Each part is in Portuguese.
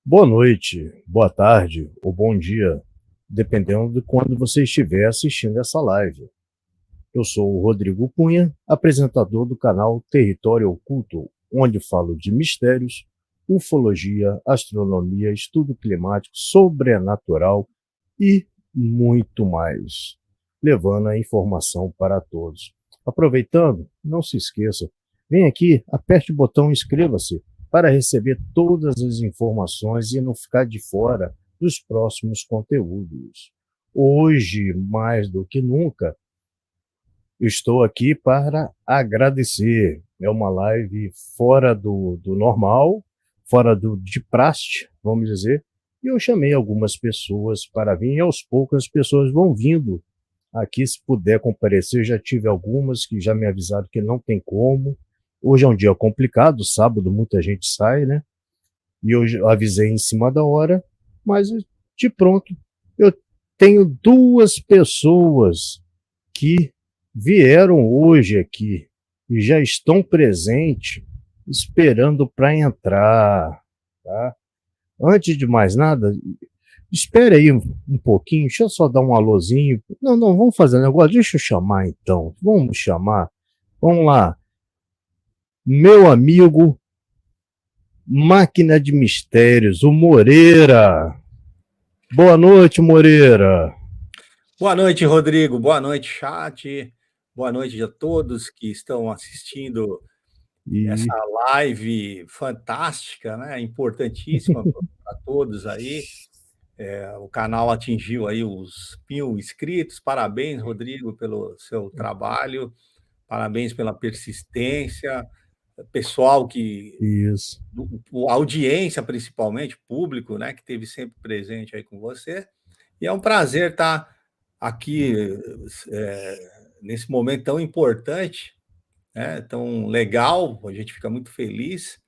Boa noite, boa tarde ou bom dia, dependendo de quando você estiver assistindo essa live. Eu sou o Rodrigo Cunha, apresentador do canal Território Oculto, onde falo de mistérios, ufologia, astronomia, estudo climático, sobrenatural e muito mais, levando a informação para todos. Aproveitando, não se esqueça, vem aqui, aperte o botão inscreva-se para receber todas as informações e não ficar de fora dos próximos conteúdos. Hoje, mais do que nunca, estou aqui para agradecer. É uma live fora do normal, fora de praxe, vamos dizer, e eu chamei algumas pessoas para vir, e aos poucos as pessoas vão vindo aqui, se puder comparecer. Já tive algumas que já me avisaram que não tem como. Hoje é um dia complicado, sábado muita gente sai, né? E hoje eu avisei em cima da hora, mas de pronto eu tenho duas pessoas que vieram hoje aqui e já estão presentes, esperando para entrar, tá? Antes de mais nada, espere aí um pouquinho, deixa eu só dar um alôzinho. Não, vamos fazer um negócio, deixa eu chamar então, vamos chamar. Vamos lá. Meu amigo, máquina de mistérios, o Moreira. Boa noite, Moreira. Boa noite, Rodrigo. Boa noite, chat. Boa noite a todos que estão assistindo essa live fantástica, né? Importantíssima para todos aí. O canal atingiu aí os 1.000 inscritos. Parabéns, Rodrigo, pelo seu trabalho. Parabéns pela persistência. Pessoal que... Isso. A audiência, principalmente, público, né? Que esteve sempre presente aí com você. E é um prazer estar aqui nesse momento tão importante, né, tão legal, a gente fica muito feliz,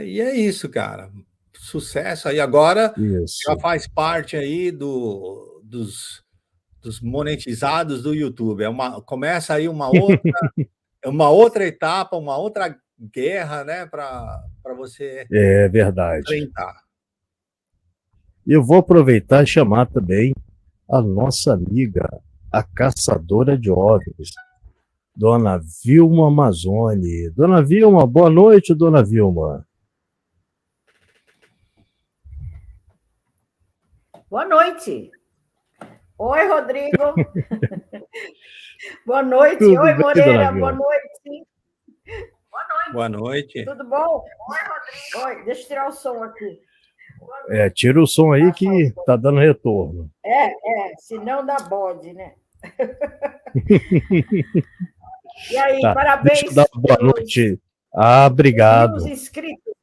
e é isso, cara, sucesso aí. Agora já faz parte aí dos monetizados do YouTube, começa aí uma outra etapa, uma outra guerra, né, para você enfrentar. Eu vou aproveitar e chamar também a nossa amiga, a caçadora de OVNIs, Dona Vilma Amazoni. Dona Vilma, boa noite, Dona Vilma. Boa noite. Oi, Rodrigo. Boa noite. Tudo Oi, bem, Moreira. Boa noite. Boa noite. Tudo bom? Oi, Rodrigo. Oi, deixa eu tirar o som aqui. Tira o som aí que tá dando retorno. Senão dá bode, né? E aí, parabéns. Deixa eu dar boa noite. Obrigado. Os inscritos.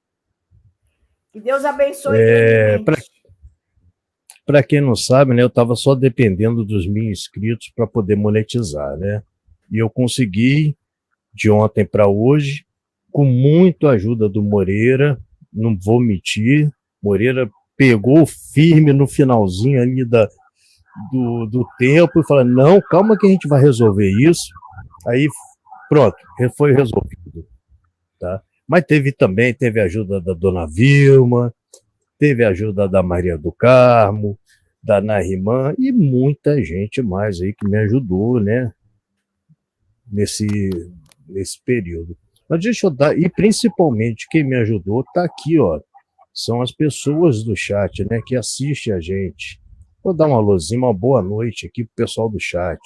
Que Deus abençoe. Para quem não sabe, né, eu estava só dependendo dos 1.000 inscritos para poder monetizar, né? E eu consegui de ontem para hoje, com muita ajuda do Moreira, não vou mentir. Moreira pegou firme no finalzinho ali do tempo e falou: não, calma que a gente vai resolver isso. Aí pronto, foi resolvido, tá? Mas teve a ajuda da Dona Vilma, teve a ajuda da Maria do Carmo, da Narimã e muita gente mais aí que me ajudou, né, nesse período. Mas deixa eu dar, e principalmente quem me ajudou tá aqui, ó, são as pessoas do chat, né, que assistem a gente. Vou dar uma alôzinha, uma boa noite aqui pro pessoal do chat.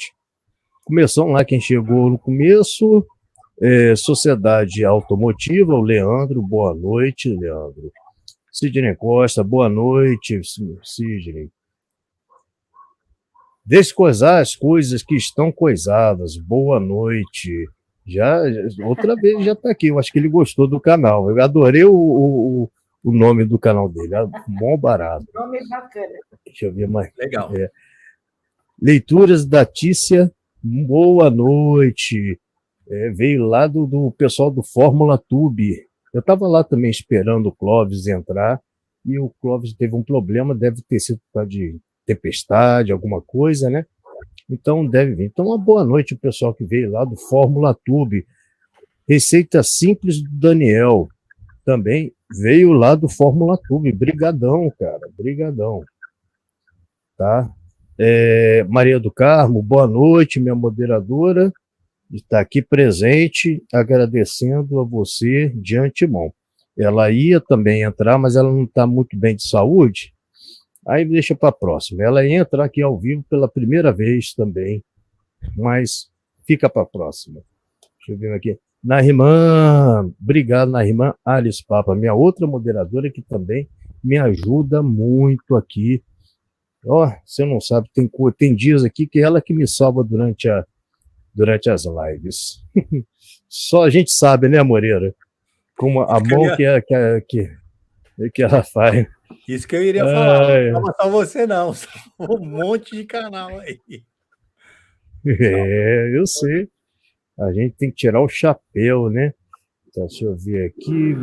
Começando lá, quem chegou no começo, Sociedade Automotiva, o Leandro, boa noite, Leandro. Sidney Costa, boa noite, Sidney. Descoisar as coisas que estão coisadas, boa noite. Outra vez já está aqui, eu acho que ele gostou do canal. Eu adorei o nome do canal dele, bom barato. Nome bacana. Deixa eu ver mais. Legal. Leituras da Tícia, boa noite. Veio lá do pessoal do Fórmula Tube. Eu estava lá também esperando o Clóvis entrar, e o Clóvis teve um problema, deve ter sido por causa de tempestade, alguma coisa, né? Então deve vir. Então, uma boa noite o pessoal que veio lá do Fórmula Tube. Receita Simples do Daniel. Também Veio lá do Fórmula Tube. Brigadão, cara. Brigadão. Tá? Maria do Carmo, boa noite, minha moderadora. Está aqui presente, agradecendo a você de antemão. Ela ia também entrar, mas ela não está muito bem de saúde. Aí deixa para a próxima. Ela ia entrar aqui ao vivo pela primeira vez também, mas fica para a próxima. Deixa eu ver aqui. Nariman, obrigado, Nariman. Alice Papa, minha outra moderadora que também me ajuda muito aqui. Você não sabe, tem dias aqui que ela que me salva durante as lives. Só a gente sabe, né, Moreira? Como a mão que ela faz. Isso que eu iria falar. Não é só você, não. Só um monte de canal aí. Eu sei. A gente tem que tirar o chapéu, né? Então, deixa eu ver aqui.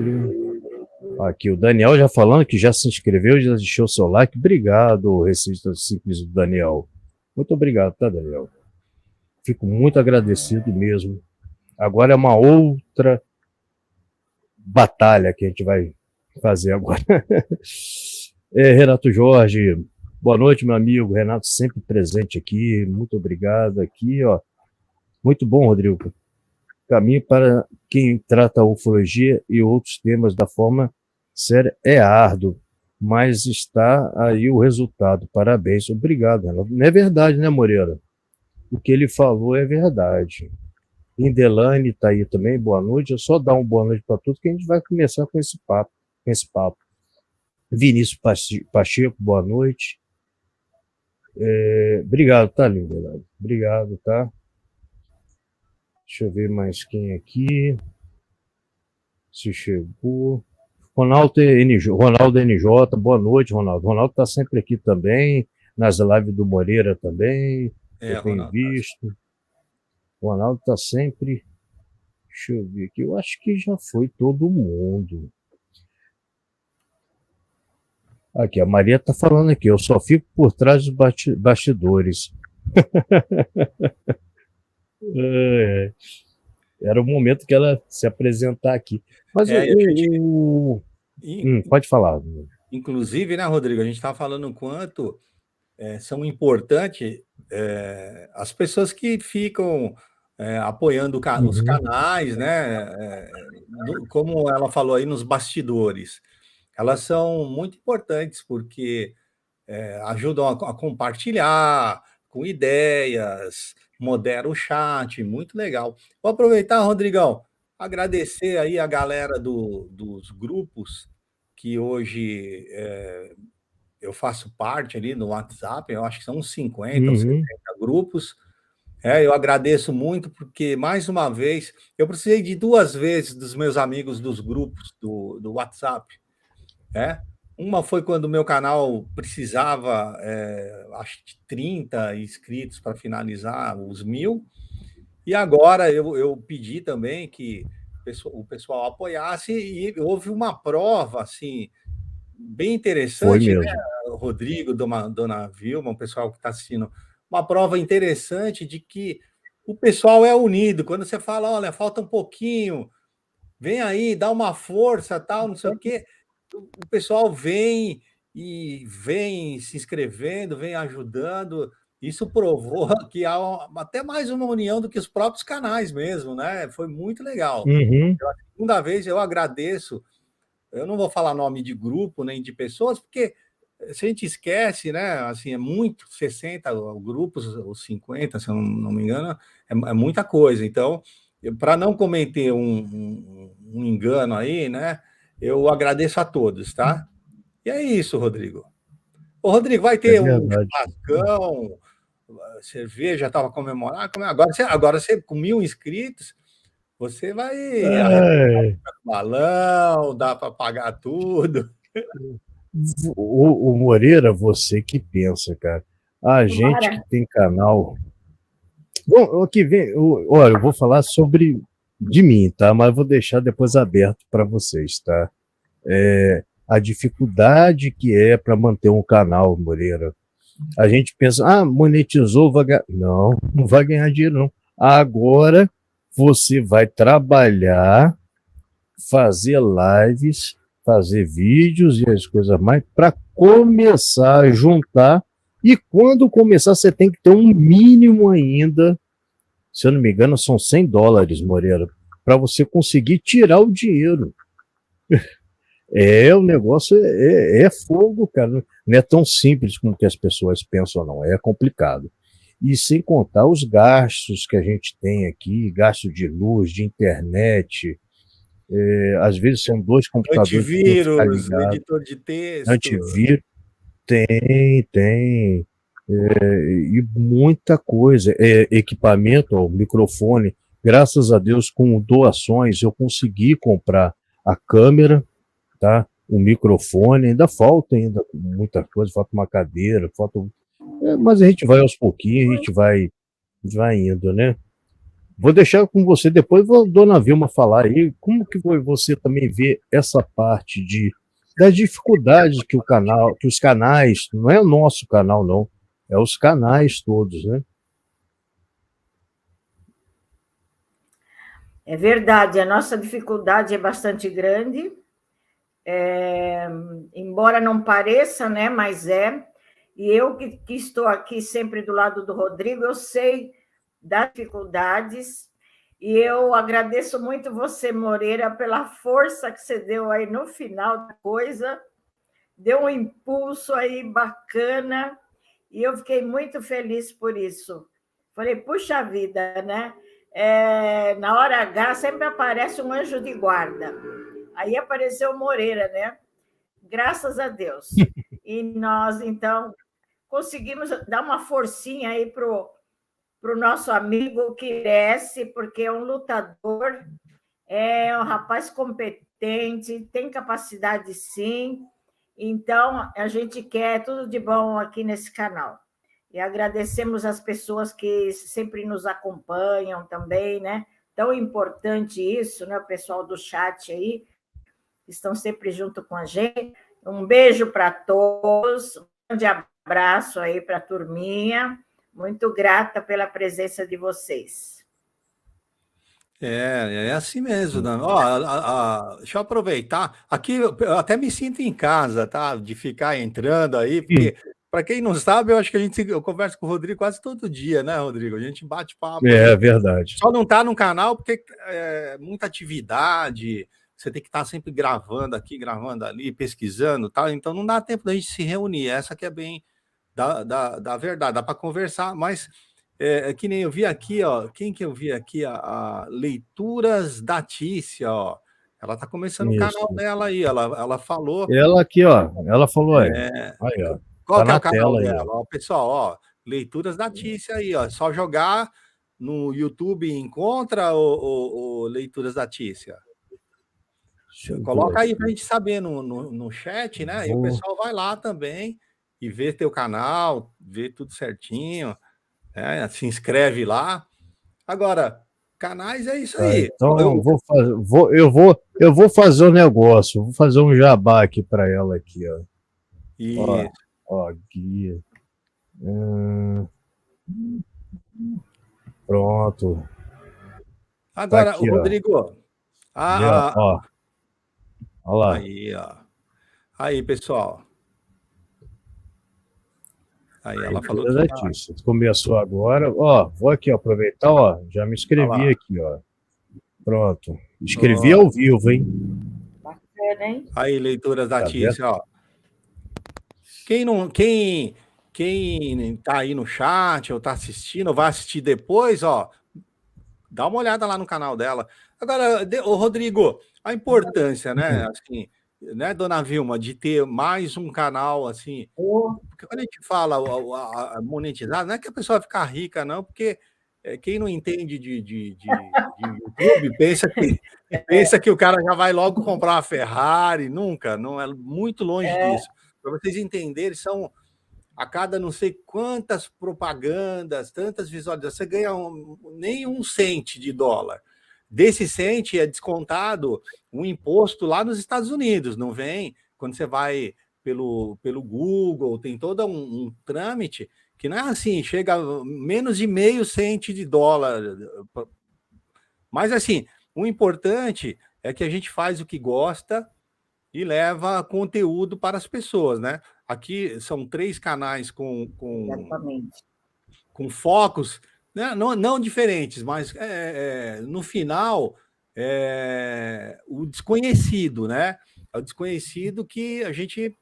Aqui, o Daniel já falando que já se inscreveu, já deixou o seu like. Obrigado, Receita Simples do Daniel. Muito obrigado, tá, Daniel? Fico muito agradecido mesmo. Agora é uma outra batalha que a gente vai fazer agora. Renato Jorge, boa noite, meu amigo. Renato sempre presente aqui. Muito obrigado aqui, ó. Muito bom, Rodrigo. Caminho para quem trata a ufologia e outros temas da forma séria é árduo, mas está aí o resultado. Parabéns. Obrigado, Renato. Não é verdade, né, Moreira? O que ele falou é verdade. Indelane está aí também, boa noite. Eu só dar uma boa noite para todos que a gente vai começar com esse papo. Vinícius Pacheco, boa noite. Obrigado, tá, Indelane? Obrigado, tá? Deixa eu ver mais quem aqui. Se chegou. Ronaldo NJ, boa noite, Ronaldo. Ronaldo está sempre aqui também, nas lives do Moreira também. Eu tenho visto. O Ronaldo está sempre. Deixa eu ver aqui. Eu acho que já foi todo mundo. Aqui, a Maria está falando aqui. Eu só fico por trás dos bastidores. Era o momento que ela se apresentar aqui. Mas pode falar. Inclusive, né, Rodrigo, a gente está falando o quanto são importantes as pessoas que ficam apoiando os canais, né? Como ela falou aí nos bastidores. Elas são muito importantes porque ajudam a compartilhar com ideias, modera o chat, muito legal. Vou aproveitar, Rodrigão, agradecer aí a galera dos grupos que hoje eu faço parte ali no WhatsApp, eu acho que são uns 50 ou 70 grupos. Eu agradeço muito, porque, mais uma vez, eu precisei de 2 vezes dos meus amigos dos grupos do WhatsApp. Uma foi quando o meu canal precisava, acho que 30 inscritos para finalizar os 1000. E agora eu pedi também que o pessoal apoiasse, e houve uma prova assim, bem interessante, né, Rodrigo, dona Vilma, o pessoal que está assistindo, uma prova interessante de que o pessoal é unido. Quando você fala, olha, falta um pouquinho, vem aí, dá uma força, tal, não sei o quê, o pessoal vem se inscrevendo, vem ajudando. Isso provou que há até mais uma união do que os próprios canais mesmo, né? Foi muito legal. Pela segunda vez eu agradeço. Eu não vou falar nome de grupo nem de pessoas, porque se a gente esquece, né? Assim, é muito, 60 grupos, ou 50, se eu não me engano, é muita coisa. Então, para não cometer um engano aí, né? Eu agradeço a todos, tá? E é isso, Rodrigo. Ô, Rodrigo, vai ter um churrascão, cerveja, estava comemorando. Agora você, com 1000 inscritos, você vai balão, dá para pagar tudo. O Moreira, você que pensa, cara. A gente que tem canal. Bom, o que vem. Olha, eu vou falar sobre de mim, tá? Mas vou deixar depois aberto para vocês, tá? A dificuldade que é para manter um canal, Moreira. A gente pensa, monetizou, vai ganhar. Não, não vai ganhar dinheiro, não. Agora você vai trabalhar, fazer lives, fazer vídeos e as coisas mais, para começar a juntar. E quando começar, você tem que ter um mínimo ainda, se eu não me engano, são $100, Moreira, para você conseguir tirar o dinheiro. O negócio é fogo, cara. Não é tão simples como que as pessoas pensam, não. É complicado. E sem contar os gastos que a gente tem aqui, gasto de luz, de internet. Às vezes são 2 computadores que tem que ficar Antivírus, ligados. editor de texto. Antivírus, tem. E muita coisa. Equipamento, ó, microfone. Graças a Deus, com doações, eu consegui comprar a câmera, tá? O microfone, ainda falta muita coisa, falta uma cadeira, mas a gente vai aos pouquinhos, a gente vai indo, né? Vou deixar com você depois, vou Dona Vilma falar aí, como que você também vê essa parte das dificuldades que os canais, não é o nosso canal não, é os canais todos, né? É verdade, a nossa dificuldade é bastante grande, embora não pareça, né, mas é. E eu que estou aqui sempre do lado do Rodrigo, eu sei das dificuldades, e eu agradeço muito você, Moreira, pela força que você deu aí no final da coisa, deu um impulso aí bacana, e eu fiquei muito feliz por isso. Falei, puxa vida, né? Na hora H sempre aparece um anjo de guarda. Aí apareceu o Moreira, né? Graças a Deus. E nós, então, conseguimos dar uma forcinha aí para o nosso amigo que cresce, porque é um lutador, é um rapaz competente, tem capacidade sim. Então, a gente quer tudo de bom aqui nesse canal. E agradecemos as pessoas que sempre nos acompanham também, né? Tão importante isso, né? O pessoal do chat aí, estão sempre junto com a gente. Um beijo para todos, um grande abraço aí para a turminha. Muito grata pela presença de vocês. É assim mesmo, Dan. Ó, deixa eu aproveitar. Aqui eu até me sinto em casa, tá? De ficar entrando aí, porque, para quem não sabe, eu acho que eu converso com o Rodrigo quase todo dia, né, Rodrigo? A gente bate papo aí. É verdade. Só não tá no canal porque é muita atividade, você tem que estar sempre gravando aqui, gravando ali, pesquisando, tal. Então não dá tempo da gente se reunir. Essa que é bem da verdade, dá para conversar, mas que nem eu vi aqui, ó. Quem que eu vi aqui? A Leituras da Tícia, ó. Ela está começando o canal Isso. dela aí. Ela falou. Ela aqui, ó. Ela falou aí. Aí, ó. Qual Tá que é na o canal tela aí, dela? ó. Ó, pessoal, ó. Leituras da Tícia aí, ó. É só jogar no YouTube e encontra o Leituras da Tícia. Coloca aí para a gente saber no chat, né? E o pessoal vai lá também e vê teu canal, vê tudo certinho. Se inscreve lá. Agora, canais é isso aí. Então eu vou fazer um negócio, vou fazer um jabá aqui para ela aqui, ó. Isso. Ó, guia. Pronto. Agora, Tá aqui, o Rodrigo. ó. Olha lá. Aí, ó. Aí, pessoal. Aí ela falou que começou agora. Ó, vou aqui aproveitar, ó. Já me inscrevi aqui, ó. Pronto. Escrevi ao vivo, hein? Bacana, hein? Aí, Leituras da Tícia, ó. Quem tá aí no chat ou tá assistindo, ou vai assistir depois, ó, dá uma olhada lá no canal dela. Agora, Rodrigo, a importância, né, assim, né, Dona Vilma, de ter mais um canal, assim, porque quando a gente fala a monetizar, não é que a pessoa vai ficar rica, não, porque quem não entende de YouTube pensa que o cara já vai logo comprar uma Ferrari, nunca, não é muito longe disso. Para vocês entenderem, são a cada não sei quantas propagandas, tantas visualizações, você ganha nem um cento de dólar. Desse cento é descontado um imposto lá nos Estados Unidos, não vem? Quando você vai pelo Google, tem todo um trâmite que não é assim, chega a menos de meio cento de dólar. Mas assim, o importante é que a gente faz o que gosta e leva conteúdo para as pessoas, né? Aqui são 3 canais Exatamente. com focos, né? Não diferentes, mas no final o desconhecido, né? É o desconhecido que a gente,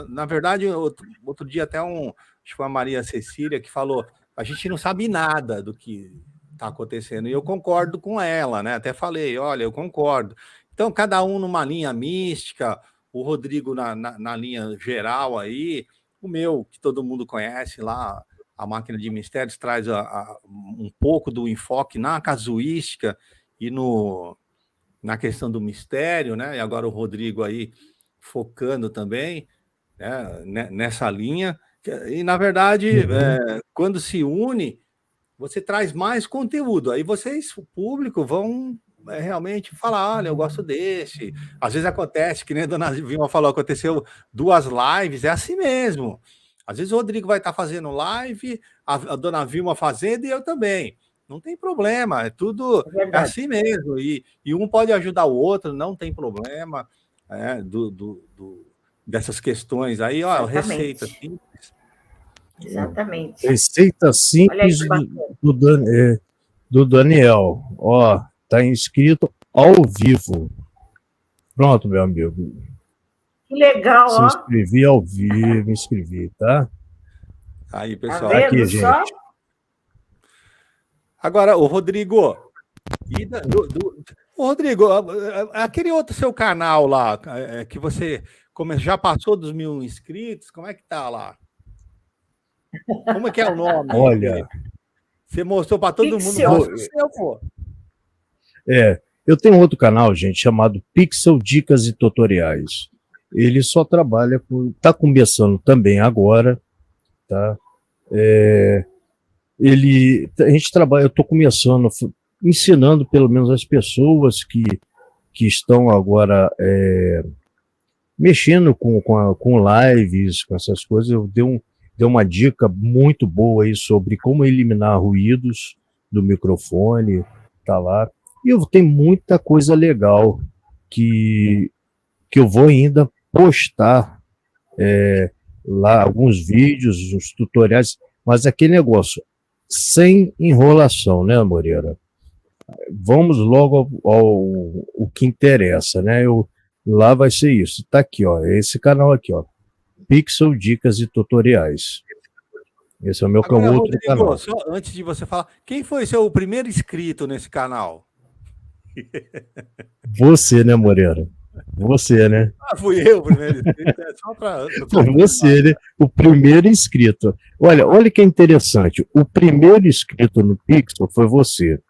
na verdade, outro dia até acho que foi a Maria Cecília que falou, a gente não sabe nada do que está acontecendo, e eu concordo com ela, né? Até falei, olha, eu concordo. Então, cada um numa linha mística, o Rodrigo na linha geral aí, o meu, que todo mundo conhece lá, a Máquina de Mistérios, traz um pouco do enfoque na casuística e na questão do mistério, né? E agora o Rodrigo aí focando também, né, nessa linha. E, na verdade, quando se une, você traz mais conteúdo. Aí vocês, o público, vão realmente falar, olha, eu gosto desse. Às vezes acontece, que nem a dona Vilma falou, aconteceu 2 lives, é assim mesmo. Às vezes o Rodrigo vai estar fazendo live, a dona Vilma fazendo e eu também. Não tem problema, é tudo assim mesmo. E um pode ajudar o outro, não tem problema dessas questões aí, ó, receita simples. Exatamente. Receita simples do Daniel. Ó, tá inscrito ao vivo. Pronto, meu amigo. Que legal, ó. Inscrevi ao vivo, me inscrevi, tá? Aí, pessoal. Tá vendo aqui, só? gente. Agora, o Rodrigo, Rodrigo, aquele outro seu canal lá, que você já passou dos 1.000 inscritos, como é que tá lá? Como é que é o nome? Olha, você mostrou para todo mundo. Pô. Eu tenho outro canal, gente, chamado Pixel Dicas e Tutoriais. Ele só trabalha com... Tá começando também agora, tá? A gente trabalha, eu estou começando, ensinando pelo menos as pessoas que estão agora mexendo com lives, com essas coisas. Eu dei uma dica muito boa aí sobre como eliminar ruídos do microfone, tá lá. E eu tenho muita coisa legal que eu vou ainda postar lá, alguns vídeos, uns tutoriais, mas aquele negócio, sem enrolação, né, Moreira? Vamos logo ao que interessa, né? Lá vai ser isso. Tá aqui, ó, esse canal aqui, ó, Pixel Dicas e Tutoriais. Esse é o meu outro Rodrigo, canal. Só antes de você falar, quem foi seu primeiro inscrito nesse canal? Você, né, Moreira? Você, né? Fui eu o primeiro inscrito. Foi você, né? O primeiro inscrito. Olha que interessante. O primeiro inscrito no Pixel foi você.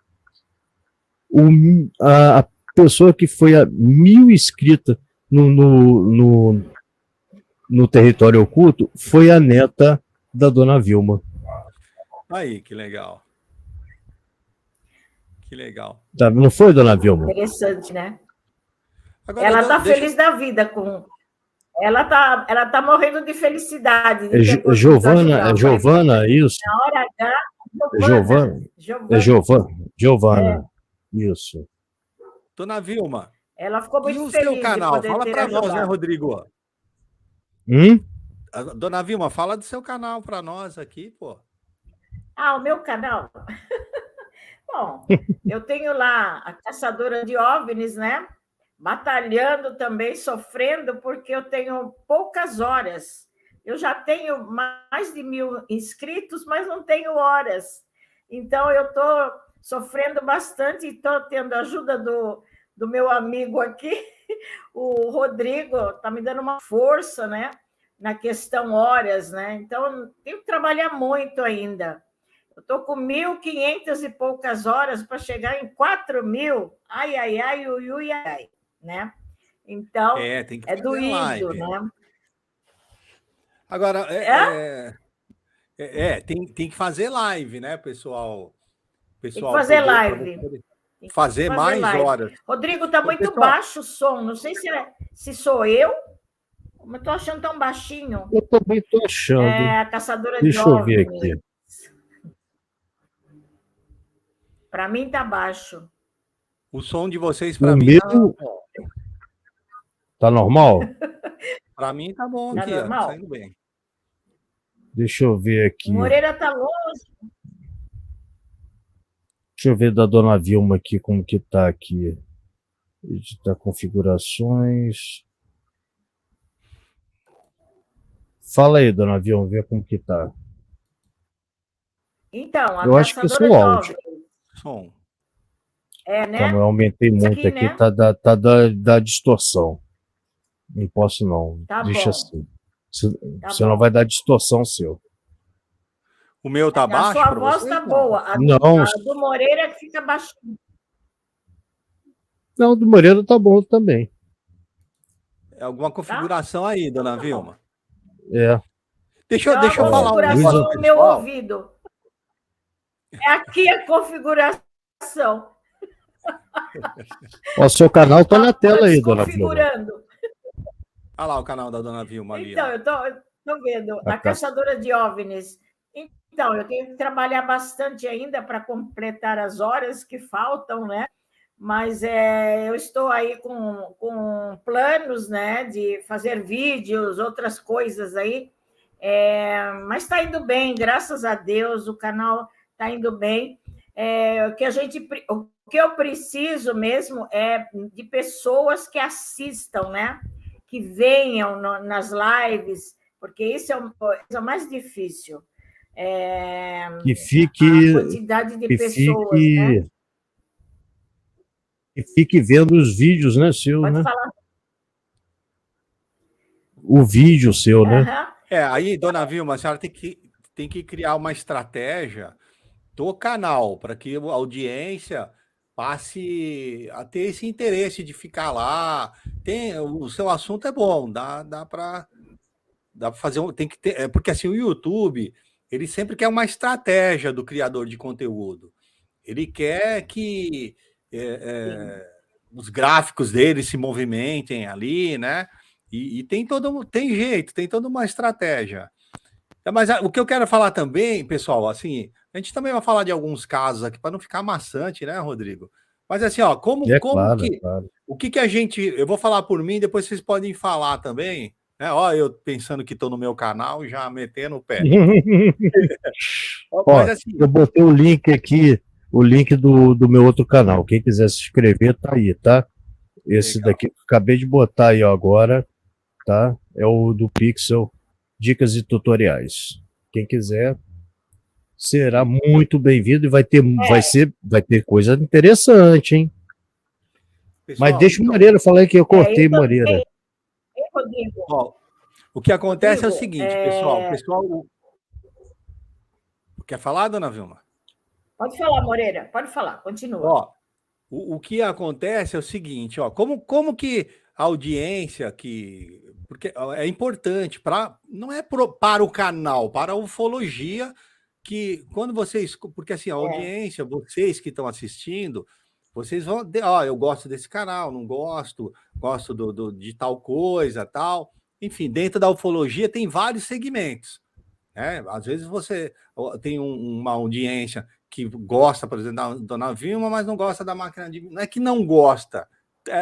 A pessoa que foi a 1.000 inscrita no Território Oculto foi a neta da dona Vilma. Aí, que legal. Que legal. Tá, não foi, dona Vilma? Interessante, né? Agora, ela está feliz da vida com... Ela tá morrendo de felicidade. Giovana, isso? Na hora H, Giovana. Isso. Dona Vilma. Ela ficou muito feliz. E o seu canal? Fala para nós, né, Rodrigo? Dona Vilma, fala do seu canal para nós aqui, pô. O meu canal? Bom, eu tenho lá a Caçadora de OVNIs, né? Batalhando também, sofrendo, porque eu tenho poucas horas. Eu já tenho mais de 1.000 inscritos, mas não tenho horas. Então, eu estou sofrendo bastante e estou tendo a ajuda do meu amigo aqui, o Rodrigo, está me dando uma força, né? Na questão horas, né? Então, tenho que trabalhar muito ainda. Eu estou com 1.500 e poucas horas para chegar em 4.000. Ai, ui, ai. Né? Então, tem que doído, live. né? Agora, tem que fazer live, né, pessoal? Tem que fazer live. Fazer mais live. Horas. Rodrigo, está muito baixo o som. Não sei se sou eu, mas estou achando tão baixinho. Eu também estou achando. A Caçadora Deixa de eu ver OVNIs. aqui. Para mim está baixo. O som de vocês, para mim, tá... Tá normal? Para mim tá bom Tá aqui, normal? ó, saindo bem. Deixa eu ver aqui. Moreira tá longe. Deixa eu ver da dona Vilma aqui, como que tá aqui. Editar configurações. Fala aí, dona Vilma, vê como que tá. Então, a Eu acho que é caçadora só o de áudio. OVNIs. Som. Né? Calma, eu aumentei Isso muito aqui, aqui, né? tá da distorção. Não posso não, Tá deixa bom. assim. Tá Senão bom. vai dar distorção seu. O meu tá A baixo sua para voz você? tá Não. boa. A Não, do Moreira que fica baixinho. não, do Moreira tá bom também. É alguma configuração aí, dona Então tá bom. Vilma. É. Deixa eu Então, a falar um configuração negócio, no meu pessoal. ouvido. É aqui a configuração. Ó, seu canal tá na tela aí, dona Vilma. Desconfigurando. Olha lá o canal da dona Vilma ali. Então, Ó. eu tô vendo. A caçadora de OVNIs. Então, eu tenho que trabalhar bastante ainda para completar as horas que faltam, né? Mas eu estou aí com planos, né, de fazer vídeos, outras coisas aí. Mas está indo bem, graças a Deus, o canal está indo bem. O que eu preciso mesmo é de pessoas que assistam, né? Que venham nas lives, porque isso é o mais difícil. Que fique, a quantidade de que pessoas, fique, né? que fique vendo os vídeos, né, seu, Pode né? falar. O vídeo seu, né? Aí, dona Vilma, a senhora tem que criar uma estratégia do canal para que a audiência passe a ter esse interesse de ficar lá. O seu assunto é bom, dá para fazer tem que ter, porque assim o YouTube ele sempre quer uma estratégia do criador de conteúdo. Ele quer que os gráficos dele se movimentem ali, né? E tem jeito, tem toda uma estratégia. Mas o que eu quero falar também, pessoal, assim, a gente também vai falar de alguns casos aqui para não ficar maçante, né, Rodrigo? Mas assim, ó, Claro. O que a gente, eu vou falar por mim, depois vocês podem falar também, né? Ó, eu pensando que estou no meu canal e já metendo o pé. Ó, assim, eu botei o link aqui, o link do meu outro canal. Quem quiser se inscrever, tá aí, tá? Esse legal. Daqui, acabei de botar aí agora, tá? É o do Pixel, dicas e tutoriais. Quem quiser, será muito bem-vindo e vai ter coisa interessante, hein? Pessoal, mas deixa o Moreira falar que eu cortei Moreira. Rodrigo. Ó, o que acontece Rodrigo, é o seguinte, pessoal. Quer falar, dona Vilma? Pode falar, Moreira, pode falar, continua. Ó, o que acontece é o seguinte, ó, como que a audiência porque é importante não é para o canal, para a ufologia, que quando vocês, porque assim, a audiência, vocês que estão assistindo, vocês vão, eu gosto desse canal, não gosto de tal coisa, tal. Enfim, dentro da ufologia tem vários segmentos. Às vezes você tem uma audiência que gosta, por exemplo, da dona Vilma, mas não gosta da máquina de... Não é que não gosta,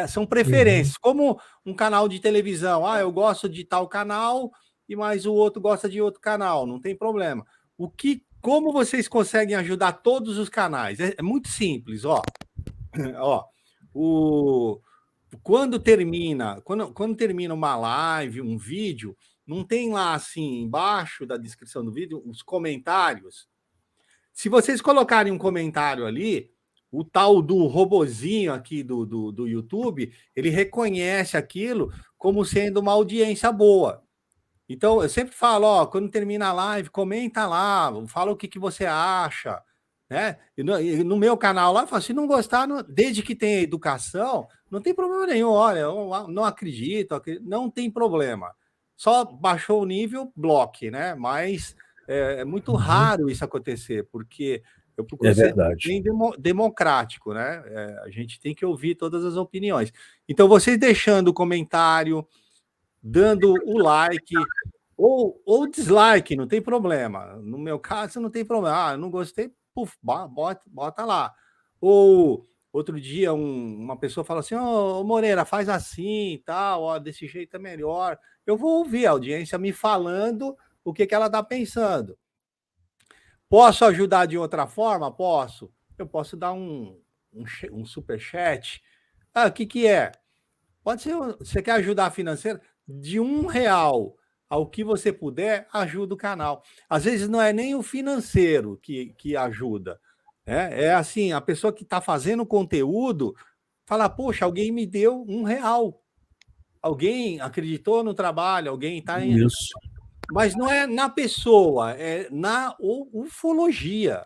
são preferências. Como um canal de televisão. Eu gosto de tal canal, mas o outro gosta de outro canal. Não tem problema. Como vocês conseguem ajudar todos os canais? É muito simples, ó. Quando termina uma live, um vídeo, não tem lá assim, embaixo da descrição do vídeo, os comentários. Se vocês colocarem um comentário ali, o tal do robozinho aqui do YouTube, ele reconhece aquilo como sendo uma audiência boa. Então, eu sempre falo, quando termina a live, comenta lá, fala o que você acha, né? E no meu canal lá, eu falo, se não gostar, desde que tenha educação, não tem problema nenhum. Olha, eu não acredito, não tem problema. Só baixou o nível, bloque, né? Mas é muito raro isso acontecer, porque eu procuro ser bem democrático, né? A gente tem que ouvir todas as opiniões. Então, vocês deixando o comentário, dando o like ou dislike, não tem problema. No meu caso, não tem problema. Eu não gostei, bota lá. Ou Outro dia, uma pessoa fala assim, ô Moreira, faz assim e tal, ó, desse jeito é melhor. Eu vou ouvir a audiência me falando o que ela está pensando. Posso ajudar de outra forma? Posso. Eu posso dar um superchat. O que é? Pode ser, você quer ajudar financeiro? De R$ 1 ao que você puder, ajuda o canal. Às vezes não é nem o financeiro que ajuda. É assim, a pessoa que está fazendo conteúdo fala, poxa, alguém me deu R$ 1. Alguém acreditou no trabalho, alguém está... Isso. Mas não é na pessoa, é na ufologia.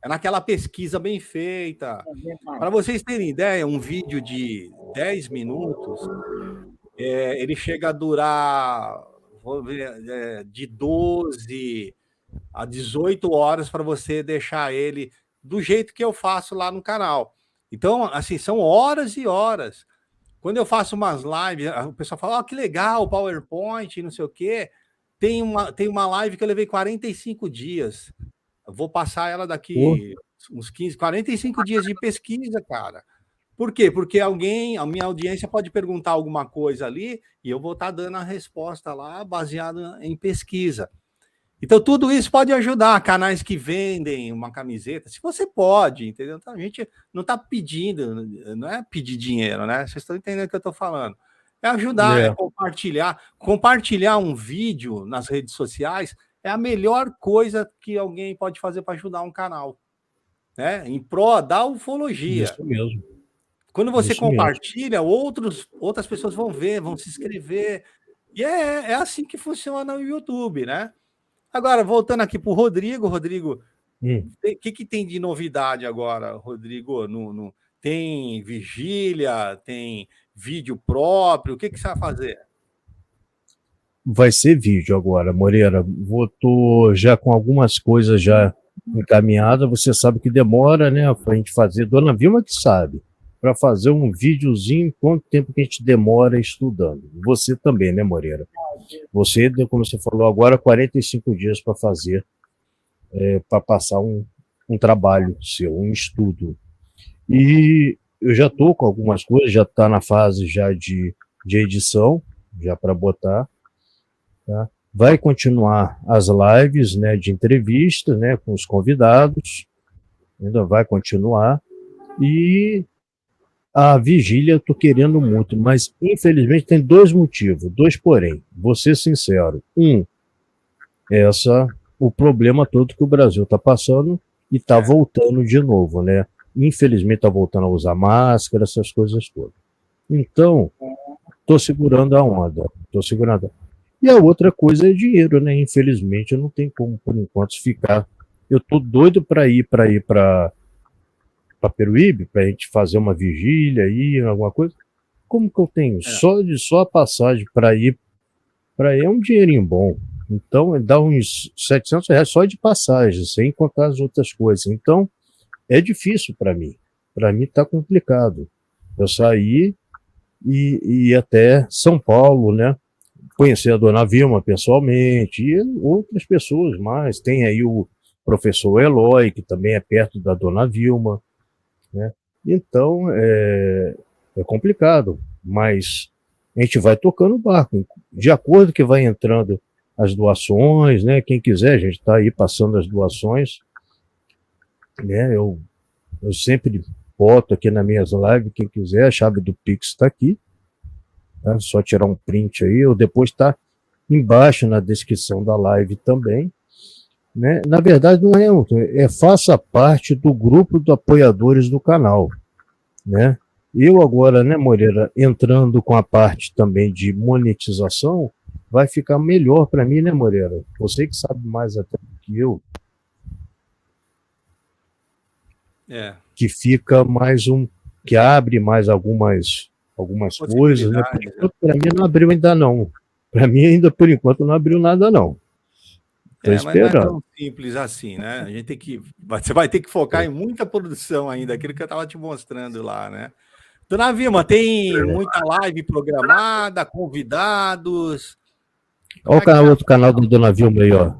É naquela pesquisa bem feita. Para vocês terem ideia, um vídeo de 10 minutos, ele chega a durar, vou ver, de 12 a 18 horas para você deixar ele do jeito que eu faço lá no canal. Então, assim, são horas e horas. Quando eu faço umas lives, o pessoal fala, que legal, PowerPoint, não sei o quê. Tem uma live que eu levei 45 dias. Eu vou passar ela daqui uns 15, 45 dias de pesquisa, cara. Por quê? Porque a minha audiência pode perguntar alguma coisa ali e eu vou estar dando a resposta lá baseada em pesquisa. Então, tudo isso pode ajudar. Canais que vendem uma camiseta, se você pode, entendeu? Então, a gente não está pedindo, não é pedir dinheiro, né? Vocês estão entendendo o que eu estou falando. É ajudar, é compartilhar. Compartilhar um vídeo nas redes sociais é a melhor coisa que alguém pode fazer para ajudar um canal, né? Em pró da ufologia. Isso mesmo. Quando você compartilha, outras pessoas vão ver, vão se inscrever. E é assim que funciona o YouTube, né? Agora, voltando aqui para o Rodrigo. Rodrigo, o que tem de novidade agora, Rodrigo? Tem vigília, tem vídeo próprio? O que você vai fazer? Vai ser vídeo agora, Moreira. Tô já com algumas coisas já encaminhadas. Você sabe que demora, né, para a gente fazer. Dona Vilma que sabe. Para fazer um videozinho, quanto tempo que a gente demora estudando? Você também, né, Moreira? Você, como você falou agora, 45 dias para fazer, para passar um trabalho seu, um estudo. E eu já estou com algumas coisas, já está na fase já de edição, já para botar. Tá? Vai continuar as lives, né, de entrevista, né, com os convidados, ainda vai continuar. E a vigília eu estou querendo muito, mas infelizmente tem dois motivos, dois porém, vou ser sincero. O problema todo que o Brasil está passando e está voltando de novo, né? Infelizmente está voltando a usar máscara, essas coisas todas. Então, estou segurando a onda, E a outra coisa é dinheiro, né? Infelizmente eu não tenho como, por enquanto, ficar. Eu estou doido para ir para Peruíbe, para a gente fazer uma vigília aí, alguma coisa. Como que eu tenho? Só a passagem para ir é um dinheirinho bom. Então, dá uns R$700 só de passagem, sem contar as outras coisas. Então, é difícil para mim. Para mim está complicado. Eu sair e ir até São Paulo, né? Conhecer a Dona Vilma pessoalmente e outras pessoas mais. Tem aí o professor Eloy, que também é perto da Dona Vilma, né? Então, é complicado, mas a gente vai tocando o barco, de acordo que vai entrando as doações, né? Quem quiser, a gente está aí passando as doações, né? Eu sempre boto aqui nas minhas lives, quem quiser, a chave do Pix está aqui, tá? Só tirar um print aí, ou depois está embaixo na descrição da live também, né? Na verdade, não faça parte do grupo de apoiadores do canal, né? Eu agora, né, Moreira, entrando com a parte também de monetização, vai ficar melhor para mim, né, Moreira? Você que sabe mais até do que eu. Que fica mais que abre mais algumas coisas, né? Para mim não abriu ainda não. Para mim ainda por enquanto não abriu nada não. Mas não é tão simples assim, né? Você vai ter que focar em muita produção ainda, aquilo que eu estava te mostrando lá, né? Dona Vilma, tem muita live programada, convidados. Olha o outro canal do Dona Vilma aí, ó.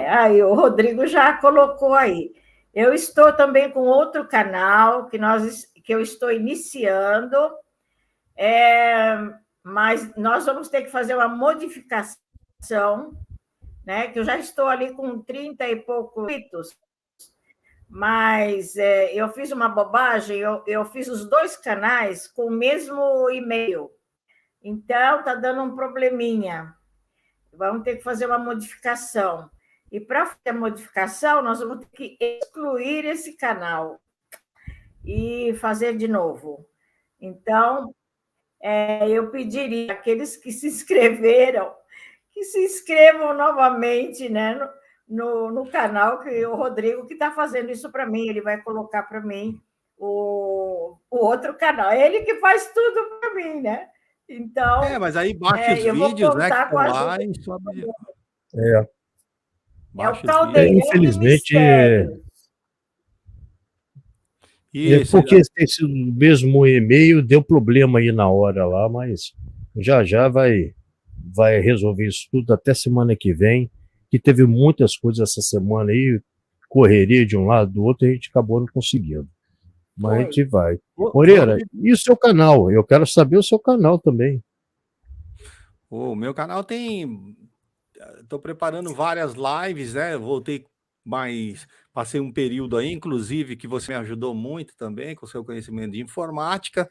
Aí o Rodrigo já colocou aí. Eu estou também com outro canal que eu estou iniciando, mas nós vamos ter que fazer uma modificação, né? Que eu já estou ali com 30 e poucos inscritos, mas eu fiz uma bobagem, eu fiz os 2 canais com o mesmo e-mail, então está dando um probleminha. Vamos ter que fazer uma modificação. E para fazer a modificação, nós vamos ter que excluir esse canal e fazer de novo. Então, eu pediria àqueles que se inscreveram que se inscrevam novamente, né, no canal, que o Rodrigo que está fazendo isso para mim, ele vai colocar para mim o outro canal. Ele que faz tudo para mim, né? Então, mas aí baixa os vídeos, né, que estão lá e sobe. O Caldeirão infelizmente, porque tem sido o mesmo e-mail, deu problema aí na hora lá, mas já vai resolver isso tudo até semana que vem, que teve muitas coisas essa semana aí, correria de um lado do outro, e a gente acabou não conseguindo. Mas a gente vai. Moreira, e o seu canal? Eu quero saber o seu canal também. O meu canal tem... Estou preparando várias lives, né? Voltei, mas passei um período aí, inclusive, que você me ajudou muito também com o seu conhecimento de informática,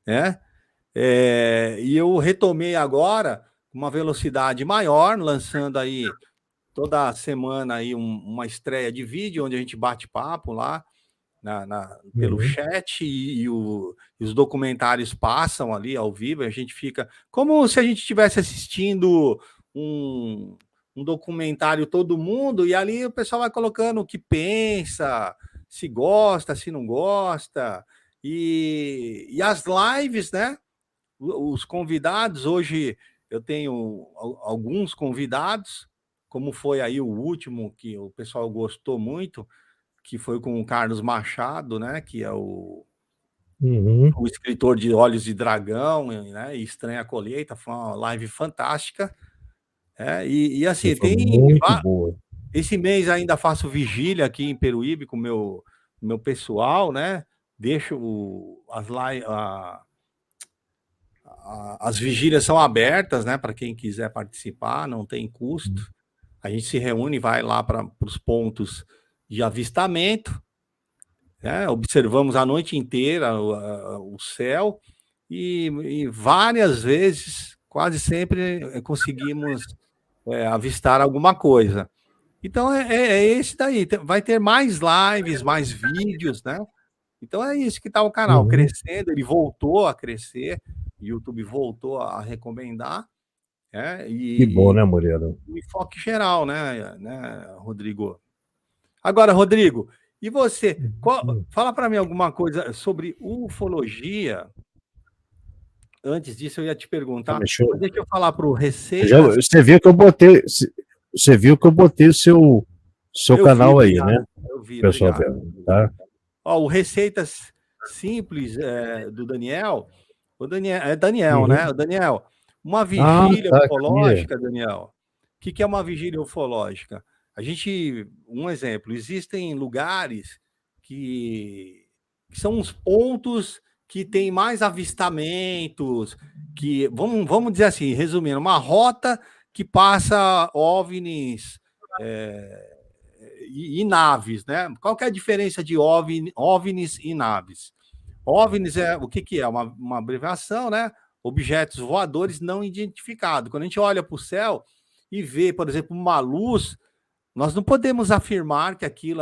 né? E eu retomei agora com uma velocidade maior, lançando aí toda semana aí uma estreia de vídeo, onde a gente bate papo lá pelo chat e os documentários passam ali ao vivo, e a gente fica como se a gente estivesse assistindo um documentário todo mundo, e ali o pessoal vai colocando o que pensa, se gosta, se não gosta, e as lives, né? Os convidados, hoje eu tenho alguns convidados, como foi aí o último, que o pessoal gostou muito, que foi com o Carlos Machado, né? Que é o escritor de Olhos de Dragão, né? E Estranha Colheita, foi uma live fantástica. E assim, tem muito boa. Esse mês ainda faço vigília aqui em Peruíbe com o meu pessoal, né? Deixo as vigílias são abertas, né? Para quem quiser participar, não tem custo. A gente se reúne, vai lá para os pontos de avistamento, né? Observamos a noite inteira o céu e várias vezes, quase sempre, conseguimos avistar alguma coisa. Então é esse daí. Vai ter mais lives, mais vídeos, né? Então é isso que está o canal crescendo. Ele voltou a crescer, o YouTube voltou a recomendar. Que bom, né, Moreira? Um enfoque geral, né, Rodrigo? Agora, Rodrigo, e você? Fala para mim alguma coisa sobre ufologia. Antes disso, eu ia te perguntar. Deixa eu falar para o Receita. Você viu que eu botei o seu canal aí, né? Eu vi, pessoal, tá? O Receitas Simples do Daniel. O Daniel é Daniel, né? O Daniel, uma vigília ufológica, aqui. Daniel. O que é uma vigília ufológica? Um exemplo, existem lugares que são os pontos que tem mais avistamentos, que vamos dizer assim, resumindo, uma rota que passa OVNIs e naves, né? Qual que é a diferença de OVNIs e naves? OVNIs o que é? Uma abreviação, né? Objetos voadores não identificados. Quando a gente olha para o céu e vê, por exemplo, uma luz, nós não podemos afirmar que aquilo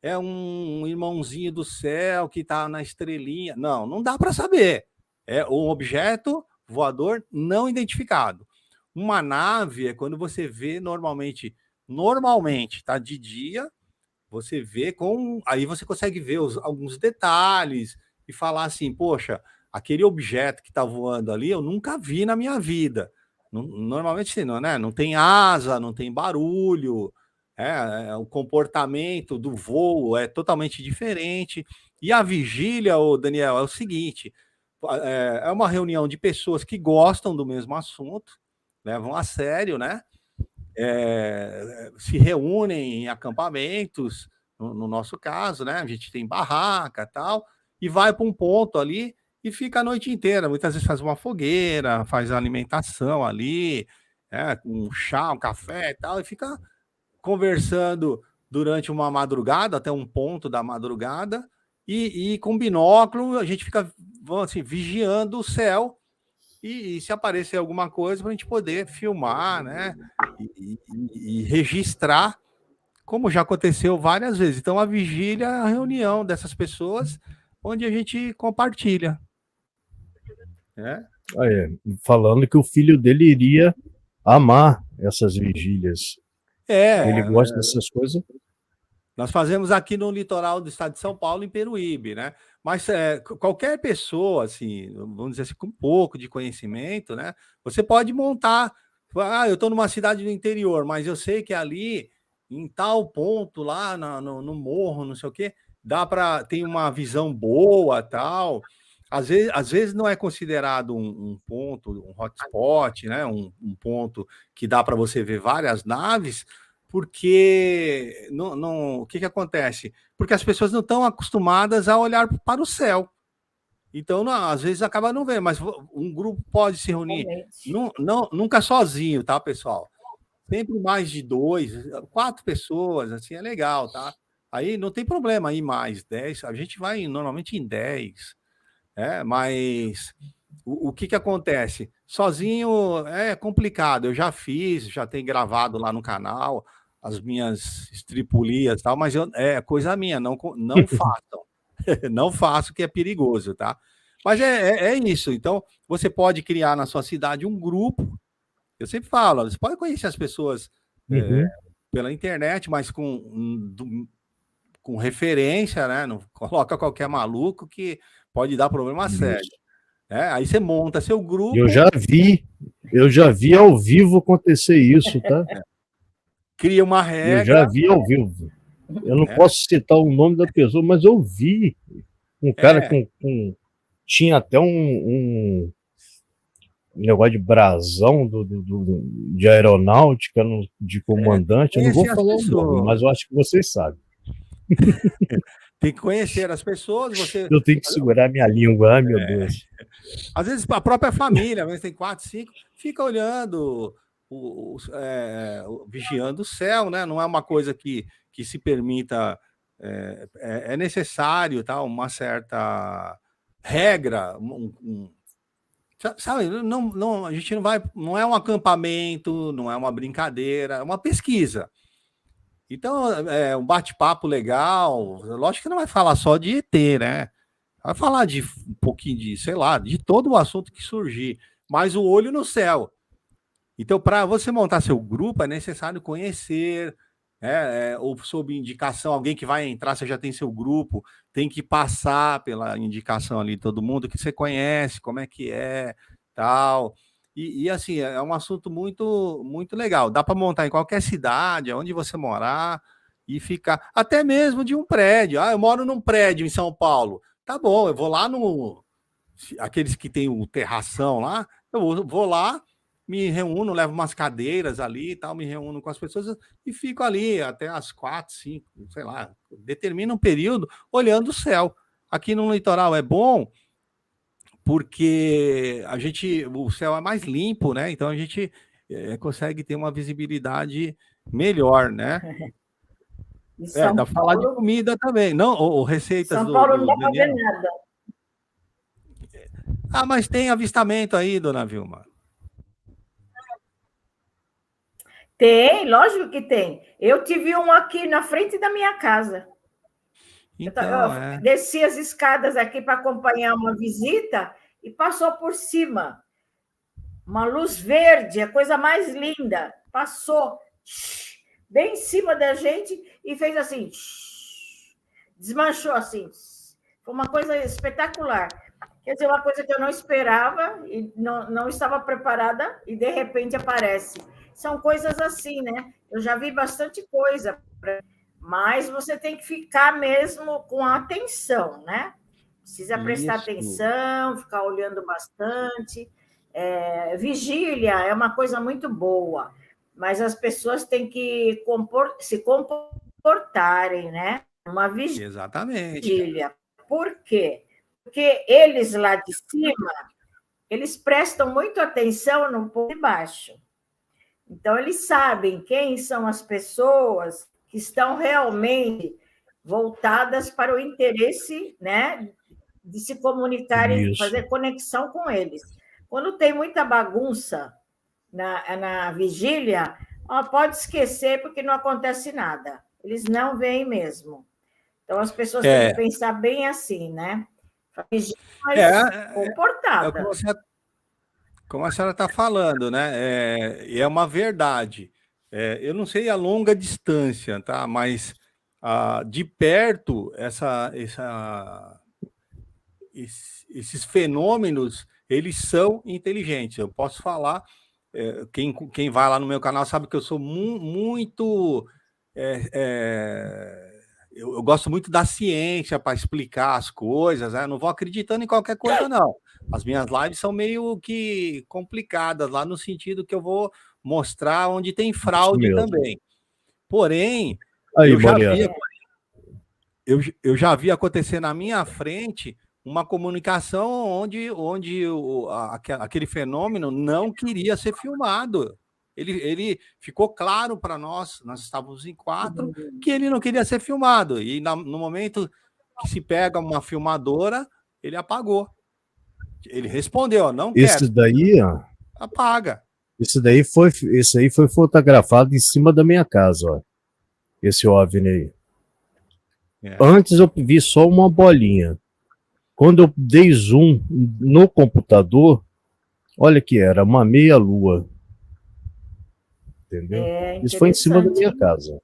é um irmãozinho do céu que está na estrelinha. Não dá para saber. É um objeto voador não identificado. Uma nave é quando você vê normalmente, tá de dia, você vê aí você consegue ver alguns detalhes e falar assim, poxa, aquele objeto que está voando ali eu nunca vi na minha vida. Normalmente não, né? Não tem asa, não tem barulho, o comportamento do voo é totalmente diferente. E a vigília, Daniel, é o seguinte, é uma reunião de pessoas que gostam do mesmo assunto, levam a sério, né? se reúnem em acampamentos, no nosso caso, né? A gente tem barraca e tal, e vai para um ponto ali e fica a noite inteira. Muitas vezes faz uma fogueira, faz a alimentação ali, um chá, um café e tal, e fica conversando durante uma madrugada, até um ponto da madrugada, e com binóculo a gente fica, vamos assim, vigiando o céu, e se aparecer alguma coisa, para a gente poder filmar, né? E registrar, como já aconteceu várias vezes. Então, a vigília é a reunião dessas pessoas, onde a gente compartilha. Falando que o filho dele iria amar essas vigílias. Ele gosta dessas coisas. Nós fazemos aqui no litoral do estado de São Paulo, em Peruíbe, né? Mas qualquer pessoa, assim, vamos dizer assim, com um pouco de conhecimento, né? Você pode montar. Eu estou numa cidade do interior, mas eu sei que ali, em tal ponto, lá no morro, não sei o quê, tem uma visão boa, tal. Às vezes não é considerado um ponto, um hotspot, né? Um ponto que dá para você ver várias naves, porque o que acontece? Porque as pessoas não estão acostumadas a olhar para o céu. Então, às vezes acaba não vendo, mas um grupo pode se reunir, nunca sozinho, tá, pessoal? Sempre mais de 2, 4 pessoas, assim, é legal, tá? Aí não tem problema ir mais, 10, a gente vai normalmente em 10, mas o que acontece? Sozinho é complicado, eu já fiz, já tenho gravado lá no canal as minhas estripulias e tal, mas é coisa minha, não façam. Não faço, que é perigoso, tá? Mas é isso. Então, você pode criar na sua cidade um grupo. Eu sempre falo, você pode conhecer as pessoas pela internet, mas com referência, né? Não coloca qualquer maluco que pode dar problema sério. Aí você monta seu grupo. Eu já vi ao vivo acontecer isso, tá? Cria uma regra. Eu já vi ao vivo. Eu não posso citar o nome da pessoa, mas eu vi um cara tinha até um negócio de brasão de aeronáutica, de comandante. Eu não vou falar o nome, mas eu acho que vocês sabem. Tem que conhecer as pessoas. Eu tenho que segurar minha língua, ai meu Deus. Às vezes a própria família, às vezes tem 4, 5, fica olhando, vigiando o céu, né? Não é uma coisa que se permita, é necessário, tá? Uma certa regra, sabe? Não, a gente não vai, não é um acampamento, não é uma brincadeira, é uma pesquisa. Então, é um bate-papo legal. Lógico que não vai falar só de ET, né? Vai falar de um pouquinho de, sei lá, de todo o assunto que surgir, mas o olho no céu. Então, para você montar seu grupo, é necessário conhecer, ou sob indicação, alguém que vai entrar, você já tem seu grupo, tem que passar pela indicação ali, todo mundo que você conhece, como é que é, tal. E assim, é um assunto muito, muito legal. Dá para montar em qualquer cidade, onde você morar, e ficar, até mesmo de um prédio. Eu moro num prédio em São Paulo. Tá bom, eu vou lá aqueles que tem o terração lá, eu vou lá, me reúno, levo umas cadeiras ali e tal, me reúno com as pessoas e fico ali até as 4, 5, sei lá, determina um período olhando o céu. Aqui no litoral é bom porque o céu é mais limpo, né? Então a gente consegue ter uma visibilidade melhor, né? Dá para falar de comida também, não? Ou receitas São Paulo não dá para ver nada. Mas tem avistamento aí, dona Vilma? Tem, lógico que tem. Eu tive um aqui na frente da minha casa. Então, eu desci as escadas aqui para acompanhar uma visita e passou por cima. Uma luz verde, a coisa mais linda. Passou bem em cima da gente e fez assim. Desmanchou assim. Foi uma coisa espetacular. Quer dizer, uma coisa que eu não esperava e não estava preparada e, de repente, aparece. São coisas assim, né? Eu já vi bastante coisa, mas você tem que ficar mesmo com atenção, né? Precisa prestar atenção, ficar olhando bastante. Vigília é uma coisa muito boa, mas as pessoas têm que se comportarem, né? Uma vigília. Exatamente. Por quê? Porque eles lá de cima, eles prestam muito atenção no povo de baixo. Então, eles sabem quem são as pessoas que estão realmente voltadas para o interesse, né, de se comunicarem, fazer conexão com eles. Quando tem muita bagunça na vigília, pode esquecer, porque não acontece nada. Eles não veem mesmo. Então, as pessoas têm que pensar bem assim, né? Vigília mais comportada. Como a senhora está falando, né? É uma verdade. Eu não sei a longa distância, tá? Mas de perto, esses fenômenos, eles são inteligentes. Eu posso falar, quem vai lá no meu canal sabe que eu sou muito... eu gosto muito da ciência para explicar as coisas, né? Eu não vou acreditando em qualquer coisa, não. As minhas lives são meio que complicadas, lá no sentido que eu vou mostrar onde tem fraude também. Porém, eu já vi acontecer na minha frente uma comunicação onde aquele fenômeno não queria ser filmado. Ele ficou claro para nós estávamos em 4, que ele não queria ser filmado. E no momento que se pega uma filmadora, ele apagou. Ele respondeu, não quero. Esse daí, apaga. Esse aí foi fotografado em cima da minha casa, ó. Esse OVNI aí. Antes eu vi só uma bolinha. Quando eu dei zoom no computador, olha que era uma meia-lua. Entendeu? Isso foi em cima da minha casa.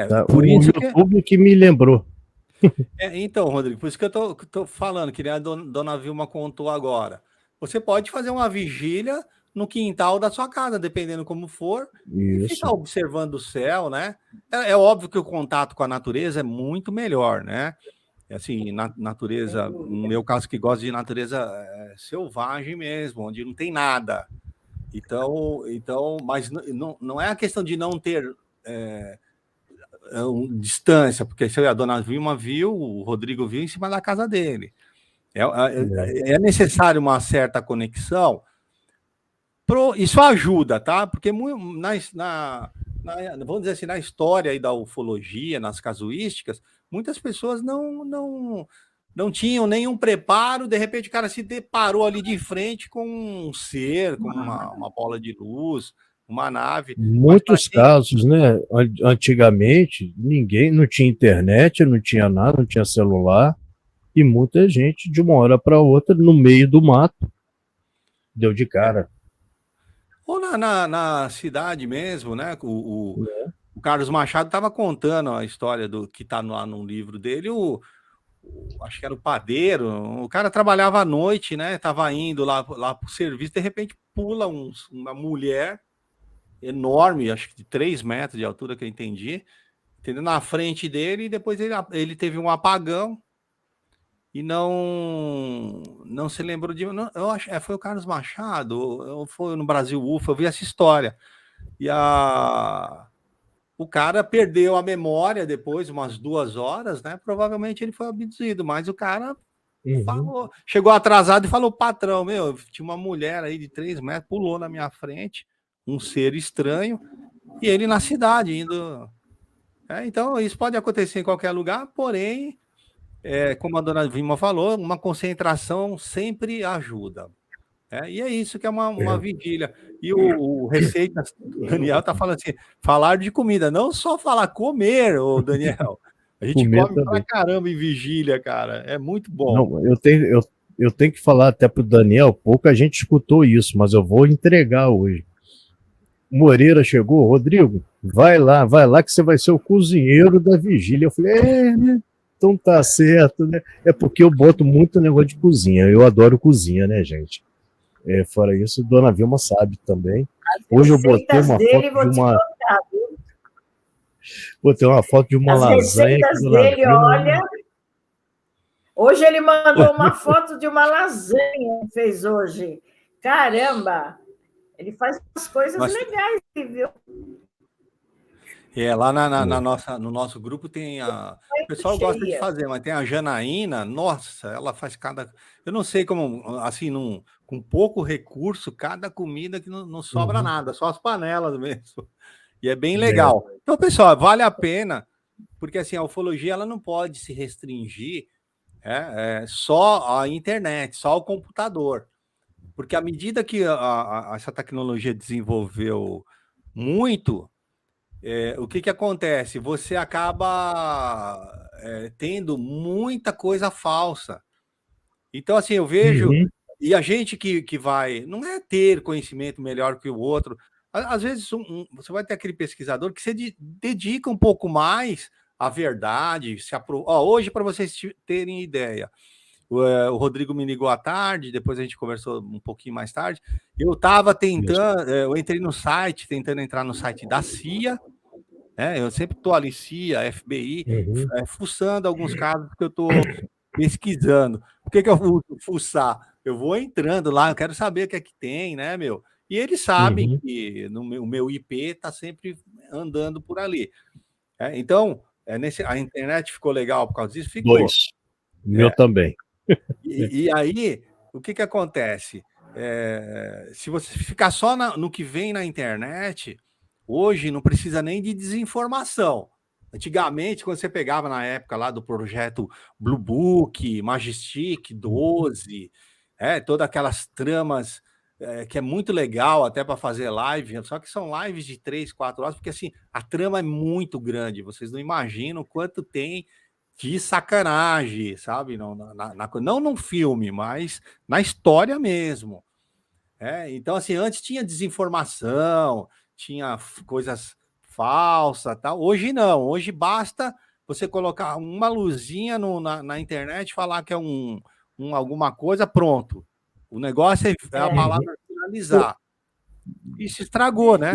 Tá? Por isso o YouTube que me lembrou. Então, Rodrigo, por isso que eu tô falando, que nem a dona Vilma contou agora. Você pode fazer uma vigília no quintal da sua casa, dependendo como for, e ficar observando o céu, né? É óbvio que o contato com a natureza é muito melhor, né? Assim, natureza, no meu caso que gosto de natureza selvagem mesmo, onde não tem nada. Então, mas não é a questão de não ter distância, porque se a dona Vilma viu, o Rodrigo viu em cima da casa dele. É necessário uma certa conexão. Isso ajuda, tá? Porque vamos dizer assim, na história aí da ufologia, nas casuísticas, muitas pessoas não tinham nenhum preparo, de repente o cara se deparou ali de frente com um ser, com uma bola de luz, uma nave. Muitos casos, né? Antigamente, ninguém não tinha internet, não tinha nada, não tinha celular, e muita gente, de uma hora para outra, no meio do mato, deu de cara. Ou na cidade mesmo, né? O Carlos Machado estava contando a história do que está lá no livro dele, acho que era o padeiro, o cara trabalhava à noite, né? Estava indo lá para o serviço, de repente pula uma mulher enorme, acho que de 3 metros de altura, que eu entendi, entendeu? Na frente dele, e depois ele teve um apagão e não se lembrou de... eu acho, foi o Carlos Machado, foi no Brasil UFO, eu vi essa história. E o cara perdeu a memória depois, umas 2 horas, né? Provavelmente ele foi abduzido, mas o cara falou, chegou atrasado e falou: patrão, tinha uma mulher aí de 3 metros, pulou na minha frente, um ser estranho, e ele na cidade indo. Então, isso pode acontecer em qualquer lugar, porém, como a dona Vilma falou, uma concentração sempre ajuda. E é isso que é uma vigília. E o Receita, o Daniel está falando assim, falar de comida, não só falar comer, ô Daniel. A gente come pra caramba em vigília, cara. É muito bom. Não, eu tenho que falar até pro Daniel, pouca gente escutou isso, mas eu vou entregar hoje. Moreira chegou, Rodrigo, vai lá que você vai ser o cozinheiro da vigília. Eu falei, né? Então tá certo, né? É porque eu boto muito negócio de cozinha. Eu adoro cozinha, né, gente? Fora isso, Dona Vilma sabe também. Hoje eu botei uma foto de uma... Botei uma foto de uma lasanha. As receitas dele, olha... Hoje ele mandou uma foto de uma lasanha que fez hoje. Caramba! Ele faz umas coisas legais, viu? Lá no nosso grupo tem o pessoal gosta de fazer, mas tem a Janaína, nossa, ela faz cada... Eu não sei como, assim, com pouco recurso, cada comida que não sobra nada, só as panelas mesmo. E é bem legal. Então, pessoal, vale a pena, porque assim, a ufologia ela não pode se restringir só à internet, só ao computador. Porque à medida que essa tecnologia desenvolveu muito, o que acontece? Você acaba tendo muita coisa falsa. Então, assim, eu vejo... E a gente que vai... Não é ter conhecimento melhor que o outro. Às vezes, você vai ter aquele pesquisador que se dedica um pouco mais à verdade. Hoje, para vocês terem ideia, o Rodrigo me ligou à tarde, depois a gente conversou um pouquinho mais tarde. Eu estava tentando... eu entrei no site, tentando entrar no site da CIA, eu sempre estou ali, CIA, FBI, fuçando alguns casos que eu estou pesquisando. Por que eu vou fuçar? Eu vou entrando lá, eu quero saber o que é que tem, né, meu? E eles sabem que o meu IP está sempre andando por ali. Então, a internet ficou legal por causa disso? Ficou. O meu também. E aí, o que acontece? Se você ficar só no que vem na internet... Hoje não precisa nem de desinformação. Antigamente, quando você pegava na época lá do projeto Blue Book, Majestic 12, todas aquelas tramas que é muito legal até para fazer live, só que são lives de 3, 4 horas, porque assim, a trama é muito grande, vocês não imaginam quanto tem de sacanagem, sabe? Não num filme, mas na história mesmo. Então, assim, antes tinha desinformação, tinha coisas falsas, tal. Hoje não, hoje basta você colocar uma luzinha na internet, falar que é alguma coisa, pronto. O negócio é a palavra finalizar. E se estragou, né?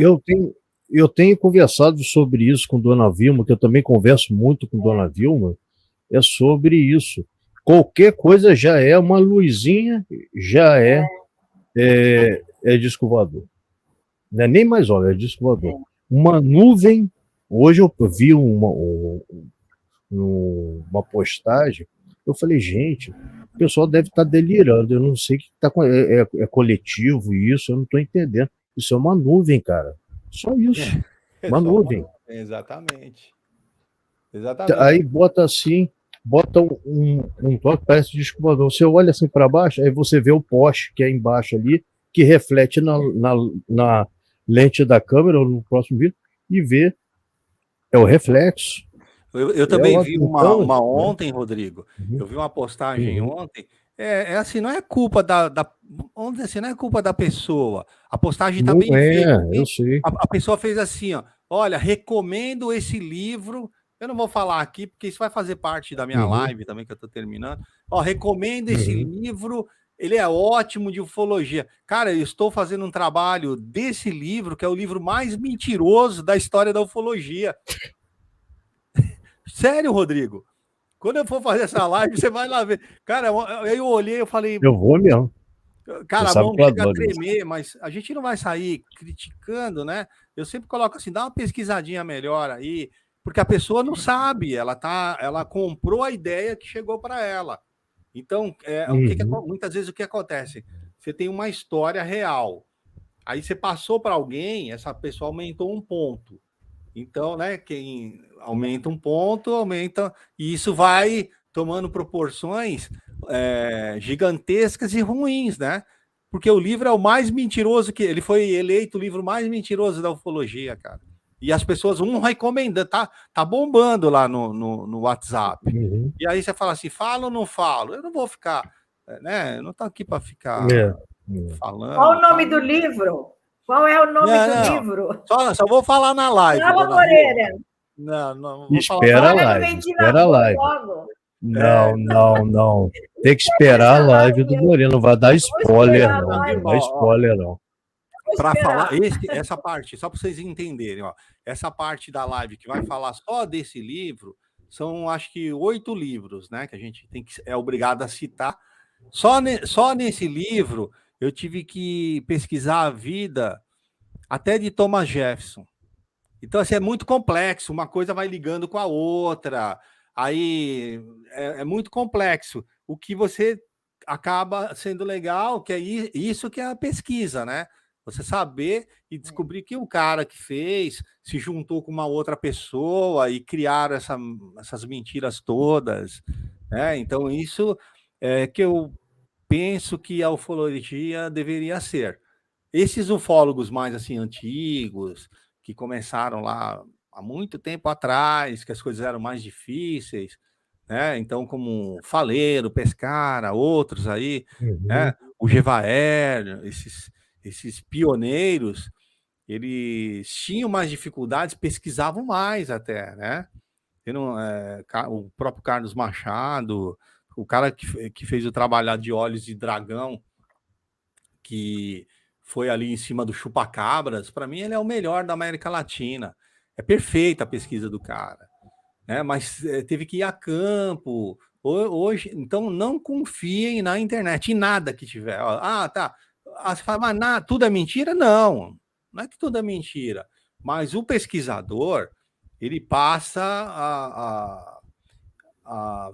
Eu tenho conversado sobre isso com Dona Vilma, que eu também converso muito com Dona Vilma, é sobre isso. Qualquer coisa já é uma luzinha, já é disco voador. Não é nem mais óleo, é disco voador. Uma nuvem. Hoje eu vi uma postagem, eu falei, gente, o pessoal deve estar delirando, eu não sei o que está é coletivo isso, eu não estou entendendo. Isso é uma nuvem, cara. Só isso. Uma nuvem. Exatamente. Aí bota assim, bota um toque, parece disco voador. Você olha assim para baixo, aí você vê o poste que é embaixo ali, que reflete na lente da câmera ou no próximo vídeo e vê o reflexo. Eu também vi uma ontem, Rodrigo. Eu vi uma postagem ontem. Assim, não é culpa vamos dizer assim, não é culpa da pessoa. A postagem está bem feita. Eu sei. A pessoa fez assim, ó. Olha, recomendo esse livro. Eu não vou falar aqui, porque isso vai fazer parte da minha live também, que eu estou terminando. Recomendo esse livro. Ele é ótimo de ufologia. Cara, eu estou fazendo um trabalho desse livro, que é o livro mais mentiroso da história da ufologia. Sério, Rodrigo? Quando eu for fazer essa live, você vai lá ver. Cara, eu olhei, eu falei... Eu vou mesmo. Cara, a mão chega a tremer, mas a gente não vai sair criticando, né? Eu sempre coloco assim, dá uma pesquisadinha melhor aí, porque a pessoa não sabe, ela comprou a ideia que chegou para ela. Então, muitas vezes o que acontece? Você tem uma história real, aí você passou para alguém, essa pessoa aumentou um ponto. Então, né, quem aumenta um ponto, aumenta, e isso vai tomando proporções gigantescas e ruins, né? Porque o livro é o mais mentiroso ele foi eleito o livro mais mentiroso da ufologia, cara. E as pessoas recomendando, tá bombando lá no WhatsApp. E aí você fala assim, falo ou não falo? Eu não vou ficar, né? Eu não tô aqui para ficar falando. Qual o nome do livro? Qual é o nome do livro? Só vou falar na live. Fala, Moreira. Não vou espera a live. Espera a live. Não. Tem que esperar a live do Moreira. Não vai dar spoiler, não. Não vai spoiler, não. Para falar essa parte, só para vocês entenderem, ó, essa parte da live que vai falar só desse livro, são acho que 8 livros, né? Que a gente é obrigado a citar. Só nesse livro eu tive que pesquisar a vida até de Thomas Jefferson. Então, assim, é muito complexo, uma coisa vai ligando com a outra, aí é muito complexo. O que você acaba sendo legal, que é isso que é a pesquisa, né? Você saber e descobrir que o cara que fez se juntou com uma outra pessoa e criaram essas mentiras todas, né? Então, isso é que eu penso que a ufologia deveria ser. Esses ufólogos mais assim antigos, que começaram lá há muito tempo atrás, que as coisas eram mais difíceis, né? Então, como Faleiro, Pescara, outros aí, né? O Gevaer, esses pioneiros, eles tinham mais dificuldades, pesquisavam mais até, né? O próprio Carlos Machado, o cara que fez o trabalho de Olhos de Dragão, que foi ali em cima do Chupacabras, para mim ele é o melhor da América Latina. É perfeita a pesquisa do cara, né? Mas teve que ir a campo. Hoje, então não confiem na internet, em nada que tiver. Ah, tá. Você fala, mas nada, tudo é mentira? Não, não é que tudo é mentira. Mas o pesquisador, ele passa a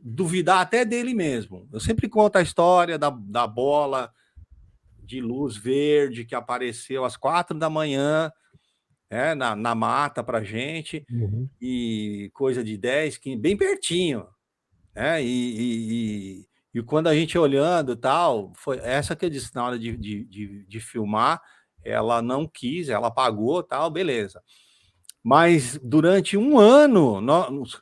duvidar até dele mesmo. Eu sempre conto a história da bola de luz verde que apareceu às 4 da manhã, na mata para gente, e coisa de 10, 15, bem pertinho, né? E quando a gente olhando tal, foi essa que eu disse na hora de filmar, ela não quis, ela apagou, tal, beleza. Mas durante um ano,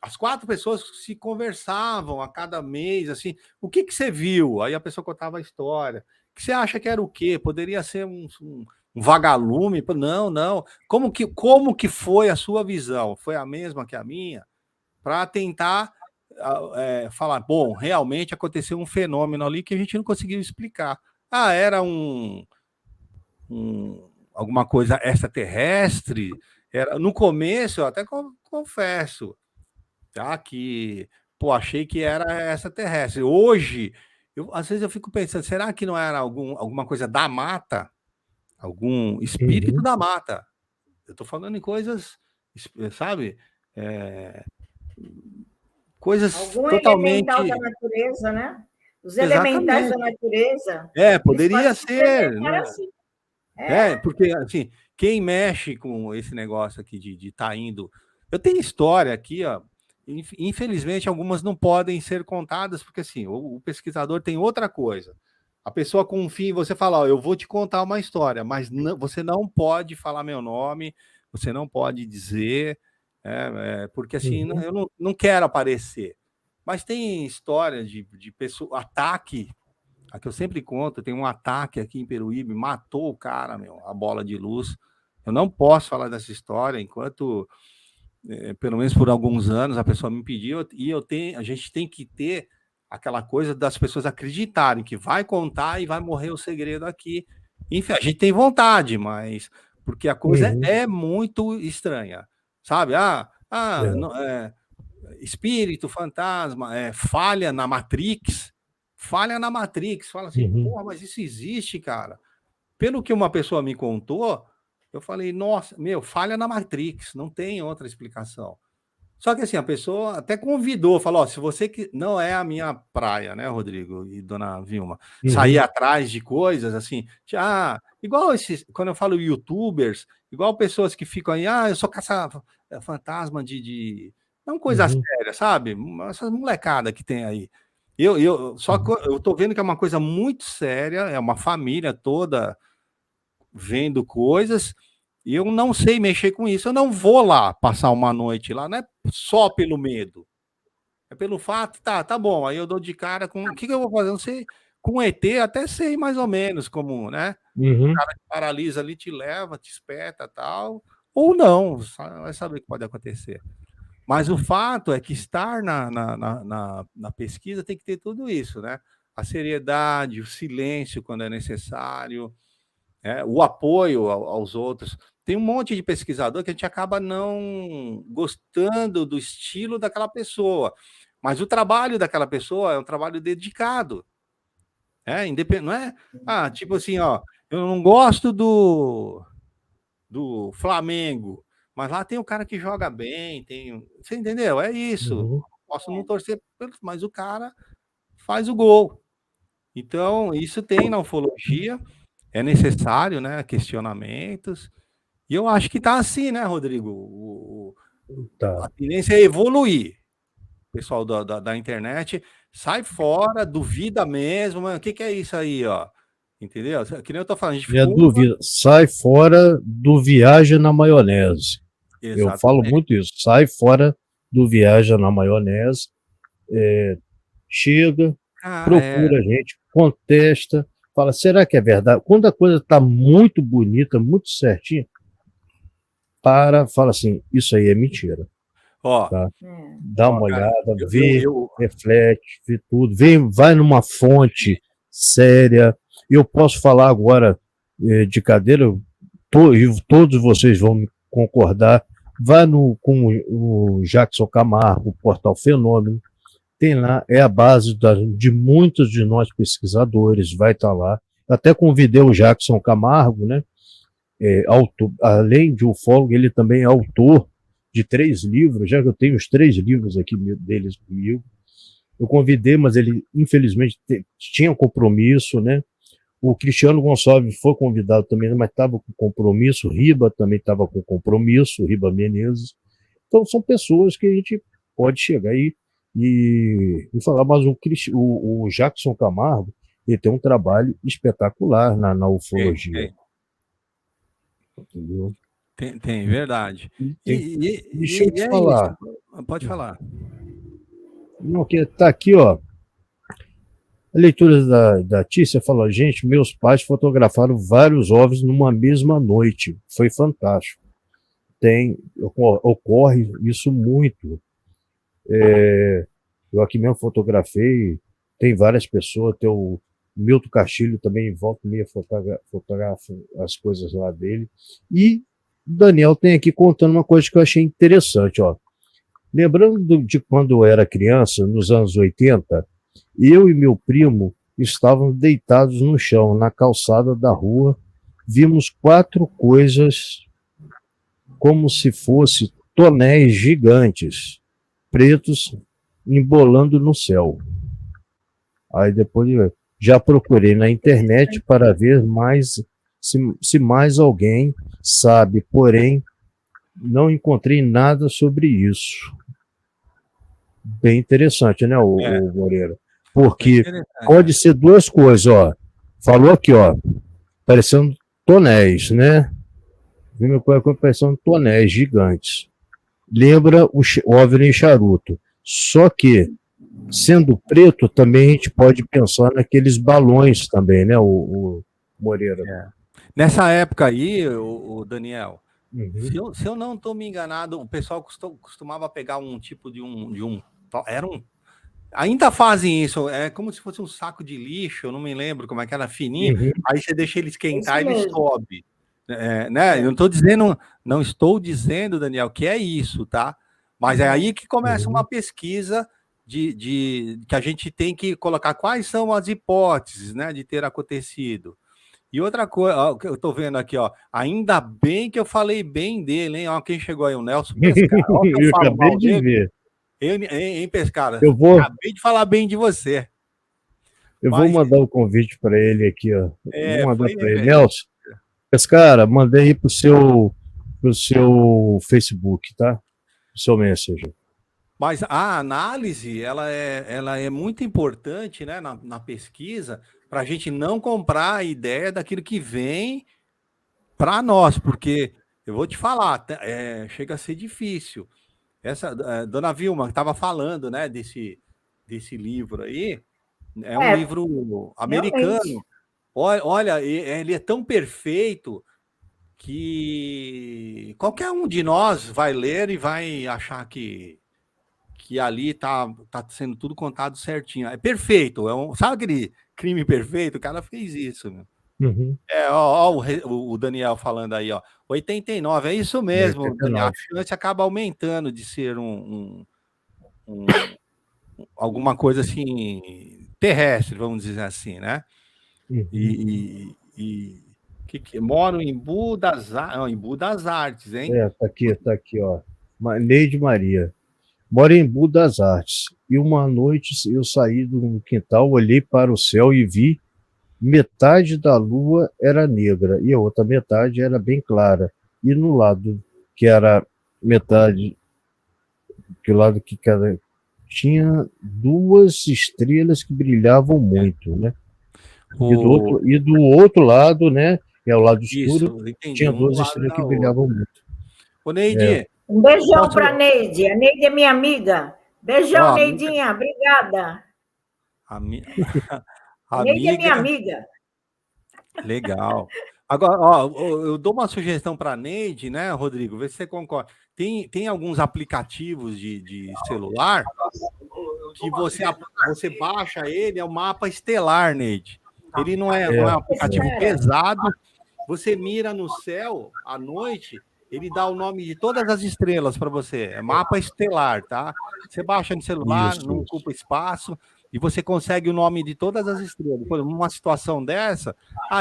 as 4 pessoas se conversavam a cada mês, assim, o que você viu? Aí a pessoa contava a história. O que você acha que era o quê? Poderia ser um vagalume? Não, não. Como que foi a sua visão? Foi a mesma que a minha? Para tentar falar, bom, realmente aconteceu um fenômeno ali que a gente não conseguiu explicar. Ah, era alguma coisa extraterrestre? No começo, eu até confesso, tá, que achei que era extraterrestre. Hoje, às vezes eu fico pensando, será que não era alguma coisa da mata? Algum espírito da mata? Eu estou falando em coisas, sabe? Coisas algum totalmente... elemental da natureza, né? Os elementais da Exatamente. natureza. Poderia ser, né? Assim. Porque assim, quem mexe com esse negócio aqui de estar indo. Eu tenho história aqui, ó. Infelizmente, algumas não podem ser contadas, porque assim, o pesquisador tem outra coisa. A pessoa confia em você, fala, ó, eu vou te contar uma história, mas você não pode falar meu nome, você não pode dizer, porque assim, eu não quero aparecer. Mas tem história de pessoa, ataque. A que eu sempre conto, tem um ataque aqui em Peruíbe, matou o cara, a bola de luz. Eu não posso falar dessa história enquanto, pelo menos por alguns anos, a pessoa me pediu, e a gente tem que ter aquela coisa das pessoas acreditarem que vai contar e vai morrer o segredo aqui. Enfim, a gente tem vontade, mas porque a coisa é muito estranha, sabe? Espírito, fantasma, falha na Matrix, fala assim, porra, mas isso existe, cara. Pelo que uma pessoa me contou, eu falei, nossa, falha na Matrix, não tem outra explicação. Só que assim, a pessoa até convidou, falou, se você que não é a minha praia, né, Rodrigo e dona Vilma, sair atrás de coisas assim, igual esses, quando eu falo youtubers, igual pessoas que ficam aí, eu sou caça-fantasma não coisa séria, sabe? Essas molecadas que tem aí. Só que eu tô vendo que é uma coisa muito séria, é uma família toda vendo coisas, e eu não sei mexer com isso. Eu não vou lá passar uma noite lá, não é só pelo medo. É pelo fato, tá bom, aí eu dou de cara com... O que eu vou fazer? Não sei. Com ET até sei mais ou menos como, né? O cara que paralisa ali te leva, te espeta tal, ou não, vai saber o que pode acontecer. Mas o fato é que estar na pesquisa tem que ter tudo isso, né? A seriedade, o silêncio quando é necessário, o apoio aos outros. Tem um monte de pesquisador que a gente acaba não gostando do estilo daquela pessoa, mas o trabalho daquela pessoa é um trabalho dedicado. Não é? Tipo assim, ó, eu não gosto do Flamengo, mas lá tem um cara que joga bem, você entendeu? É isso. Posso não torcer, mas o cara faz o gol. Então, isso tem na ufologia, é necessário, né? Questionamentos. E eu acho que tá assim, né, Rodrigo? A tendência é evoluir. O pessoal da internet sai fora, duvida mesmo, mas o que é isso aí, ó? Entendeu? Que nem eu tô falando, a gente ficou... duvida, sai fora do viagem na maionese. Exatamente. Eu falo muito isso, sai fora do viagem na maionese, chega, procura a gente, contesta, fala, será que é verdade? Quando a coisa está muito bonita, muito certinha, fala assim, isso aí é mentira. Ó, tá? Dá uma olhada, vê, reflete, vê tudo, vai numa fonte séria. Eu posso falar agora de cadeira, todos vocês vão concordar. Vai com o Jackson Camargo, o Portal Fenômeno, tem lá, é a base de muitos de nós pesquisadores, vai estar lá. Até convidei o Jackson Camargo, né? Além de ufólogo, ele também é autor de 3 livros, já que eu tenho os 3 livros aqui deles comigo. Eu convidei, mas ele, infelizmente, tinha compromisso, né? O Cristiano Gonçalves foi convidado também, mas estava com compromisso. Riba também estava com compromisso, Riba Menezes. Então, são pessoas que a gente pode chegar aí e falar, mas o Jackson Camargo, ele tem um trabalho espetacular na ufologia. Entendeu? Tem, verdade. Deixa eu te falar. Isso. Pode falar. Não, que tá aqui, ó. A leitura da Tícia falou, gente, meus pais fotografaram vários OVNIs numa mesma noite. Foi fantástico. Ocorre isso muito. Eu aqui mesmo fotografei, tem várias pessoas, tem o Milton Castilho também, volta e meia fotografa as coisas lá dele. E o Daniel tem aqui contando uma coisa que eu achei interessante, ó. Lembrando de quando eu era criança, nos anos 80, eu e meu primo estávamos deitados no chão, na calçada da rua, vimos 4 coisas como se fossem tonéis gigantes, pretos, embolando no céu. Aí depois já procurei na internet para ver se mais alguém sabe, porém não encontrei nada sobre isso. Bem interessante, né, o Moreira? Porque pode ser 2 coisas, ó. Falou aqui, ó, parecendo tonéis, né? Parecendo tonéis gigantes. Lembra o OVNI charuto. Só que, sendo preto, também a gente pode pensar naqueles balões também, né, o Moreira? Nessa época aí, o Daniel, se eu não estou me enganado, o pessoal costumava pegar um tipo de um ainda fazem isso, é como se fosse um saco de lixo, eu não me lembro como é que era, fininho, aí você deixa ele esquentar e ele sobe. Né? Eu não estou dizendo, Daniel, que é isso, tá? Mas é aí que começa uma pesquisa que a gente tem que colocar quais são as hipóteses, né, de ter acontecido. E outra coisa, ó, que eu tô vendo aqui, ó, ainda bem que eu falei bem dele, hein? Ó, quem chegou aí, o Nelson Pescara. Ó, eu acabei de ver. Hein, Pescara? Acabei de falar bem de você. Vou mandar o convite para ele aqui, ó. Vou mandar para ele. Nelson, Pescara, mandei aí pro seu Facebook, tá? O seu Messenger. Mas a análise, ela é muito importante, né, na pesquisa, para a gente não comprar a ideia daquilo que vem para nós, porque eu vou te falar, chega a ser difícil. Essa Dona Vilma estava falando, né, desse livro aí, é um livro americano. Realmente. Olha, ele é tão perfeito que qualquer um de nós vai ler e vai achar que ali tá sendo tudo contado certinho. É perfeito. Sabe aquele crime perfeito? O cara fez isso. Meu. Ó, o Daniel falando aí, ó. 89, é isso mesmo, 89. Daniel. A chance acaba aumentando de ser alguma coisa assim terrestre, vamos dizer assim, né? E moro em Embu das Artes, hein? Tá aqui, ó. Neide Maria. Moro em Embu das Artes. E uma noite eu saí do quintal, olhei para o céu e vi metade da lua era negra e a outra metade era bem clara. E no lado que era metade, que o lado que cada tinha duas estrelas que brilhavam muito, né? E do outro lado, né? Que é o lado escuro, tinha duas estrelas que brilhavam muito. Ô, Neide. Um beijão para a Neide. A Neide é minha amiga. Beijão, Neidinha. Obrigada. A Neide é minha amiga. Legal. Agora, ó, eu dou uma sugestão para a Neide, né, Rodrigo? Vê se você concorda. Tem alguns aplicativos de celular que você baixa ele, é o mapa estelar, Neide. Ele não é um aplicativo pesado. Você mira no céu à noite, ele dá o nome de todas as estrelas para você. É mapa estelar, tá? Você baixa no celular, não ocupa espaço, e você consegue o nome de todas as estrelas. Por exemplo, numa situação dessa,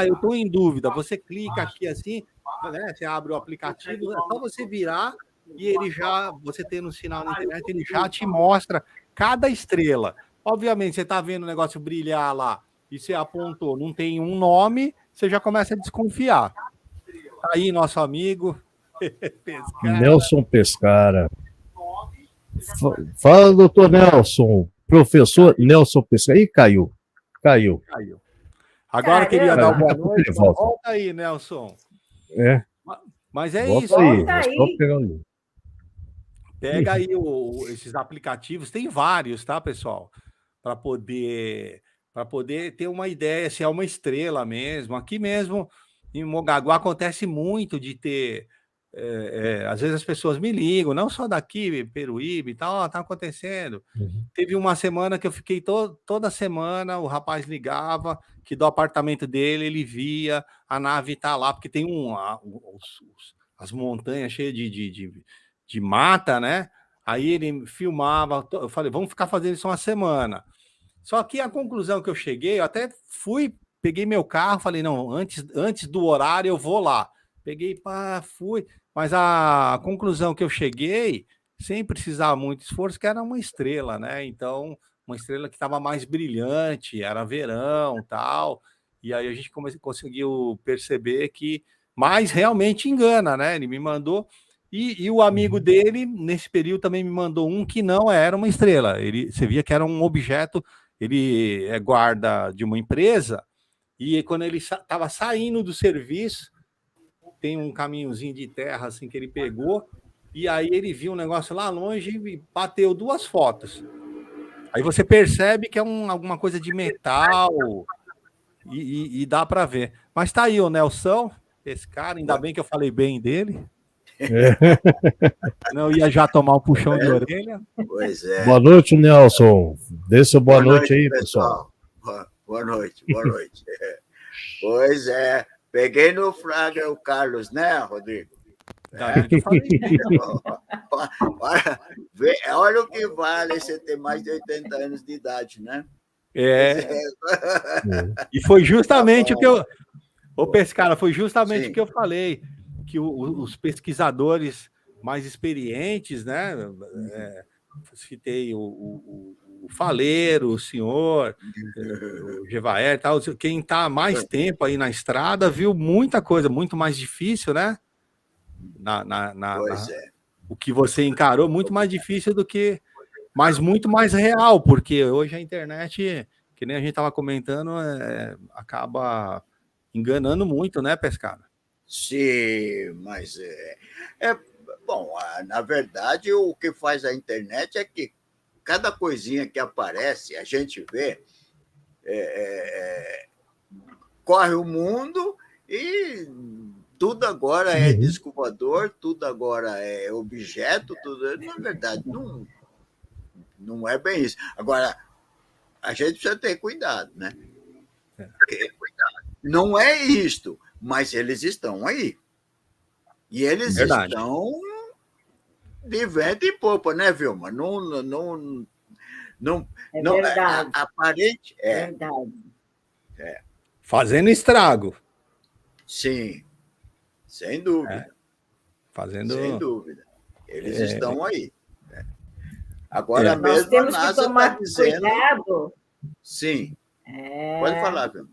eu estou em dúvida, você clica aqui assim, né? Você abre o aplicativo, é só você virar e ele já, você tendo um sinal na internet, ele já te mostra cada estrela. Obviamente, você está vendo o negócio brilhar lá e você apontou, não tem um nome, você já começa a desconfiar. Tá aí, nosso amigo Pescara. Nelson Pescara. Fala, doutor Nelson. Professor Nelson Pescara. Ih, caiu. Agora eu queria dar uma boa noite. Volta aí, Nelson. Mas é volta isso. Aí. Pega aí esses aplicativos. Tem vários, tá, pessoal? Para poder ter uma ideia se é uma estrela mesmo. Aqui mesmo, em Mongaguá, acontece muito de ter... às vezes as pessoas me ligam, não só daqui, Peruíbe e tal, tá acontecendo. Teve uma semana que eu fiquei toda semana, o rapaz ligava, que do apartamento dele ele via a nave tá lá, porque tem as montanhas cheias de mata, né? Aí ele filmava, eu falei, vamos ficar fazendo isso uma semana. Só que a conclusão que eu cheguei, eu até peguei meu carro, falei, não, antes do horário eu vou lá. Peguei, fui. Mas a conclusão que eu cheguei, sem precisar muito esforço, que era uma estrela, né? Então, uma estrela que estava mais brilhante, era verão, tal. E aí a gente conseguiu perceber que, mas realmente engana, né? Ele me mandou. E o amigo dele, nesse período, também me mandou um que não era uma estrela. Você via que era um objeto, ele é guarda de uma empresa, e quando ele estava saindo do serviço, tem um caminhozinho de terra assim que ele pegou, e aí ele viu um negócio lá longe e bateu 2 fotos. Aí você percebe que é alguma coisa de metal e dá para ver. Mas tá aí o Nelson, esse cara, ainda bem que eu falei bem dele. Não ia já tomar um puxão de orelha. Pois é. Boa noite, Nelson. Dê seu boa noite aí, pessoal. Boa noite. Pois é. Peguei no flagra o Carlos, né, Rodrigo? Olha o que vale você ter mais de 80 anos de idade, né? E foi justamente o que eu... Ô, Pescara, foi justamente o que eu falei, que os pesquisadores mais experientes, né? Citei o Faleiro, o senhor, o Gevaer, tal. Quem está mais tempo aí na estrada viu muita coisa, muito mais difícil, né? O que você encarou, muito mais difícil do que... Mas muito mais real, porque hoje a internet, que nem a gente estava comentando, acaba enganando muito, né, Pescara? Sim, mas bom, na verdade, o que faz a internet é que cada coisinha que aparece, a gente vê, corre o mundo e tudo agora é disco voador, tudo agora é objeto, tudo. Na verdade, não é bem isso. Agora, a gente precisa ter cuidado, né? Não é isto, mas eles estão aí. E eles estão de vento e popa, né, Vilma? Não, É não, verdade. aparente. Verdade. Fazendo estrago. Sim, sem dúvida. Fazendo. Sem dúvida. Eles estão aí. Né? Agora Nós mesmo a temos que NASA está tomar dizendo. cuidado. Sim. Pode falar, Vilma.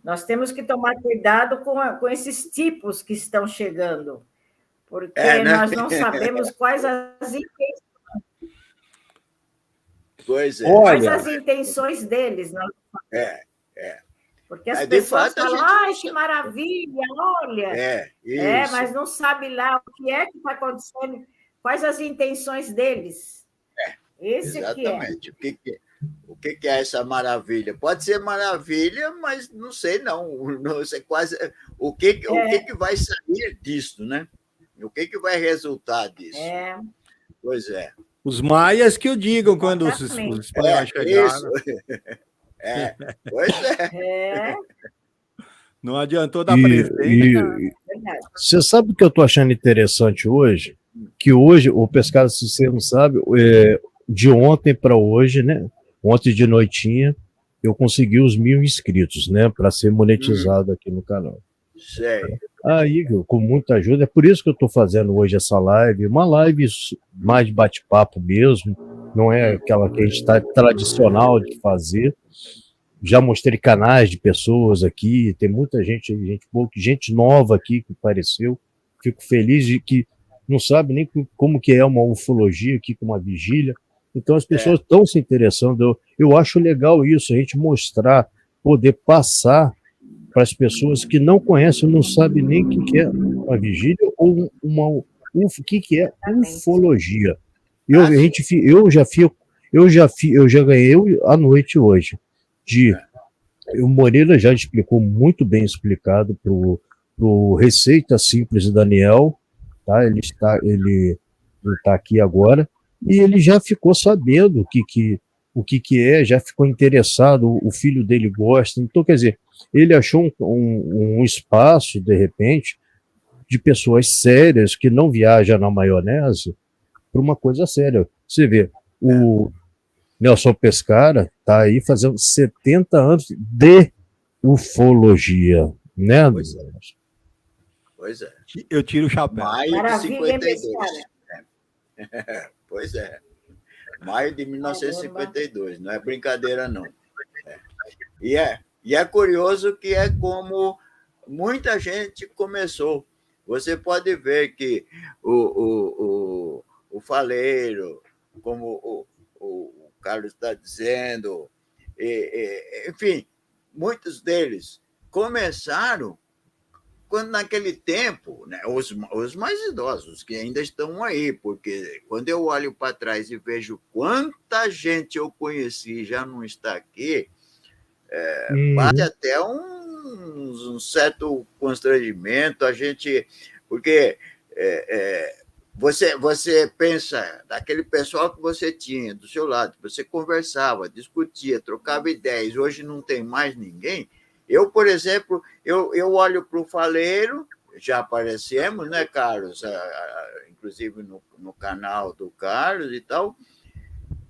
Nós temos que tomar cuidado com esses tipos que estão chegando, porque né? nós não sabemos quais as intenções. Pois é. Quais as intenções deles. Não? Porque as pessoas fato, falam, ai, que maravilha, olha. Mas não sabe lá o que é que está acontecendo, quais as intenções deles. Esse aqui é. Exatamente. O que é essa maravilha? Pode ser maravilha, mas não sei não sei quase o que vai sair disso, né? O que vai resultar disso? Pois é. Os maias que o digam quando os espanhóis chegaram. Pois é. Não adiantou dar presente. Você sabe o que eu estou achando interessante hoje? Que hoje, o Pescado, se você não sabe, de ontem para hoje, né? Ontem de noitinha, eu consegui os 1.000 inscritos, né? Para ser monetizado aqui no canal. Sei. Aí, com muita ajuda, é por isso que eu estou fazendo hoje essa live, uma live mais de bate-papo mesmo, não é aquela que a gente está tradicional de fazer. Já mostrei canais de pessoas aqui, tem muita gente nova aqui que apareceu. Fico feliz de que não sabe nem como que é uma ufologia aqui com uma vigília. Então as pessoas estão se interessando. Eu acho legal isso, a gente mostrar, poder passar para as pessoas que não conhecem, não sabem nem o que é uma vigília ou o que é ufologia. Eu já ganhei à noite hoje. O Moreira já explicou muito bem explicado para o Receita Simples Daniel, tá? Ele está aqui agora e ele já ficou sabendo o que é, já ficou interessado, o filho dele gosta. Então, quer dizer, ele achou um espaço, de repente, de pessoas sérias que não viajam na maionese para uma coisa séria. Você vê, o Nelson Pescara está aí fazendo 70 anos de ufologia, né? Pois é. Eu tiro o chapéu. Maio de 52. Pois é. Maio de 1952. Não é brincadeira, não. E é curioso que é como muita gente começou. Você pode ver que o Faleiro, como o Carlos está dizendo, enfim, muitos deles começaram quando naquele tempo, né, os mais idosos que ainda estão aí, porque quando eu olho para trás e vejo quanta gente eu conheci já não está aqui, bate até um certo constrangimento, porque você pensa daquele pessoal que você tinha do seu lado, você conversava, discutia, trocava ideias, hoje não tem mais ninguém. Eu, por exemplo, eu olho para o Faleiro, já aparecemos, né, Carlos? Inclusive no canal do Carlos e tal,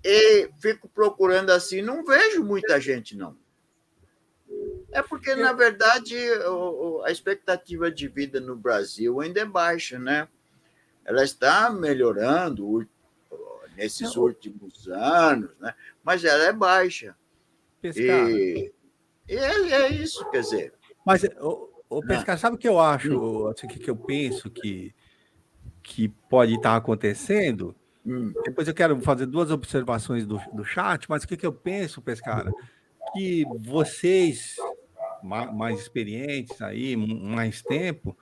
e fico procurando assim, não vejo muita gente, não. É porque, na verdade, a expectativa de vida no Brasil ainda é baixa, né? Ela está melhorando nesses últimos anos, né? Mas ela é baixa. E é isso, quer dizer. Mas, Pescar, sabe o que eu acho, o que eu penso que pode estar acontecendo? Depois eu quero fazer 2 observações do chat, mas o que eu penso, Pescara? Que vocês, mais experientes aí, mais tempo,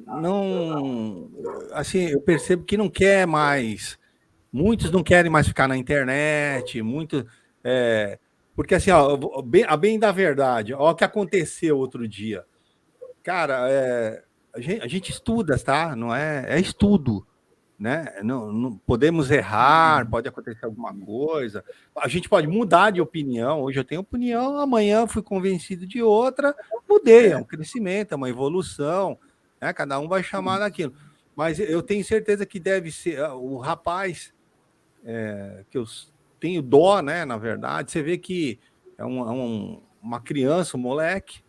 não, assim, eu percebo que não quer mais, muitos não querem mais ficar na internet, porque assim, ó, a bem da verdade, ó, o que aconteceu outro dia, cara, a gente estuda, tá? Não é estudo, né? Não podemos errar, pode acontecer alguma coisa, a gente pode mudar de opinião. Hoje eu tenho opinião, amanhã fui convencido de outra, mudei, é um crescimento, é uma evolução, né? Cada um vai chamar daquilo, mas eu tenho certeza que deve ser o rapaz que eu tenho dó, né? Na verdade, você vê que é uma criança, um moleque.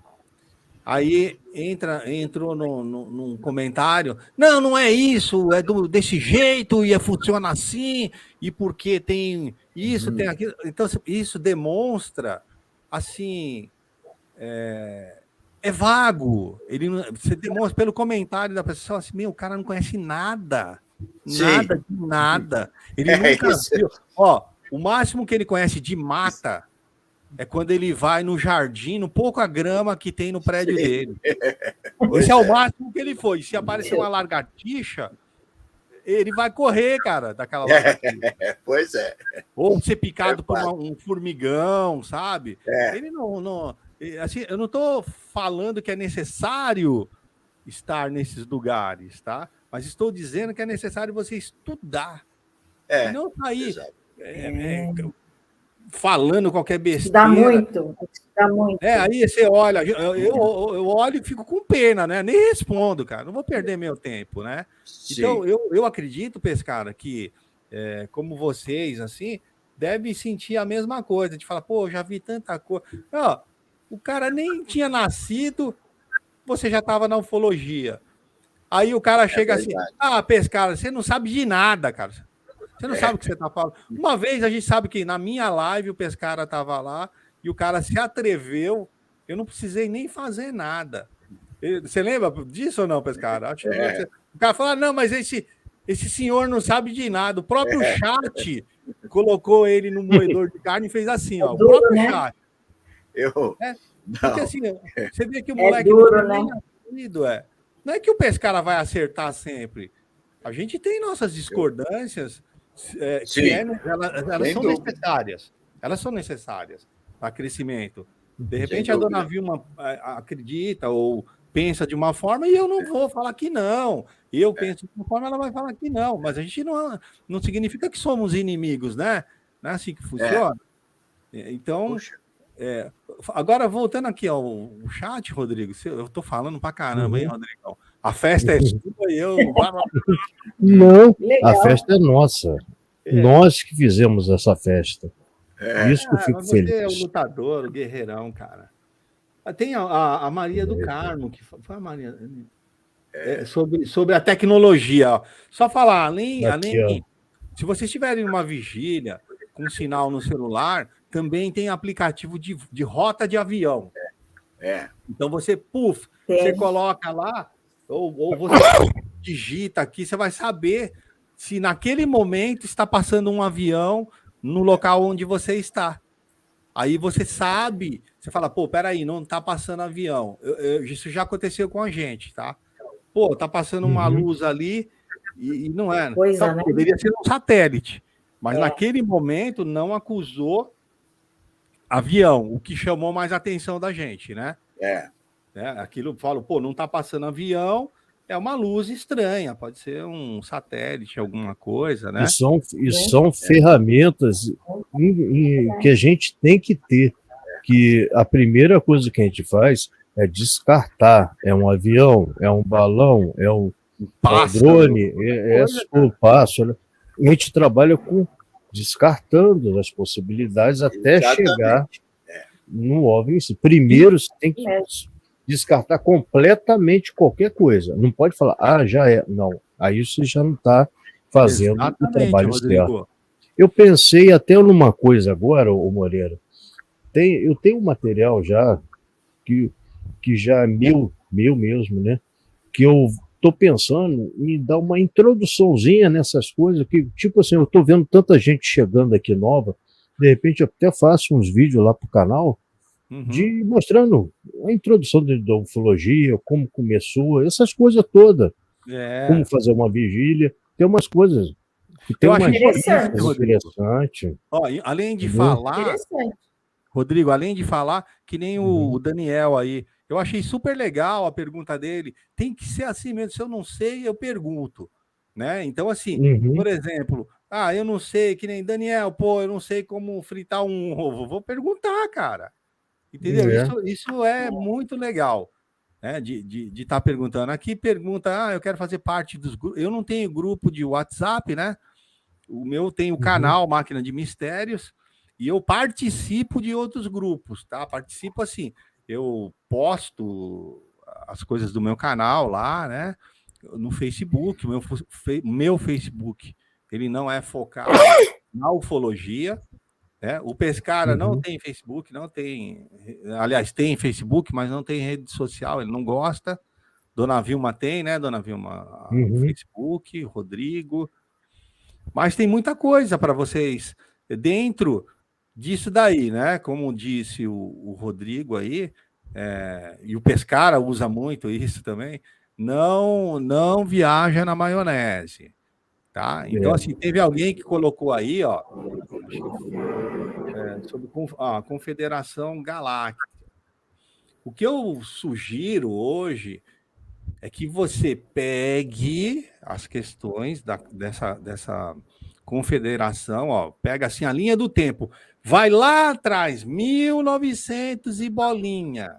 Aí entrou num comentário, não é isso, é desse jeito, e funciona assim, e porque tem isso, tem aquilo. Então, isso demonstra, assim, é vago. Você demonstra pelo comentário da pessoa, assim, o cara não conhece nada, nada de nada. Ele nunca viu. Ó, o máximo que ele conhece de mata é quando ele vai no jardim, no pouca grama que tem no prédio dele. Esse é o máximo que ele foi. Se aparecer uma lagartixa, ele vai correr, cara, daquela lagartixa. Pois é. Ou ser picado por um formigão, sabe? Ele não... Assim, eu não estou falando que é necessário estar nesses lugares, tá? Mas estou dizendo que é necessário você estudar. E não sair... falando qualquer besteira. Dá muito. Aí você olha, eu olho e fico com pena, né? Nem respondo, cara. Não vou perder meu tempo, né? Sim. Então, eu acredito, Pescara, que como vocês, assim, devem sentir a mesma coisa, de falar, pô, já vi tanta coisa. Ó, o cara nem tinha nascido, você já estava na ufologia. Aí o cara chega assim, Pescara, você não sabe de nada, cara. Você não sabe o que você está falando. Uma vez a gente sabe que na minha live o Pescara estava lá e o cara se atreveu, eu não precisei nem fazer nada. Você lembra disso ou não, Pescara? O cara falou, não, mas esse senhor não sabe de nada. O próprio chat colocou ele no moedor de carne e fez assim, ó. O próprio chat. Porque assim, você vê que o moleque não é que o Pescara vai acertar sempre. A gente tem nossas discordâncias. Elas são necessárias. Elas são necessárias para crescimento. De repente, a dona Vilma acredita ou pensa de uma forma e eu não vou falar que não. Eu penso de uma forma, ela vai falar que não. Mas a gente não significa que somos inimigos, né? Não é assim que funciona. Então, agora, voltando aqui ao chat, Rodrigo, eu estou falando para caramba, hein, Rodrigão? A festa é sua e eu... Não, legal. A festa é nossa. Nós que fizemos essa festa. Isso que eu fico feliz. Você é o lutador, o guerreirão, cara. Tem a Maria do Carmo, que foi a Maria... sobre a tecnologia. Ó. Só falar, além se vocês tiverem uma vigília com sinal no celular, também tem aplicativo de rota de avião. Então você, você coloca lá, ou você digita aqui, você vai saber se naquele momento está passando um avião no local onde você está. Aí você sabe, você fala, peraí, não está passando avião. Isso já aconteceu com a gente, tá? Tá passando uma luz ali e não é. Então, né? Poderia ser um satélite, mas naquele momento não acusou avião, o que chamou mais a atenção da gente, né? Aquilo, falo, não está passando avião, é uma luz estranha, pode ser um satélite, alguma coisa, né? E são ferramentas que a gente tem que ter, que a primeira coisa que a gente faz é descartar, é um avião, é um balão, é um drone, o pássaro. A gente trabalha descartando as possibilidades até chegar no OVNI. Primeiro, você tem que descartar completamente qualquer coisa. Não pode falar, já é. Não, aí você já não está fazendo o trabalho certo. Eu pensei até numa coisa agora, ô Moreira. Eu tenho um material já, que já é meu mesmo, né? Que eu estou pensando em dar uma introduçãozinha nessas coisas, que, tipo assim, eu estou vendo tanta gente chegando aqui nova, de repente eu até faço uns vídeos lá para o canal, mostrando a introdução da ufologia, como começou, essas coisas todas. Como fazer uma vigília, tem umas coisas que tem uma interessante. Além de falar, Rodrigo, além de falar, que nem o Daniel aí, eu achei super legal a pergunta dele. Tem que ser assim mesmo. Se eu não sei, eu pergunto, né? Então, assim, por exemplo, eu não sei, que nem Daniel, eu não sei como fritar um ovo. Vou perguntar, cara. Entendeu? Isso é muito legal, né? De estar perguntando. Aqui pergunta, eu quero fazer parte dos grupos. Eu não tenho grupo de WhatsApp, né? O meu tem o canal Máquina de Mistérios e eu participo de outros grupos, tá? Participo assim, eu posto as coisas do meu canal lá, né? No Facebook, meu Facebook, ele não é focado na ufologia, né? O Pescara não tem Facebook, não tem... Aliás, tem Facebook, mas não tem rede social, ele não gosta. Dona Vilma tem, né, Dona Vilma? O Facebook, Rodrigo... Mas tem muita coisa para vocês dentro disso daí, né? Como disse o Rodrigo aí, e o Pescara usa muito isso também, não viaja na maionese, tá? Então, assim, teve alguém que colocou aí, ó, sobre a Confederação Galáctica. O que eu sugiro hoje é que você pegue as questões dessa confederação, ó, pega assim a linha do tempo, vai lá atrás, 1900 e bolinha,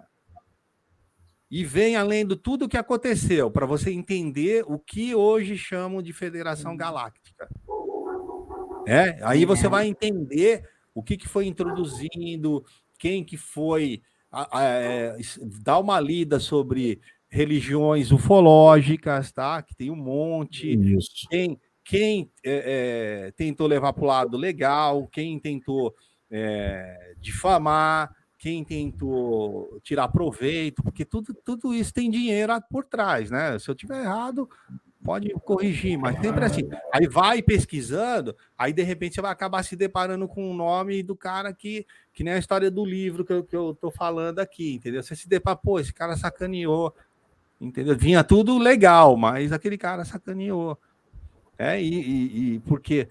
e vem além de tudo o que aconteceu, para você entender o que hoje chamam de Federação Galáctica. Aí você vai entender o que foi introduzindo, quem que foi, dar uma lida sobre religiões ufológicas, tá? Que tem um monte. Isso. Quem tentou levar para o lado legal, quem tentou difamar, quem tentou tirar proveito, porque tudo isso tem dinheiro por trás, né? Se eu tiver errado, pode corrigir, mas sempre assim. Aí vai pesquisando, aí de repente você vai acabar se deparando com o nome do cara que nem a história do livro que eu tô falando aqui, entendeu? Você se depara, pô, esse cara sacaneou, entendeu? Vinha tudo legal, mas aquele cara sacaneou. Porque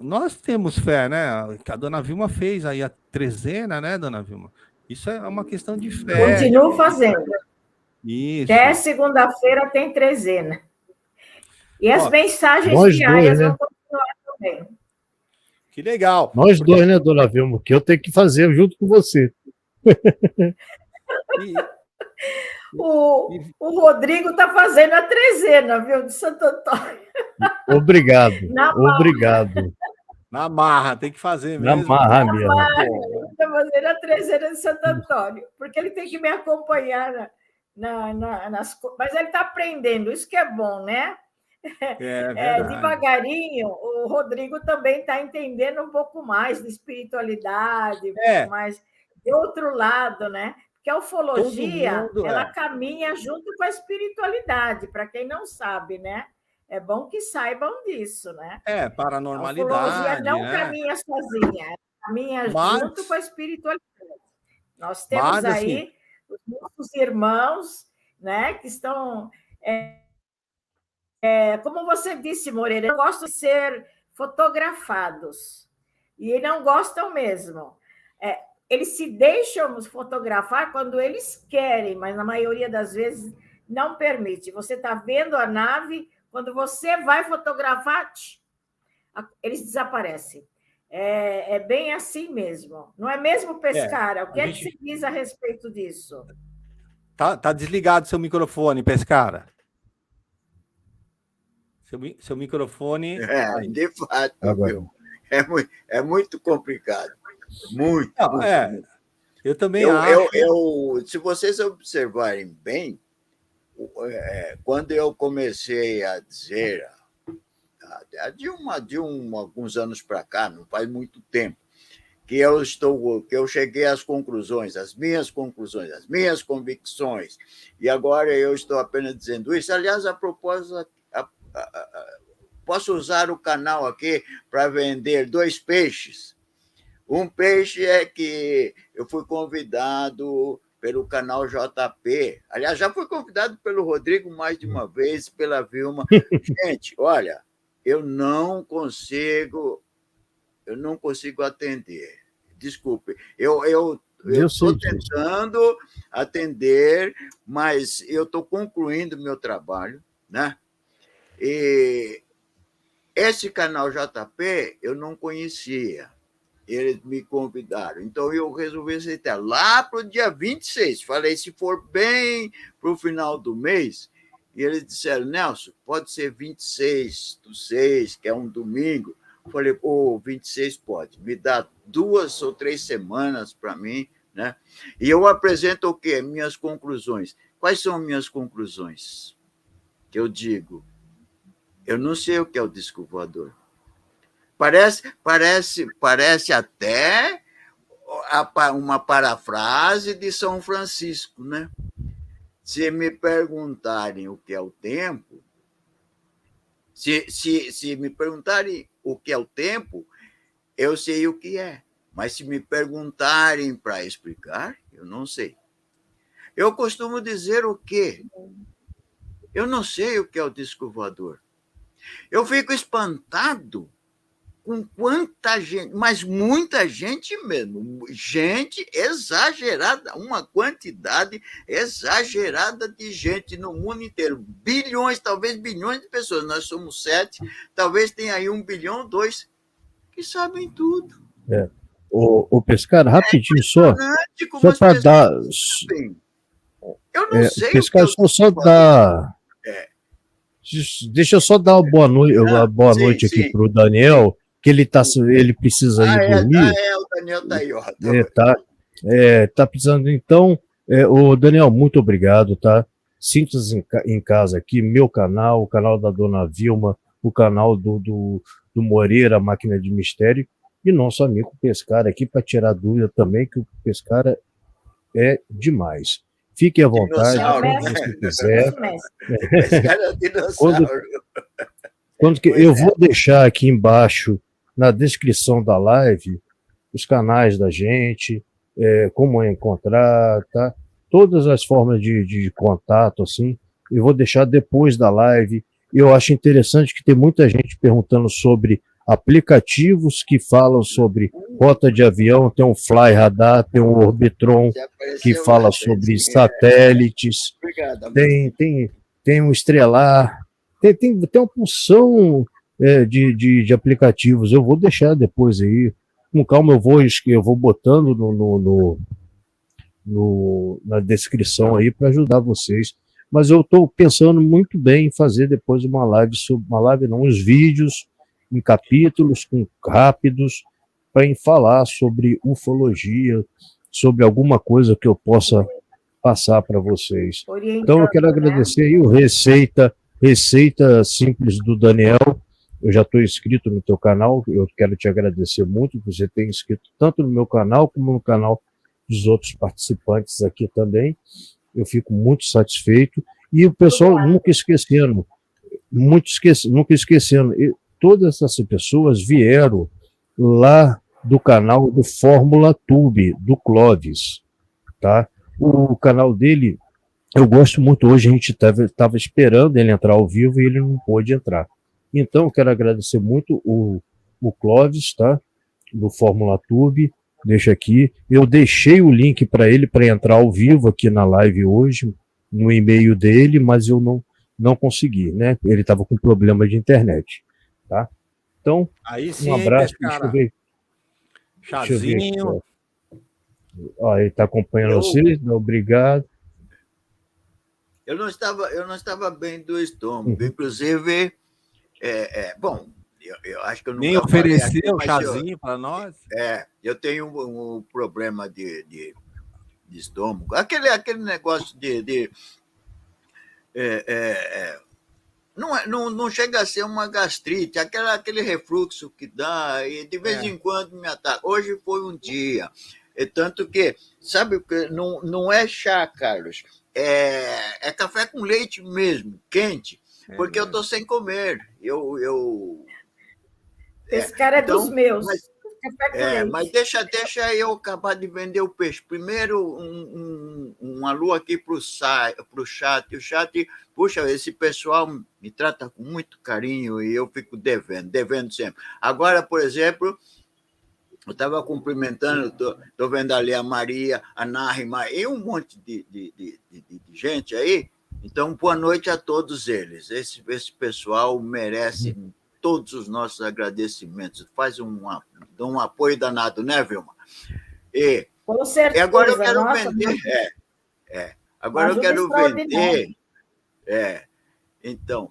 nós temos fé, né? A dona Vilma fez aí a trezena, né, dona Vilma? Isso é uma questão de fé. Continuo fazendo. Isso. Até segunda-feira tem trezena. E as mensagens dois, diárias né? vão continuar também. Que legal. Nós dois, né, dona Vilma? Que eu tenho que fazer junto com você. O Rodrigo está fazendo a trezena, viu, de Santo Antônio. Obrigado. Obrigado. Na marra, tem que fazer mesmo. Na marra mesmo. Ele está fazendo a trezena de Santo Antônio, porque ele tem que me acompanhar nas coisas. Mas ele está aprendendo, isso que é bom, né? Devagarinho, o Rodrigo também está entendendo um pouco mais de espiritualidade, mais de outro lado, né? Porque a ufologia, ela caminha junto com a espiritualidade, para quem não sabe, né? É bom que saibam disso, né? Paranormalidade. A ufologia não caminha sozinha, ela caminha junto com a espiritualidade. Nós temos aí os nossos irmãos, né? Que estão... como você disse, Moreira, não gostam de ser fotografados. E não gostam mesmo. Eles se deixam fotografar quando eles querem, mas na maioria das vezes não permite. Você está vendo a nave, quando você vai fotografar, eles desaparecem. É bem assim mesmo. Não é mesmo, Pescara? O que é que se diz a respeito disso? Tá desligado seu microfone, Pescara. Seu microfone... De fato, viu? É muito complicado. Muito. Eu também acho. Se vocês observarem bem, quando eu comecei a dizer, alguns anos para cá, não faz muito tempo, que eu cheguei às conclusões, às minhas convicções, e agora eu estou apenas dizendo isso. Aliás, a propósito, posso usar o canal aqui para vender 2 peixes. Um peixe é que eu fui convidado pelo canal JP. Aliás, já fui convidado pelo Rodrigo mais de uma vez, pela Vilma. Gente, olha, eu não consigo atender. Desculpe. Eu estou tentando atender, mas eu estou concluindo meu trabalho, né? E esse canal JP eu não conhecia. Eles me convidaram. Então, eu resolvi aceitar. Lá para o dia 26, falei, se for bem para o final do mês, e eles disseram, Nelson, pode ser 26/6, que é um domingo, Falei, 26 pode, me dá 2 ou 3 semanas para mim, né? E eu apresento o quê? Minhas conclusões. Quais são minhas conclusões? Que eu digo, eu não sei o que é o disco voador. Parece até uma parafrase de São Francisco, né? Se me perguntarem o que é o tempo, se me perguntarem o que é o tempo, eu sei o que é. Mas se me perguntarem para explicar, eu não sei. Eu costumo dizer o quê? Eu não sei o que é o disco voador. Eu fico espantado com quanta gente, mas muita gente mesmo, gente exagerada, uma quantidade exagerada de gente no mundo inteiro, bilhões, talvez bilhões de pessoas, nós somos 7, talvez tenha aí 1 bilhão, 2, que sabem tudo. O Pescara, rapidinho só como para dar... sabem. Eu não sei Pescara, o que só dar... Deixa eu só dar uma boa noite aqui para o Daniel, que ele precisa ir dormir. O Daniel está aí, ó. Tá precisando. Então, o Daniel, muito obrigado, tá? Sinta-se em casa aqui, meu canal, o canal da Dona Vilma, o canal do Moreira, Máquina de Mistério, e nosso amigo Pescara aqui para tirar dúvida também, que o Pescara é demais. Fique à vontade, quando você quiser. Eu vou deixar aqui embaixo, na descrição da live, os canais da gente, como encontrar, tá? Todas as formas de contato, assim, eu vou deixar depois da live. Eu acho interessante que tem muita gente perguntando sobre aplicativos que falam sobre rota de avião, tem um Fly Radar, tem um Orbitron que fala sobre satélites, tem um Estrelar, tem uma porção de aplicativos. Eu vou deixar depois aí, com calma eu vou botando na descrição aí para ajudar vocês. Mas eu estou pensando muito bem em fazer depois uma live, uns vídeos em capítulos rápidos, para falar sobre ufologia, sobre alguma coisa que eu possa passar para vocês. Então eu quero agradecer aí o Receita Simples do Daniel. Eu já estou inscrito no teu canal, eu quero te agradecer muito por você ter inscrito tanto no meu canal como no canal dos outros participantes aqui também. Eu fico muito satisfeito. E o pessoal nunca esquecendo, todas essas pessoas vieram lá do canal do Fórmula Tube, do Clóvis, tá? O canal dele, eu gosto muito. Hoje a gente estava esperando ele entrar ao vivo e ele não pôde entrar. Então, eu quero agradecer muito o Clóvis, tá? Do Fórmula Tube. Deixa aqui. Eu deixei o link para ele para entrar ao vivo aqui na live hoje, no e-mail dele, mas eu não consegui, né? Ele estava com problema de internet, tá? Então, aí sim, um abraço. Deixa eu ver. Chazinho. Ó, ele está acompanhando vocês, obrigado. Eu não estava bem do estômago, inclusive, bom, eu acho que eu nunca nem ofereceu chazinho para nós. Eu tenho um problema de estômago, aquele negócio não chega a ser uma gastrite, aquele refluxo que dá, e de vez em quando me ataca. Hoje foi um dia, tanto que, sabe, não é chá, Carlos, é café com leite mesmo, quente, porque eu estou sem comer. Esse cara é então, dos meus. Mas deixa eu acabar de vender o peixe. Primeiro, um alô aqui para o chat. O chat, puxa, esse pessoal me trata com muito carinho e eu fico devendo sempre. Agora, por exemplo, eu estava cumprimentando, estou vendo ali a Maria, a Nárima e um monte de gente aí. Então, boa noite a todos eles. Esse pessoal merece todos os nossos agradecimentos. Faz um apoio danado, né, Vilma? Com certeza. E agora eu quero vender. Agora eu quero vender. Então,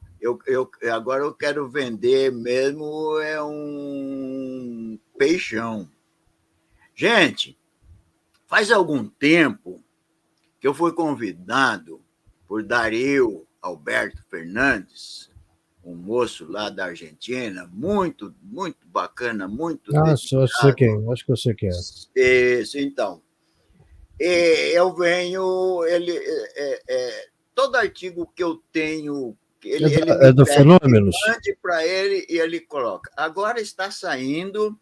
Agora eu quero vender mesmo um peixão. Gente, faz algum tempo que eu fui convidado por Dario Alberto Fernandes, um moço lá da Argentina, muito, muito bacana, muito dedicado. Eu sei quem, acho que eu sei quem é. Isso, então. Eu venho... todo artigo que eu tenho... Ele é do Fenômenos? Mande para ele e ele coloca. Agora está saindo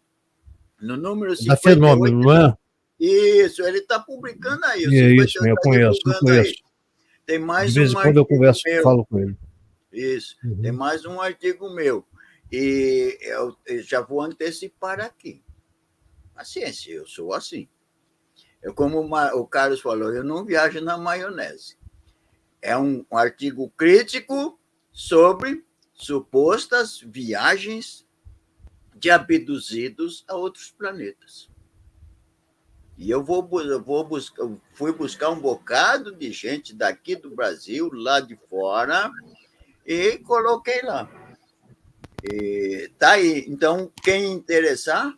no número 58. Da Fenômeno, não é? Isso, ele está publicando aí. Isso, eu conheço. Tem mais de vez em quando eu converso, falo com ele. Isso, tem mais um artigo meu. E eu já vou antecipar aqui. Paciência, eu sou assim. Como o Carlos falou, eu não viajo na maionese. É um artigo crítico sobre supostas viagens de abduzidos a outros planetas. E eu fui buscar um bocado de gente daqui do Brasil, lá de fora, e coloquei lá. Tá aí. Então, quem interessar,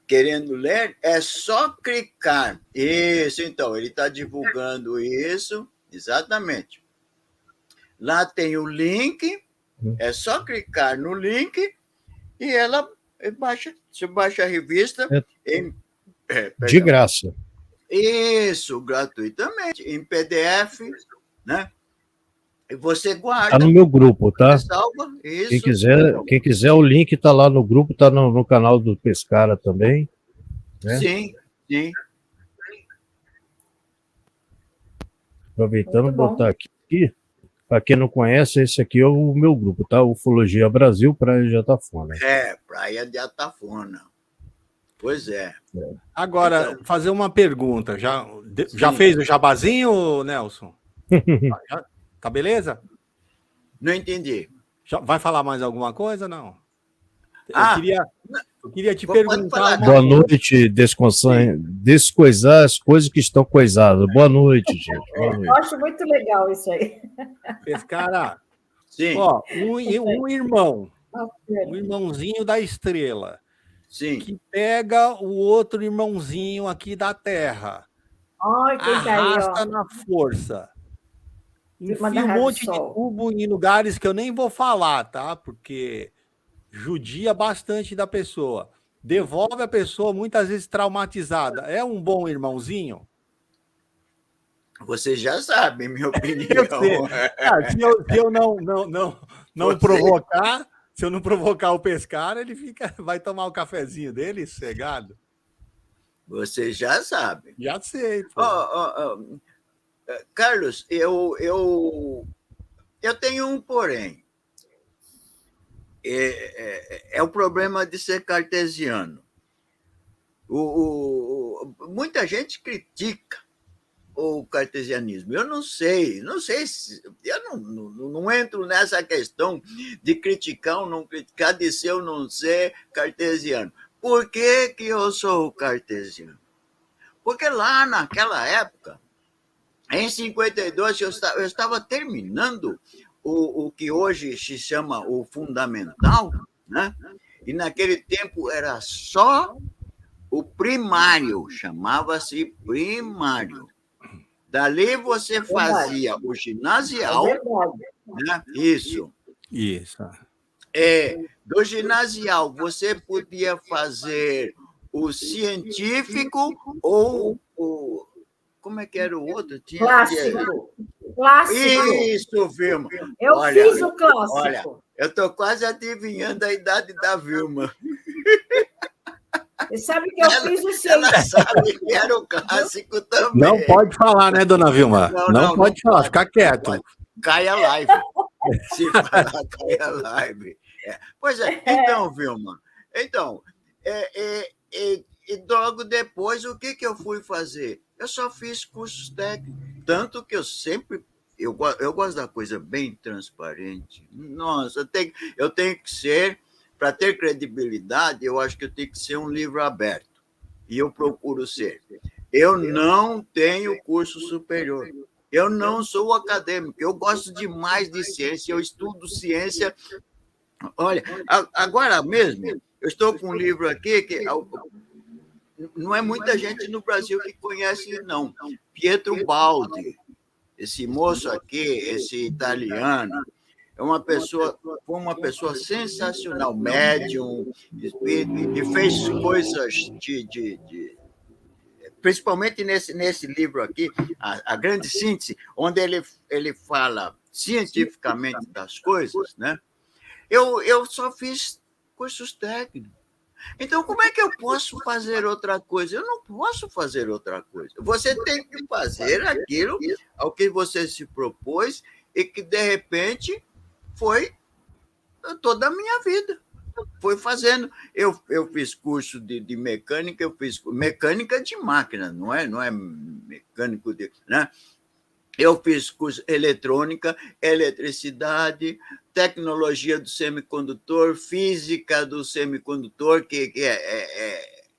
querendo ler, é só clicar. Isso, então, ele está divulgando isso, exatamente. Lá tem o link, é só clicar no link e ela você baixa a revista de graça. Isso, gratuitamente, em PDF, né? E você guarda. Está no meu grupo, tá? Salva, isso. Quem quiser, o link está lá no grupo, está no canal do Pescara também. Né? Sim. Aproveitando, botar aqui. Para quem não conhece, esse aqui é o meu grupo, tá? Ufologia Brasil, Praia de Atafona. Praia de Atafona. Pois é. Agora, então, fazer uma pergunta. Já fez o jabazinho, Nelson? Tá beleza? Não entendi. Vai falar mais alguma coisa, não? Eu queria te perguntar... Boa noite, descoisar as coisas que estão coisadas. Boa noite, gente. Boa noite. Eu acho muito legal isso aí. Pescara, sim. Ó, um irmãozinho da estrela, sim, que pega o outro irmãozinho aqui da Terra, arrasta na força, enfia um monte de tubo em lugares que eu nem vou falar, tá? Porque judia bastante da pessoa. Devolve a pessoa muitas vezes traumatizada. É um bom irmãozinho? Você já sabe, minha opinião. Se eu não provocar, se eu não provocar o Pescara, ele vai tomar o cafezinho dele sossegado. Você já sabe. Já sei. Carlos, eu tenho um porém. É o problema de ser cartesiano. Muita gente critica o cartesianismo. Eu não sei se... Eu não entro nessa questão de criticar ou não criticar, de ser ou não ser cartesiano. Por que eu sou cartesiano? Porque lá naquela época, em 52, eu estava terminando o que hoje se chama o fundamental, né? E naquele tempo era só o primário, chamava-se primário. Dali você fazia o ginasial, né? Isso. Do ginasial você podia fazer o científico ou o... Como é que era o outro? Clássico. Isso, Vilma. Eu fiz o clássico. Olha, eu estou quase adivinhando a idade da Vilma. Você sabe que eu fiz o científico. Ela sabe que era o clássico também. Não pode falar, né, dona Vilma? Não pode falar, fica quieto. Cai a live. Se falar, cai a live. Pois é, então, Vilma, e logo depois, o que eu fui fazer? Eu só fiz cursos técnicos, tanto que eu gosto da coisa bem transparente. Nossa, eu tenho que ser, para ter credibilidade, eu acho que eu tenho que ser um livro aberto, e eu procuro ser. Eu não tenho curso superior, Eu não sou acadêmico, eu gosto demais de ciência, eu estudo ciência. Olha, agora mesmo, eu estou com um livro aqui que não é muita gente no Brasil que conhece, não. Pietro Baldi, esse moço aqui, esse italiano, foi uma pessoa sensacional, médium, espírito, e fez coisas principalmente nesse livro aqui, a Grande Síntese, onde ele fala cientificamente das coisas, né? Eu só fiz cursos técnicos. Então, como é que eu posso fazer outra coisa? Eu não posso fazer outra coisa. Você tem que fazer aquilo ao que você se propôs e que, de repente, foi toda a minha vida. Foi fazendo. Eu fiz curso de mecânica, eu fiz mecânica de máquina, não é mecânico de. Né? Eu fiz curso eletrônica, eletricidade, tecnologia do semicondutor, física do semicondutor, que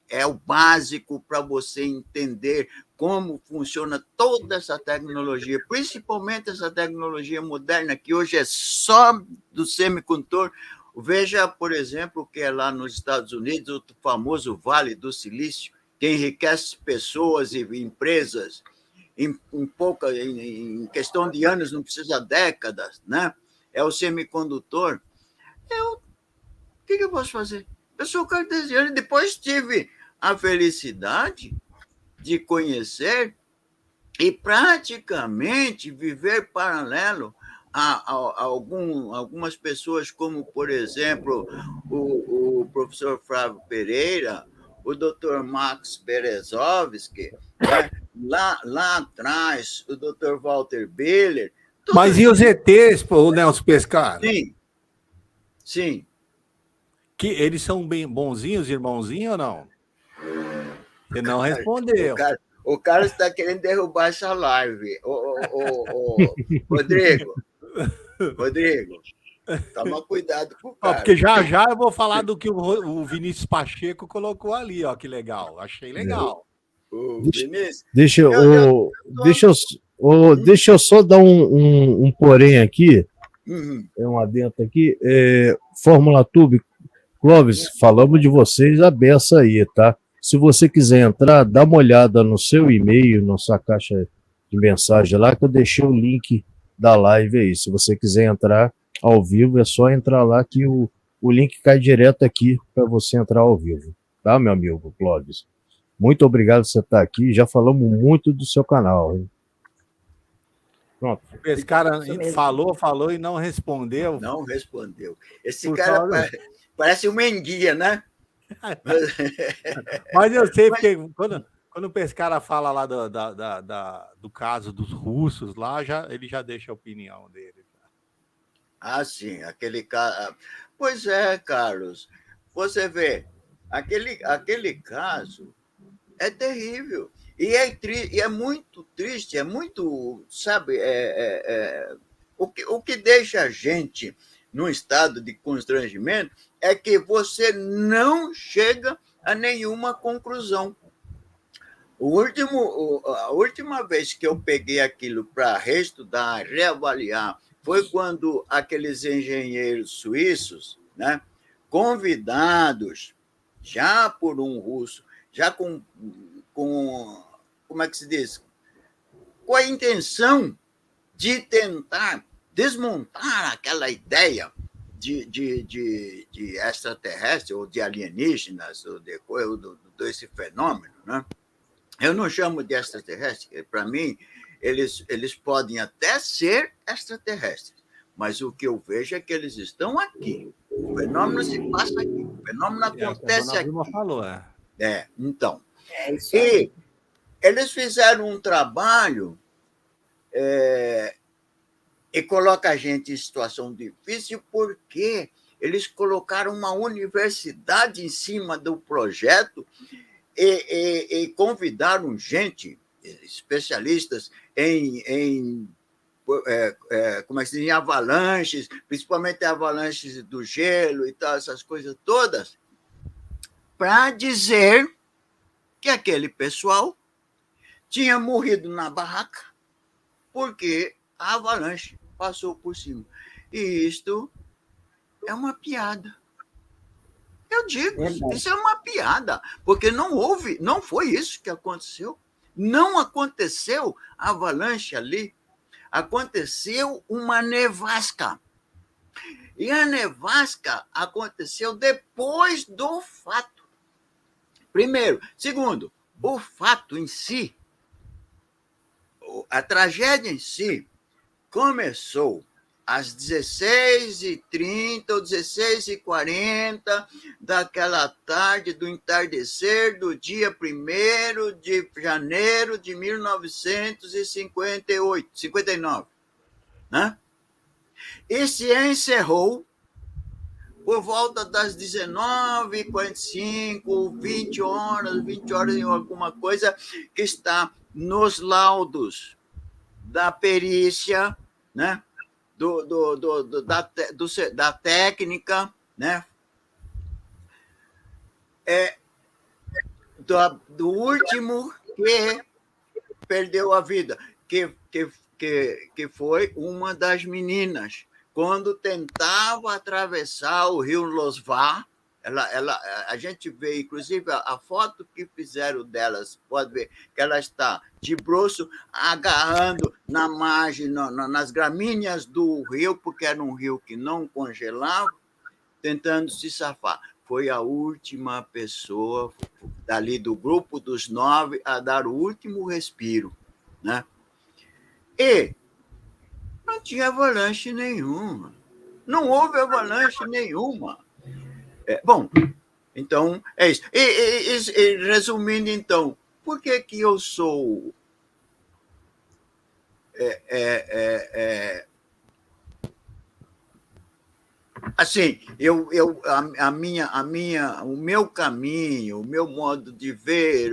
é o básico para você entender como funciona toda essa tecnologia, principalmente essa tecnologia moderna, que hoje é só do semicondutor. Veja, por exemplo, o que é lá nos Estados Unidos, o famoso Vale do Silício, que enriquece pessoas e empresas em questão de anos, não precisa décadas, né? É o semicondutor. O que eu posso fazer? Eu sou cartesiano e depois tive a felicidade de conhecer e praticamente viver paralelo a algumas pessoas, como, por exemplo, o professor Flávio Pereira, o Dr. Max Berezovsky, né? Lá atrás, o Dr. Walter Biller. Mas e os ETs, o Nelson Pescara? Sim. Que eles são bem bonzinhos, irmãozinho ou não? Você não respondeu. O cara está querendo derrubar essa live. Rodrigo, toma cuidado com o cara. Porque já eu vou falar do que o Vinícius Pacheco colocou ali, ó, que legal. Achei legal. Deixa eu só dar um porém aqui, um adentro aqui. Fórmula Tube, Clóvis, falamos de vocês a beça aí, tá? Se você quiser entrar, dá uma olhada no seu e-mail, na sua caixa de mensagem lá, que eu deixei o link da live aí. Se você quiser entrar ao vivo, é só entrar lá que o link cai direto aqui para você entrar ao vivo, tá, meu amigo Clóvis? Muito obrigado por você estar aqui. Já falamos muito do seu canal. Hein? Pronto. Esse cara falou e não respondeu. Não respondeu. Esse cara parece uma enguia, né? Mas eu sei, porque quando o Pescara fala lá do caso dos russos, lá ele já deixa a opinião dele. Ah, sim, aquele caso. Pois é, Carlos. Você vê, aquele caso é terrível. E é muito triste, é muito, sabe, o que deixa a gente num estado de constrangimento é que você não chega a nenhuma conclusão. A última vez que eu peguei aquilo para reestudar, reavaliar, foi quando aqueles engenheiros suíços, né, convidados já por um russo, já com como é que se diz? Com a intenção de tentar desmontar aquela ideia de extraterrestre ou de alienígenas, ou desse fenômeno, né? Eu não chamo de extraterrestre, para mim, eles podem até ser extraterrestres, mas o que eu vejo é que eles estão aqui. O fenômeno se passa aqui, o fenômeno acontece aqui. Falou, então. E eles fizeram um trabalho e coloca a gente em situação difícil porque eles colocaram uma universidade em cima do projeto e convidaram gente, especialistas em como é que se diz, em avalanches, principalmente avalanches do gelo e tal, essas coisas todas, para dizer que aquele pessoal tinha morrido na barraca porque a avalanche passou por cima. E isto é uma piada. Eu digo, isso é uma piada, porque não foi isso que aconteceu. Não aconteceu avalanche ali, aconteceu uma nevasca. E a nevasca aconteceu depois do fato. Primeiro. Segundo, o fato em si, a tragédia em si, começou às 16h30 ou 16h40 daquela tarde do entardecer do dia 1º de janeiro de 1959, né? E se encerrou por volta das 19h45, 20 horas e alguma coisa, que está nos laudos da perícia, né? Da técnica, né? Do último que perdeu a vida, que foi uma das meninas, quando tentava atravessar o rio Losvá. A gente vê, inclusive, a foto que fizeram delas, pode ver que ela está de bruço, agarrando na margem, nas gramíneas do rio, porque era um rio que não congelava, tentando se safar. Foi a última pessoa dali do grupo dos 9 a dar o último respiro, né? E não tinha avalanche nenhuma. Não houve avalanche nenhuma. Bom, então, é isso. E resumindo, então, por que eu sou assim, o meu caminho, o meu modo de ver,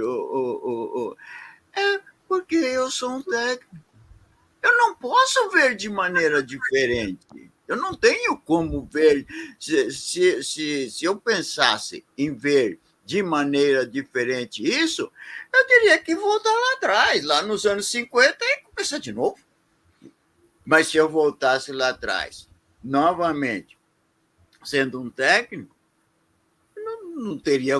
é porque eu sou um técnico. Eu não posso ver de maneira diferente. Eu não tenho como ver. Se eu pensasse em ver de maneira diferente isso, eu teria que voltar lá atrás, lá nos anos 50, e começar de novo. Mas se eu voltasse lá atrás, novamente, sendo um técnico, não teria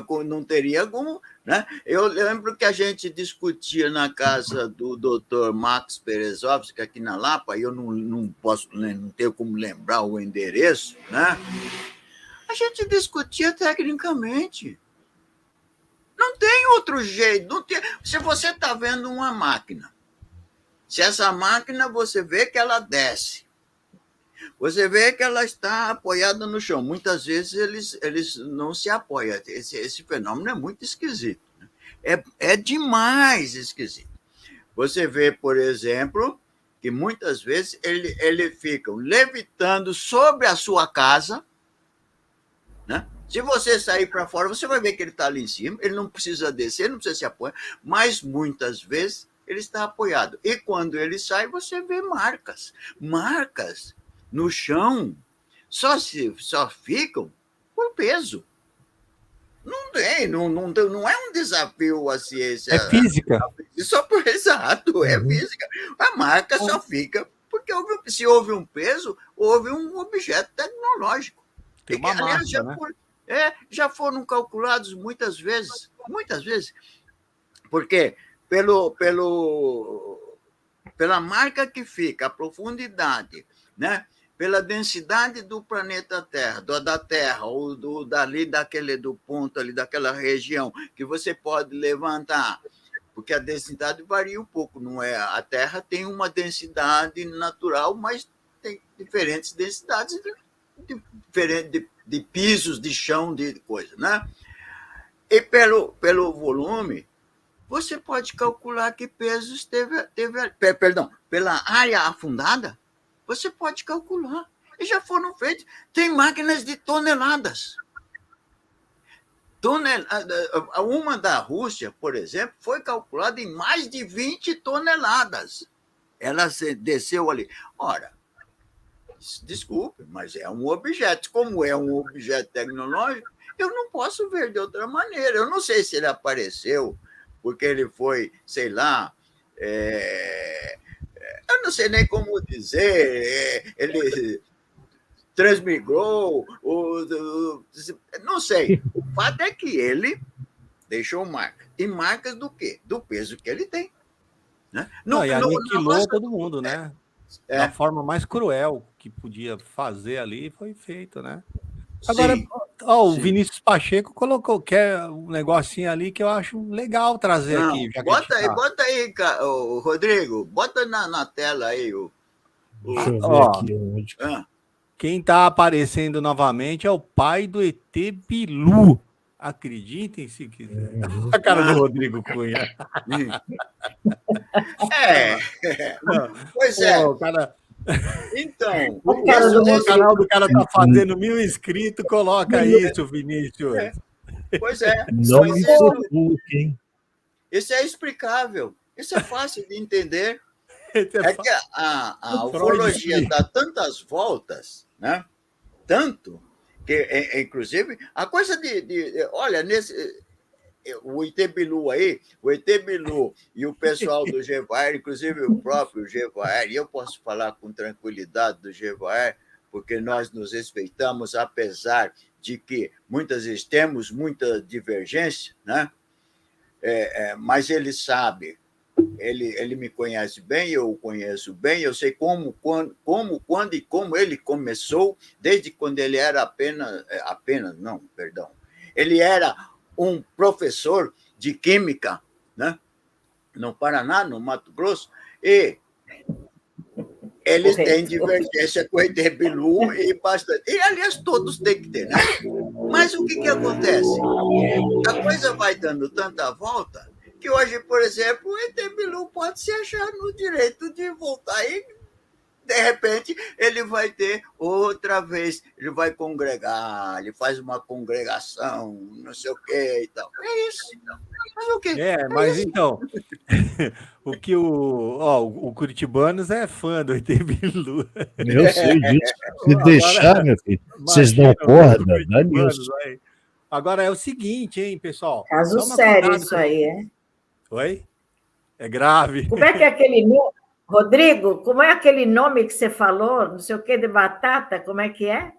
como, né? Eu lembro que a gente discutia na casa do Dr. Max Berezovski, aqui na Lapa, e eu não tenho como lembrar o endereço, né? A gente discutia tecnicamente. Não tem outro jeito. Não tem... Se você está vendo uma máquina, se essa máquina você vê que ela desce, você vê que ela está apoiada no chão. Muitas vezes eles não se apoiam. Esse fenômeno é muito esquisito. É demais esquisito. Você vê, por exemplo, que muitas vezes eles ficam levitando sobre a sua casa, né? Se você sair para fora, você vai ver que ele está ali em cima. Ele não precisa descer, não precisa se apoiar, mas muitas vezes ele está apoiado. E quando ele sai, você vê marcas no chão, só ficam por peso. Não tem, não é um desafio a ciência. É física. Exato, é física. A marca só fica porque se houve um peso, houve um objeto tecnológico. Tem uma aliás, massa, já foram calculados muitas vezes, porque pela marca que fica, a profundidade, né? Pela densidade do planeta Terra, da Terra, ou do ponto ali, daquela região, que você pode levantar, porque a densidade varia um pouco, não é? A Terra tem uma densidade natural, mas tem diferentes densidades, diferentes de pisos, de chão, de coisa, né? E pelo volume, você pode calcular que pesos pela área afundada, você pode calcular. E já foram feitos. Tem máquinas de toneladas. Uma da Rússia, por exemplo, foi calculada em mais de 20 toneladas. Ela desceu ali. Ora, desculpe, mas é um objeto. Como é um objeto tecnológico, eu não posso ver de outra maneira. Eu não sei se ele apareceu porque ele foi, sei lá, eu não sei nem como dizer, ele transmigrou, não sei. O fato é que ele deixou marca. E marcas do quê? Do peso que ele tem. Né? E aniquilou todo mundo, né? Da forma mais cruel que podia fazer ali, foi feito, né? Agora, o Vinícius Pacheco colocou um negocinho ali que eu acho legal trazer aqui. Bota aí, Rodrigo, bota na tela aí. Deixa eu ver aqui. Quem está aparecendo novamente é o pai do ET Bilu. Acreditem se quiser. A cara do Rodrigo Cunha. Pois é. Cara... Então, o canal do cara tá fazendo 1000 inscritos, coloca isso, Vinícius. Pois é. Não me sufoquem. Isso é explicável. Isso é fácil de entender. É que a ufologia dá tantas voltas, né? Tanto que, inclusive, a coisa olha, o ET Bilu aí, o ET Bilu e o pessoal do GEVAER, inclusive o próprio GEVAER, e eu posso falar com tranquilidade do GEVAER, porque nós nos respeitamos, apesar de que muitas vezes temos muita divergência, né? Mas ele sabe, ele me conhece bem, eu o conheço bem, eu sei como, quando e como ele começou, desde quando ele era ele era um professor de química, né? No Paraná, no Mato Grosso, e eles têm divergência com o ET Bilu e bastante. E, aliás, todos têm que ter, né? Mas o que acontece? A coisa vai dando tanta volta que hoje, por exemplo, o ET Bilu pode se achar no direito de voltar e, de repente, ele vai ter outra vez, ele vai congregar, ele faz uma congregação, não sei o quê e tal. É isso. Mas o quê? Mas isso. Então, o que o Curitibanos é fã do ET Bilu. Eu sei disso. Se deixar, meu filho, vocês dão corda, dá nisso. Agora é o seguinte, hein, pessoal? Caso sério isso aí, é? Oi? É grave. Como é que é aquele nome? Rodrigo, como é aquele nome que você falou? Não sei o que de batata, como é que é?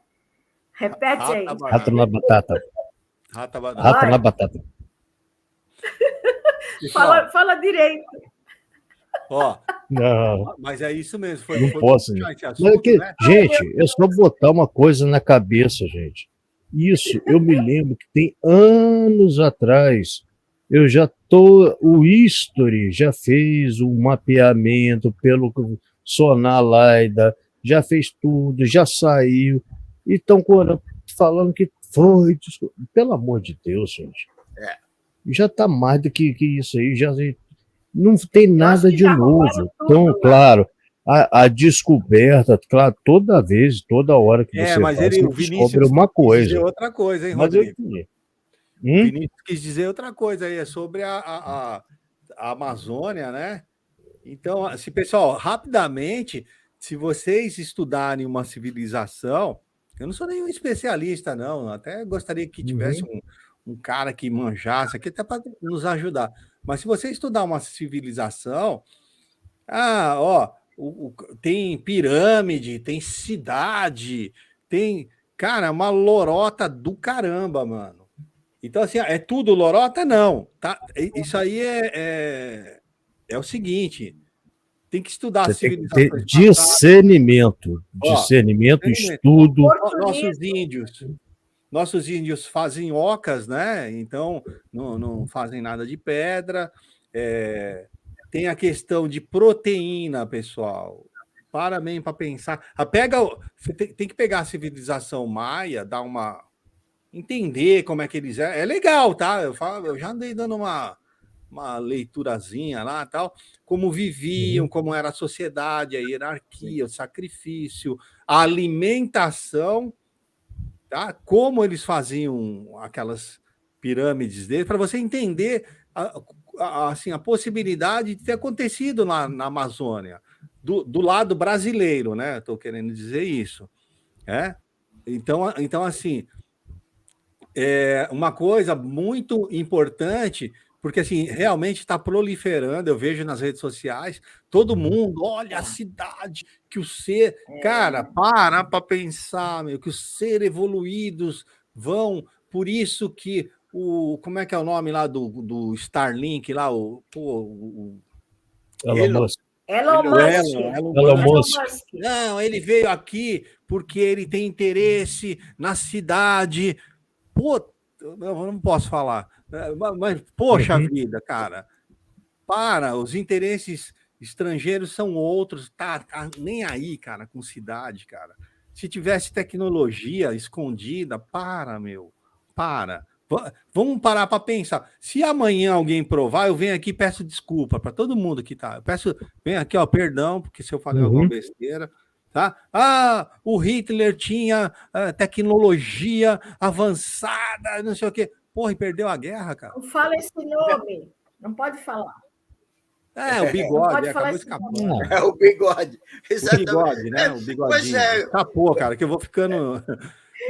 Repete aí. Rato na batata. Rato na batata. Fala direito. Não. Mas é isso mesmo. Não posso. Assunto, né? Gente, é só botar uma coisa na cabeça, gente. Isso, eu me lembro que tem anos atrás, o History já fez um mapeamento pelo sonar LiDAR, já fez tudo, já saiu. E estão falando que foi. Pelo amor de Deus, gente. Já está mais do que isso aí, já não tem nada de novo. Então, claro, a descoberta, claro, toda hora que você descobre uma coisa. Dizer outra coisa, hein, Rodrigo? O Vinícius quis dizer outra coisa aí, é sobre a Amazônia, né? Então, assim, pessoal, rapidamente, se vocês estudarem uma civilização, eu não sou nenhum especialista, não, até gostaria que tivesse um cara que manjasse aqui, até para nos ajudar. Mas se você estudar uma civilização, tem pirâmide, tem cidade, tem, cara, uma lorota do caramba, mano. Então, assim, é tudo lorota? Não. Tá? Isso aí é o seguinte, tem que estudar a civilização. Tem discernimento, estudo. Nossos índios fazem ocas, né? Então, não fazem nada de pedra. Tem a questão de proteína, pessoal. Para pensar. Tem que pegar a civilização maia, dar uma... entender como é que eles é legal, tá? Eu já andei dando uma leiturazinha lá, tal, como viviam, como era a sociedade, a hierarquia, o sacrifício, a alimentação, tá? Como eles faziam aquelas pirâmides deles, para você entender assim, a possibilidade de ter acontecido na Amazônia, do lado brasileiro, né? Estou querendo dizer isso, Então, assim, uma coisa muito importante Porque, assim, realmente está proliferando, eu vejo nas redes sociais, todo mundo, olha a cidade, que o ser... Cara, para pensar, meu, que os seres evoluídos vão... Por isso que o... Como é que é o nome lá do Starlink, lá, Elon Musk. Elon Musk. Elon Musk. Não, ele veio aqui porque ele tem interesse na cidade. Pô, eu não posso falar. Mas, poxa vida, cara, os interesses estrangeiros são outros, tá nem aí, cara, com cidade, cara. Se tivesse tecnologia escondida, meu, para. Vamos parar para pensar. Se amanhã alguém provar, eu venho aqui e peço desculpa para todo mundo que tá. Venho aqui, ó, perdão, porque se eu falei alguma besteira, tá? O Hitler tinha tecnologia avançada, não sei o quê. Porra, e perdeu a guerra, cara. Não fala esse nome. Não pode falar. O bigode, acabou escapando. É o bigode. Exatamente. O bigode, né? O bigodinho. Escapou, cara, que eu vou ficando...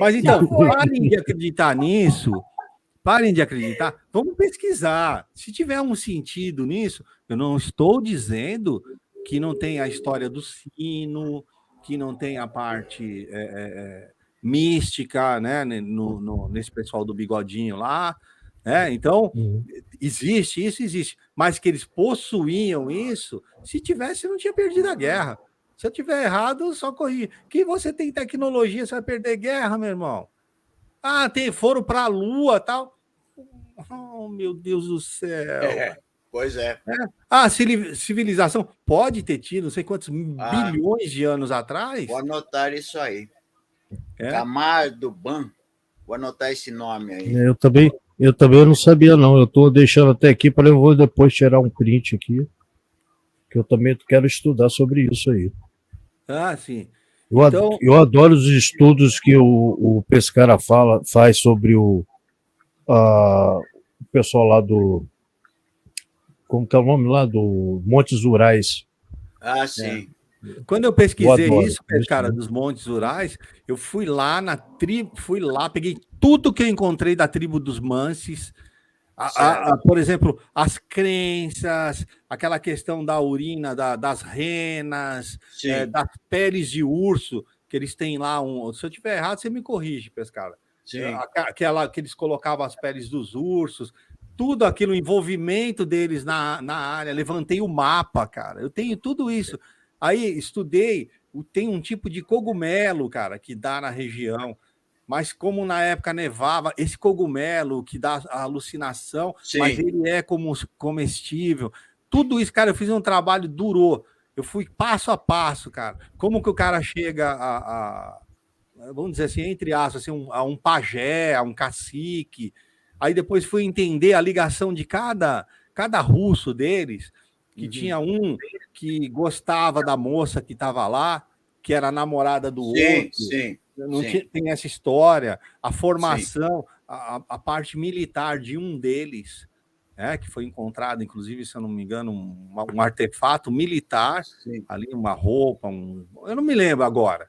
Mas então, parem de acreditar nisso. Parem de acreditar. Vamos pesquisar. Se tiver um sentido nisso, eu não estou dizendo que não tem a história do sino, que não tem a parte... mística, né, nesse pessoal do bigodinho lá, né? Então, existe, mas que eles possuíam isso, se tivesse, não tinha perdido a guerra. Se eu tiver errado, só corrigir. Que você tem tecnologia, você vai perder guerra, meu irmão. Foram para a Lua, tal. Oh, meu Deus do céu. Pois é. Civilização pode ter tido, não sei quantos bilhões de anos atrás. Vou anotar isso aí. Camarduban. Vou anotar esse nome aí. Eu também não sabia, não. Eu estou deixando até aqui para eu vou depois tirar um print aqui, que eu também quero estudar sobre isso aí. Sim. Eu adoro os estudos que o Pescara faz sobre o pessoal lá do... Como que é o nome lá? Do Montes Urais. Sim. Quando eu pesquisei isso, cara, dos Montes Urais, eu fui lá na tribo, peguei tudo que eu encontrei da tribo dos Mansis, por exemplo, as crenças, aquela questão da urina das renas, das peles de urso, que eles têm lá se eu estiver errado, você me corrige, Pescara. Que eles colocavam as peles dos ursos, tudo aquilo, o envolvimento deles na área, levantei o mapa, cara, eu tenho tudo isso. Aí estudei, tem um tipo de cogumelo, cara, que dá na região, mas como na época nevava, esse cogumelo que dá a alucinação, mas ele é comestível. Tudo isso, cara, eu fiz um trabalho, durou. Eu fui passo a passo, cara. Como que o cara chega vamos dizer assim, entre aspas, assim, a um pajé, a um cacique. Aí depois fui entender a ligação de cada russo deles, que tinha um que gostava da moça que estava lá, que era a namorada do outro. Tem essa história, a formação, a parte militar de um deles, que foi encontrado, inclusive, se eu não me engano, um artefato militar, ali, uma roupa, eu não me lembro agora.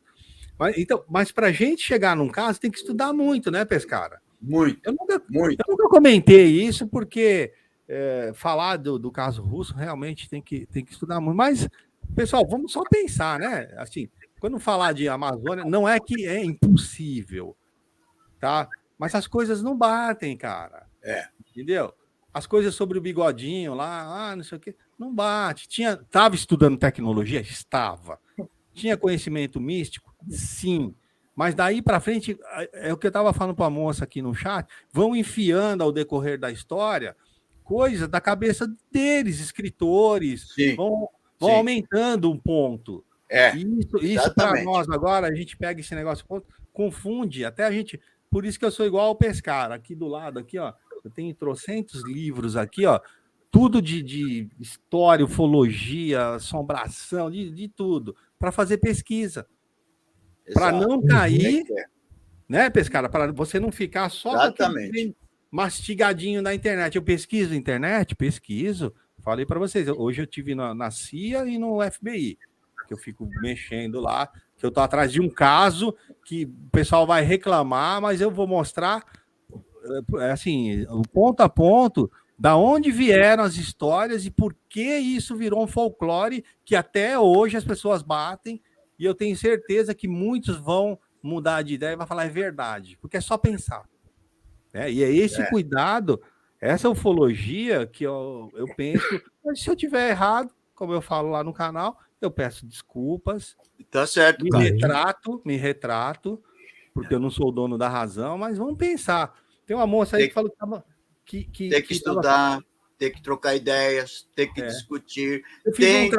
Mas para a gente chegar num caso, tem que estudar muito, né, Pescara? Muito. Eu nunca comentei isso, porque... falar do caso russo realmente tem que estudar muito, mas, pessoal, vamos só pensar, né? Assim, quando falar de Amazônia, não é que é impossível, tá? Mas as coisas não batem, cara. Entendeu? As coisas sobre o bigodinho lá, não sei o quê, não bate. Estava estudando tecnologia? Estava. Tinha conhecimento místico? Sim. Mas daí para frente, é o que eu estava falando para a moça aqui no chat, vão enfiando ao decorrer da história coisa da cabeça deles, escritores, vão aumentando um ponto. Isso para nós agora, a gente pega esse negócio, confunde, até a gente... Por isso que eu sou igual ao Pescara, aqui do lado, aqui, ó, eu tenho trocentos livros aqui, ó, tudo de história, ufologia, assombração, de tudo, para fazer pesquisa. Para não cair, né, Pescara? Para você não ficar só mastigadinho na internet. Eu pesquiso internet? Pesquiso. Falei para vocês, hoje eu tive na CIA e no FBI, que eu fico mexendo lá, que eu estou atrás de um caso que o pessoal vai reclamar, mas eu vou mostrar, assim, ponto a ponto, Da onde vieram as histórias e por que isso virou um folclore que até hoje as pessoas batem, e eu tenho certeza que muitos vão mudar de ideia e vão falar é verdade, porque é só pensar. Né? E é esse cuidado, essa ufologia que eu penso, mas se eu tiver errado, como eu falo lá no canal, eu peço desculpas. Tá certo, cara. Me retrato, porque eu não sou o dono da razão, mas vamos pensar. Tem uma moça aí que falou que tem que estudar, tem que trocar ideias, tem que discutir. Eu fiz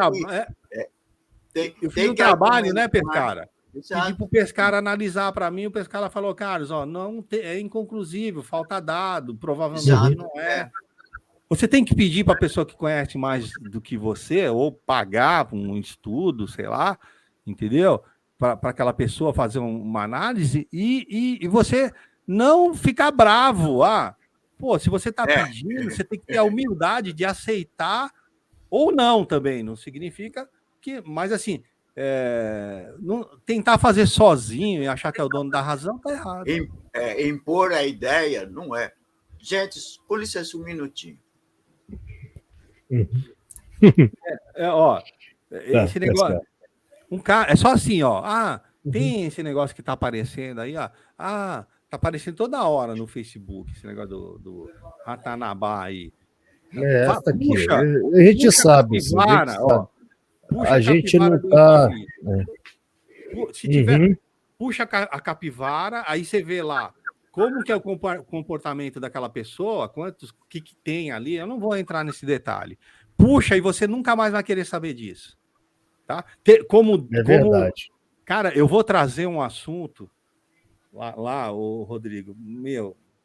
um trabalho, né, Pescara? Pedi para o Pescara analisar para mim, o Pescara falou, Carlos, ó, não é inconclusivo, falta dado, provavelmente não é. Você tem que pedir para a pessoa que conhece mais do que você, ou pagar um estudo, sei lá, entendeu? Para aquela pessoa fazer uma análise e você não ficar bravo. Pô, se você está pedindo, você tem que ter a humildade de aceitar ou não também. Não significa que... Mas, assim, não, tentar fazer sozinho e achar que é o dono da razão, tá errado. Impor a ideia, não é. Gente, com licença um minutinho. Esse negócio... é só assim, ó. Tem esse negócio que tá aparecendo aí, ó. Tá aparecendo toda hora no Facebook, esse negócio do Ratanabá aí. Essa aqui. A gente sabe. A gente não tá... Se tiver... Puxa a capivara, aí você vê lá como que é o comportamento daquela pessoa, que tem ali, eu não vou entrar nesse detalhe. Puxa, e você nunca mais vai querer saber disso. Tá? Verdade. Cara, eu vou trazer um assunto lá, o Rodrigo,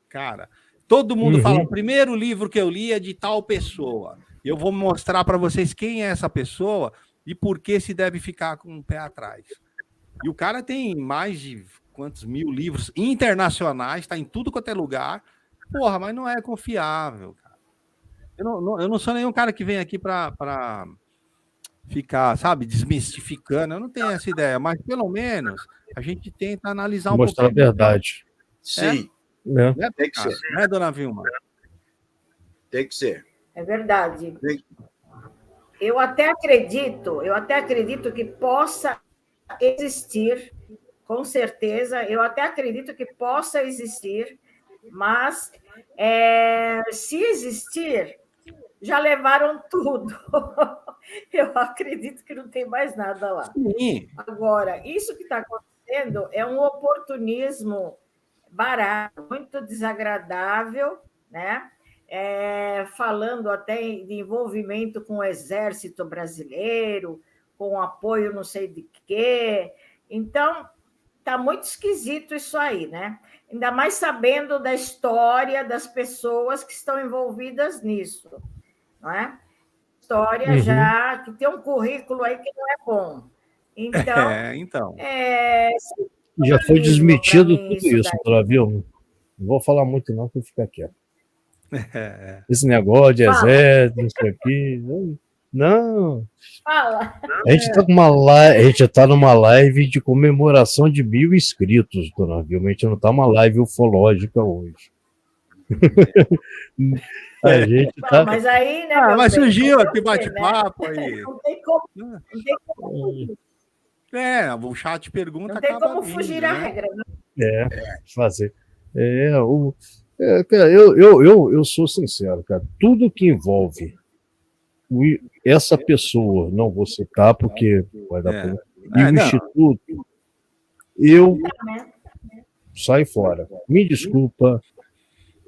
cara, todo mundo fala, o primeiro livro que eu li é de tal pessoa. Eu vou mostrar para vocês quem é essa pessoa e por que se deve ficar com o pé atrás. E o cara tem mais de quantos mil livros internacionais, está em tudo quanto é lugar. Porra, mas não é confiável, cara. Eu não sou nenhum cara que vem aqui para ficar, sabe, desmistificando. Eu não tenho essa ideia, mas pelo menos a gente tenta analisar mostrar a verdade. Sim. Tem que ser. Né, dona Vilma? Tem que ser. É verdade. Eu até acredito que possa existir, com certeza, eu até acredito que possa existir, mas se existir, já levaram tudo. Eu acredito que não tem mais nada lá. Sim. Agora, isso que está acontecendo é um oportunismo barato, muito desagradável, né? Falando até de envolvimento com o exército brasileiro, com apoio não sei de quê. Então, está muito esquisito isso aí, né? Ainda mais sabendo da história das pessoas que estão envolvidas nisso, não é? História já que tem um currículo aí que não é bom. Então. Já foi desmentido tudo isso, viu? Não vou falar muito, não, que eu ficar quieto. Esse negócio de exército, isso aqui. Não. Fala. A gente tá numa live de comemoração de 1.000 inscritos, dona Vilma. A gente não tá numa live ufológica hoje. A gente tá... Mas aí, né? Mas surgiu aqui bate-papo aí. Não tem como. O chat pergunta. Não tem como fugir à regra, né? Fazer. Cara, eu sou sincero, cara. Tudo que envolve essa pessoa, não vou citar porque vai dar problema, e o Instituto, eu saio fora. Me desculpa,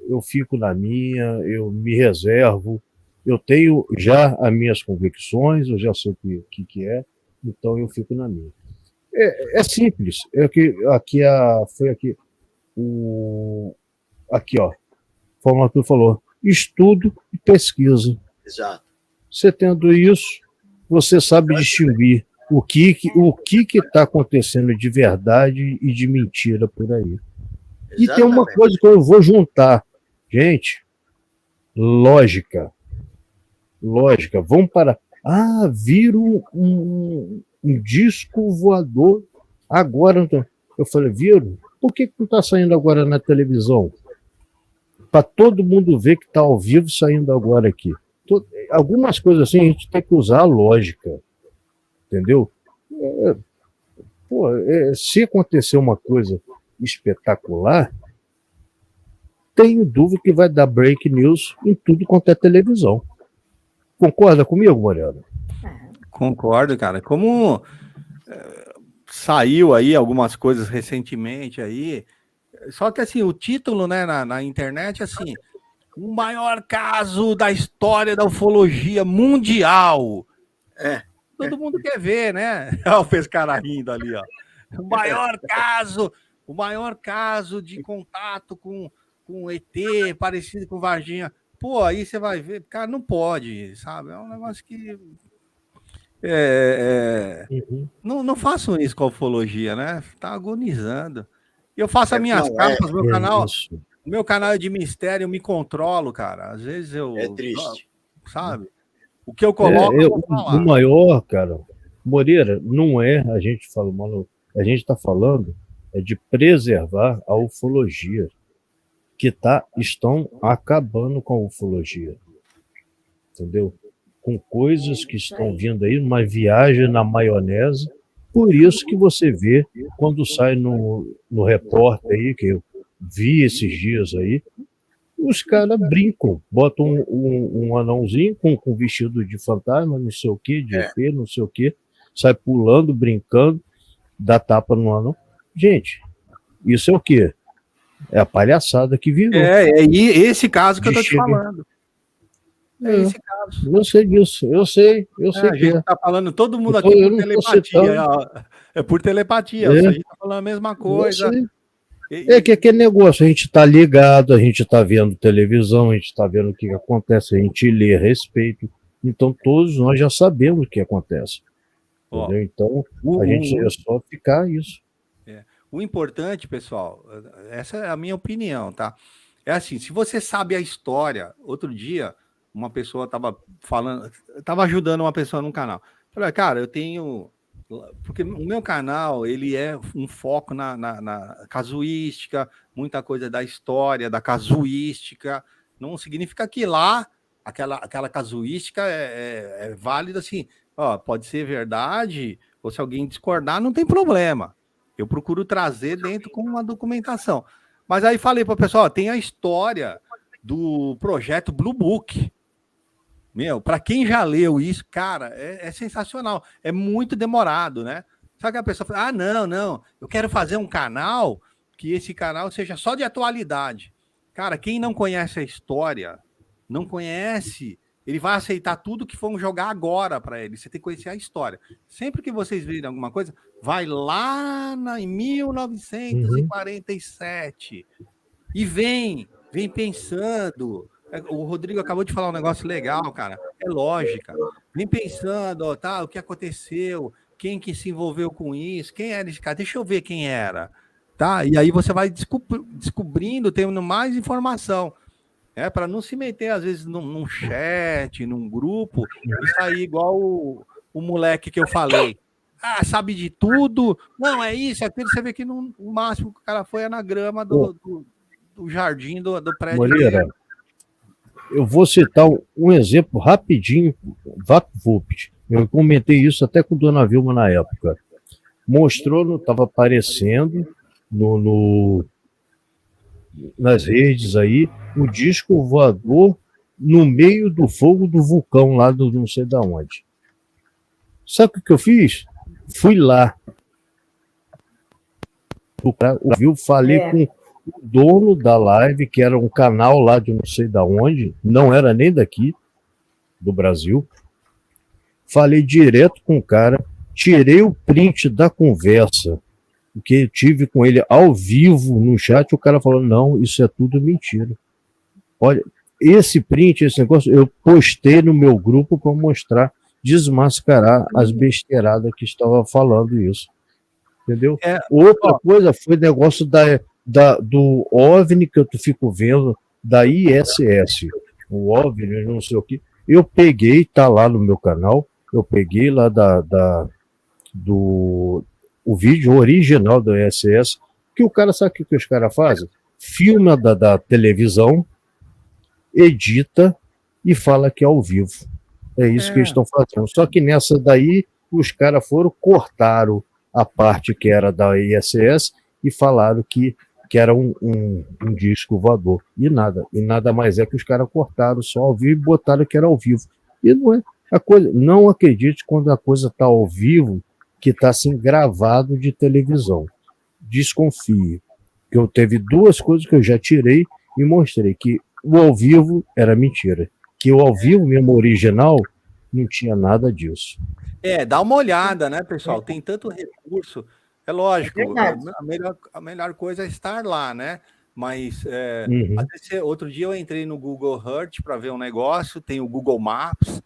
eu fico na minha, eu me reservo, eu tenho já as minhas convicções, eu já sei o que é, então eu fico na minha. É simples. Aqui, ó, como tu falou, estudo e pesquisa. Exato. Você tendo isso, você sabe distinguir o que está acontecendo de verdade e de mentira por aí. Exatamente. E tem uma coisa que eu vou juntar. Gente, lógica. Vamos para... viram um disco voador agora. Eu falei, viram? Por que não está saindo agora na televisão? para todo mundo ver que está ao vivo saindo agora aqui. Algumas coisas assim a gente tem que usar a lógica, entendeu? Se acontecer uma coisa espetacular, tenho dúvida que vai dar break news em tudo quanto é televisão. Concorda comigo, Mariana? Concordo, cara. Como saiu aí algumas coisas recentemente aí, só que assim, o título, né, na internet, assim, o maior caso da história da ufologia mundial. Todo mundo quer ver, né? Olha o pescara rindo ali, ó. O maior caso de contato com ET, parecido com Varginha. Pô, aí você vai ver, cara, não pode, sabe? É um negócio que... Não façam isso com a ufologia, né? Tá agonizando. Eu faço as minhas capas, meu canal é de mistério, eu me controlo, cara. Às vezes eu... É triste. Sabe? O que eu coloco, eu vou falar. O maior, cara, Moreira, não é, a gente está falando de preservar a ufologia, que estão acabando com a ufologia, entendeu? Com coisas que estão vindo aí, uma viagem na maionese, por isso que você vê, quando sai no repórter aí, que eu vi esses dias aí, os caras brincam, botam um anãozinho com vestido de fantasma, não sei o que, de ET, não sei o que, sai pulando, brincando, dá tapa no anão. Gente, isso é o quê? É a palhaçada que virou. E esse caso que eu tô te falando. Esse caso. Eu sei disso, eu sei a gente tá falando, todo mundo aqui por telepatia. É por telepatia, a gente tá falando a mesma coisa. Que aquele negócio, a gente está ligado, a gente está vendo televisão, a gente está vendo o que acontece, a gente lê a respeito, então todos nós já sabemos o que acontece. Então, a gente é só ficar isso. O importante, pessoal, essa é a minha opinião, tá? É assim, se você sabe a história, outro dia, uma pessoa estava ajudando uma pessoa num canal. Falei, cara, eu tenho... Porque o meu canal, ele é um foco na casuística, muita coisa da história, da casuística. Não significa que lá, aquela casuística é válida, assim, pode ser verdade, ou se alguém discordar, não tem problema. Eu procuro trazer dentro com uma documentação. Mas aí falei para o pessoal, tem a história do projeto Blue Book. Para quem já leu isso, cara, é sensacional. É muito demorado, né? Sabe que a pessoa fala, não, eu quero fazer um canal que esse canal seja só de atualidade. Cara, quem não conhece a história, não conhece, ele vai aceitar tudo que vão jogar agora para ele. Você tem que conhecer a história. Sempre que vocês virem alguma coisa, vai lá em 1947 e vem pensando... O Rodrigo acabou de falar um negócio legal, cara. É lógica. Vem pensando, o que aconteceu, quem que se envolveu com isso, quem era esse cara, deixa eu ver quem era. Tá? E aí você vai descobrindo, tendo mais informação. Para não se meter, às vezes, num chat, num grupo, e sair igual o moleque que eu falei. Sabe de tudo. Não, é isso, é aquilo. Você vê que no máximo que o cara foi na grama do jardim do prédio. Moreira, eu vou citar um exemplo rapidinho, VaptVupt. Eu comentei isso até com a Dona Vilma na época. Mostrou, estava aparecendo nas redes aí, o disco voador no meio do fogo do vulcão lá do não sei de onde. Sabe o que eu fiz? Fui lá. Falei com o dono da live, que era um canal lá de não sei de onde, não era nem daqui, do Brasil. Falei direto com o cara, tirei o print da conversa, que eu tive com ele ao vivo no chat, o cara falou, não, isso é tudo mentira. Olha, esse print, esse negócio, eu postei no meu grupo para mostrar, desmascarar as besteiradas que estava falando isso. Entendeu? Outra coisa foi o negócio do OVNI que eu fico vendo, da ISS, o OVNI, não sei o que. Eu peguei, tá lá no meu canal, eu peguei lá o vídeo original do ISS, que o cara, sabe o que os caras fazem? Filma da televisão, edita e fala que é ao vivo. É isso que eles estão fazendo. Só que nessa daí, os caras cortaram a parte que era da ISS e falaram que era um disco voador. E nada mais é que os caras cortaram só ao vivo e botaram que era ao vivo. E não é a coisa. Não acredite quando a coisa está ao vivo que está assim gravado de televisão. Desconfie. Que eu teve duas coisas que eu já tirei e mostrei que o ao vivo era mentira. Que o ao vivo mesmo original não tinha nada disso. Dá uma olhada, né, pessoal? Tem tanto recurso. É lógico, verdade. a melhor coisa é estar lá, né? Mas Uhum. outro dia eu entrei no Google Earth para ver um negócio, tem o Google Maps.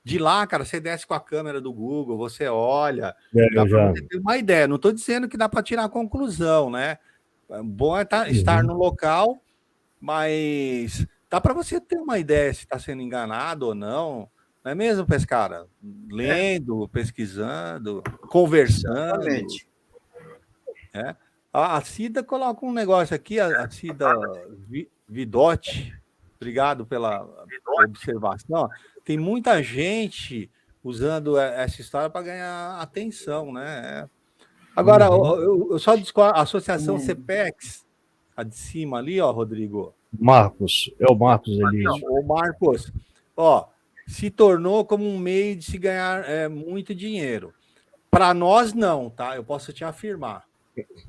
De lá, cara, você desce com a câmera do Google, você olha, dá para você ter uma ideia. Não estou dizendo que dá para tirar a conclusão, né? Bom é estar no local, mas dá para você ter uma ideia se está sendo enganado ou não. Não é mesmo, Pescara? Lendo, pesquisando, conversando. Exatamente. A Cida coloca um negócio aqui, a Cida Vidotti, obrigado pela observação. Tem muita gente usando essa história para ganhar atenção, né? Agora, eu só discordo, a Associação CPEX, a de cima ali, ó, Rodrigo. Marcos, é o Marcos Elísio. O Marcos, ó, se tornou como um meio de se ganhar muito dinheiro. Para nós, não, tá? Eu posso te afirmar.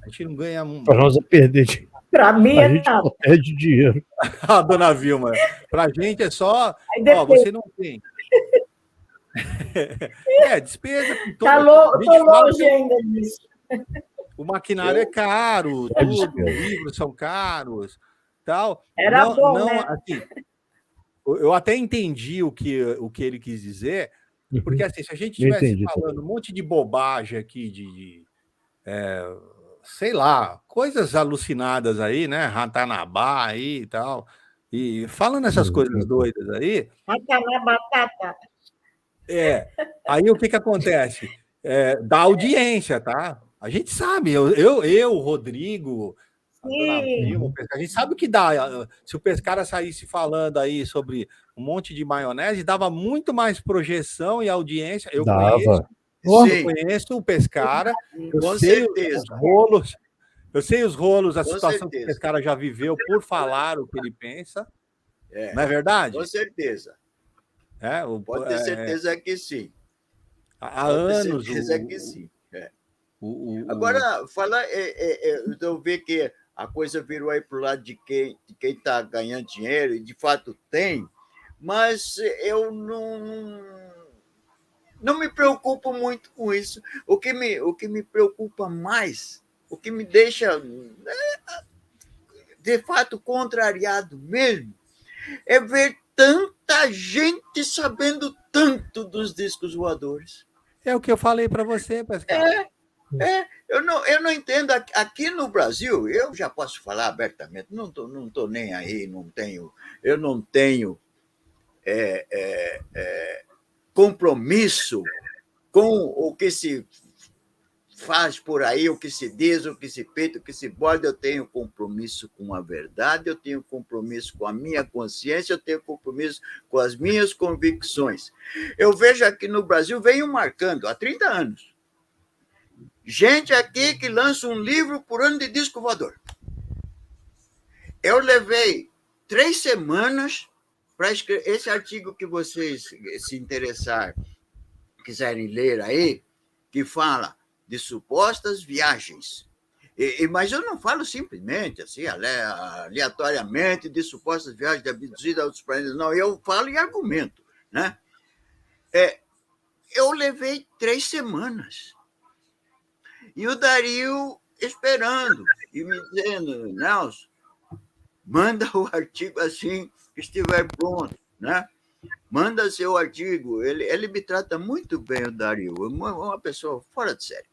A gente não ganha... Para nós é perder dinheiro. Para mim a gente só perde dinheiro. A dona Vilma, para a gente é só... Ó, você não tem. Despesa. Tô longe ainda disso. O maquinário é caro, tudo, os livros são caros, tal. Era bom, né? Assim, eu até entendi o que ele quis dizer, porque assim, se a gente estivesse falando um monte de bobagem aqui, sei lá, coisas alucinadas aí, né? Ratanabá aí e tal, e falando essas coisas doidas aí... Batata. Aí o que acontece? Dá audiência, tá? A gente sabe, eu Rodrigo, a dona Vilma, a gente sabe o que dá. Se o Pescara saísse falando aí sobre um monte de maionese, dava muito mais projeção e audiência. Eu conheço o Pescara, eu sei os rolos, a situação que o Pescara já viveu por falar o que ele pensa. Não é verdade? Com certeza. Pode ter certeza que sim. Há anos. Certeza que sim. Agora, falar, eu vejo que a coisa virou aí para o lado de quem está ganhando dinheiro, e de fato tem, mas eu não me preocupo muito com isso. O que me preocupa mais, o que me deixa, de fato, contrariado mesmo, é ver tanta gente sabendo tanto dos discos voadores. É o que eu falei para você, Pescara. Eu não entendo. Aqui no Brasil, eu já posso falar abertamente, não tô nem aí, eu não tenho compromisso com o que se faz por aí, o que se diz, o que se peita, o que se borda. Eu tenho compromisso com a verdade, eu tenho compromisso com a minha consciência, eu tenho compromisso com as minhas convicções. Eu vejo aqui no Brasil, venho marcando há 30 anos, gente aqui que lança um livro por ano de disco voador. Eu levei 3 semanas para escrever esse artigo que vocês se interessar, quiserem ler aí, que fala de supostas viagens. Mas eu não falo simplesmente, assim, aleatoriamente, de supostas viagens de abduzida a outros planetas. Não, eu falo em argumento, né? Eu levei 3 semanas. E o Dario esperando e me dizendo, Nelson, manda o artigo assim que estiver pronto, né? Manda seu artigo. Ele me trata muito bem, o Dario, uma pessoa fora de série.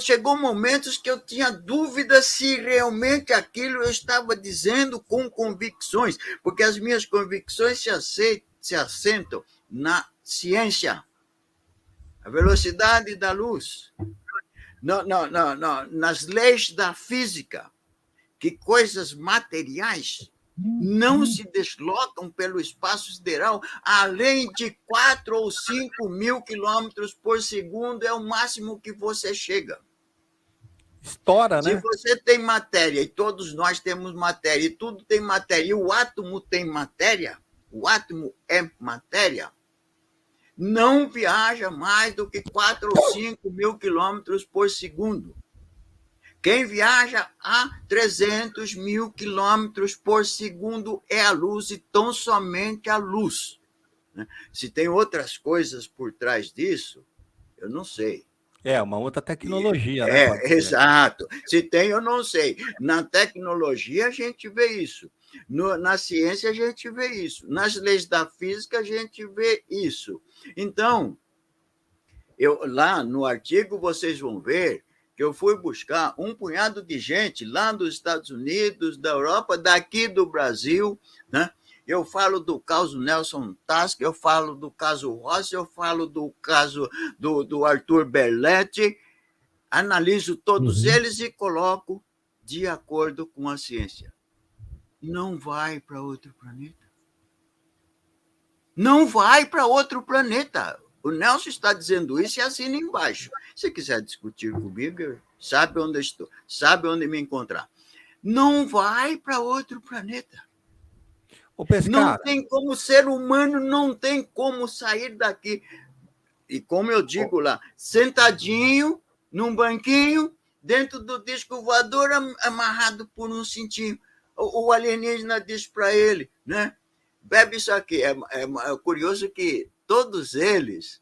Chegou momentos que eu tinha dúvida se realmente aquilo eu estava dizendo com convicções, porque as minhas convicções se assentam na ciência, a velocidade da luz, nas leis da física, que coisas materiais não se deslocam pelo espaço sideral além de 4 ou 5 mil quilômetros por segundo, é o máximo que você chega. Estoura, né? Se você tem matéria, e todos nós temos matéria, e tudo tem matéria, e o átomo tem matéria, o átomo é matéria, não viaja mais do que 4 ou 5 mil quilômetros por segundo. Quem viaja a 300 mil quilômetros por segundo é a luz, e tão somente a luz. Se tem outras coisas por trás disso, eu não sei. É uma outra tecnologia, né? Exato. Se tem, eu não sei. Na tecnologia, a gente vê isso. Na ciência, a gente vê isso. Nas leis da física, a gente vê isso. Então, lá no artigo, vocês vão ver que eu fui buscar um punhado de gente lá dos Estados Unidos, da Europa, daqui do Brasil, né? Eu falo do caso Nelson Task, eu falo do caso Rossi, eu falo do caso do Arthur Berletti, analiso todos eles e coloco de acordo com a ciência. Não vai para outro planeta. Não vai para outro planeta. O Nelson está dizendo isso e assina embaixo. Se quiser discutir comigo, sabe onde eu estou, sabe onde me encontrar. Não vai para outro planeta. Não tem como, o ser humano não tem como sair daqui. E como eu digo lá, sentadinho num banquinho, dentro do disco voador, amarrado por um cintinho. O alienígena diz para ele, né? Bebe isso aqui. É curioso que todos eles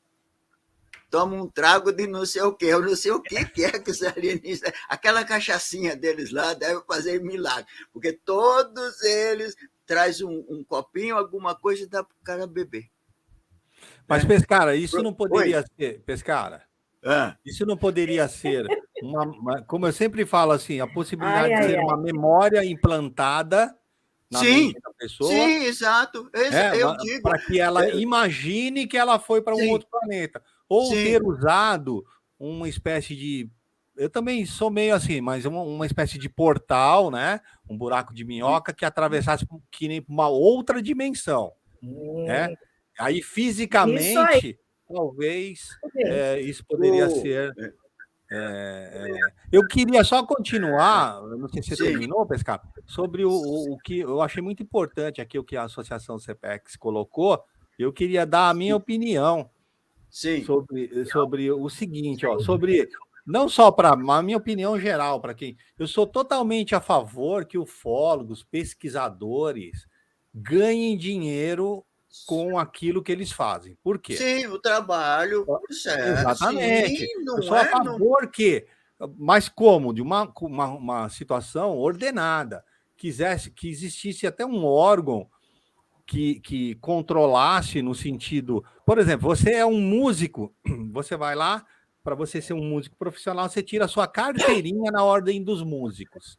tomam um trago de não sei o quê. Eu não sei o que é que os alienígenas... Aquela cachaçinha deles lá deve fazer milagre, porque todos eles traz um copinho, alguma coisa e dá para o cara beber. Mas, Pescara, isso não poderia ser... Pescara, isso não poderia ser... como eu sempre falo, assim, a possibilidade de ser uma memória implantada na mente da pessoa. Sim, exato. Eu digo. Para que ela imagine que ela foi para um outro planeta. Ou ter usado uma espécie de... Eu também sou meio assim, mas uma espécie de portal, né? Um buraco de minhoca que atravessasse que nem uma outra dimensão. Né? Aí, fisicamente, talvez isso poderia ser... Eu queria só continuar, não sei se você terminou, Pescar, sobre o que eu achei muito importante aqui, o que a Associação CPEX colocou. Eu queria dar a minha opinião sobre o seguinte, sobre... Não só para a minha opinião geral, para quem... Eu sou totalmente a favor que ufólogos, pesquisadores, ganhem dinheiro com aquilo que eles fazem. Por quê? Sim, o trabalho. Certo. Exatamente. Sim, eu sou a favor que... Mas como? De uma situação ordenada. Que existisse até um órgão que controlasse no sentido... Por exemplo, você é um músico, você vai lá... Para você ser um músico profissional, você tira a sua carteirinha na ordem dos músicos.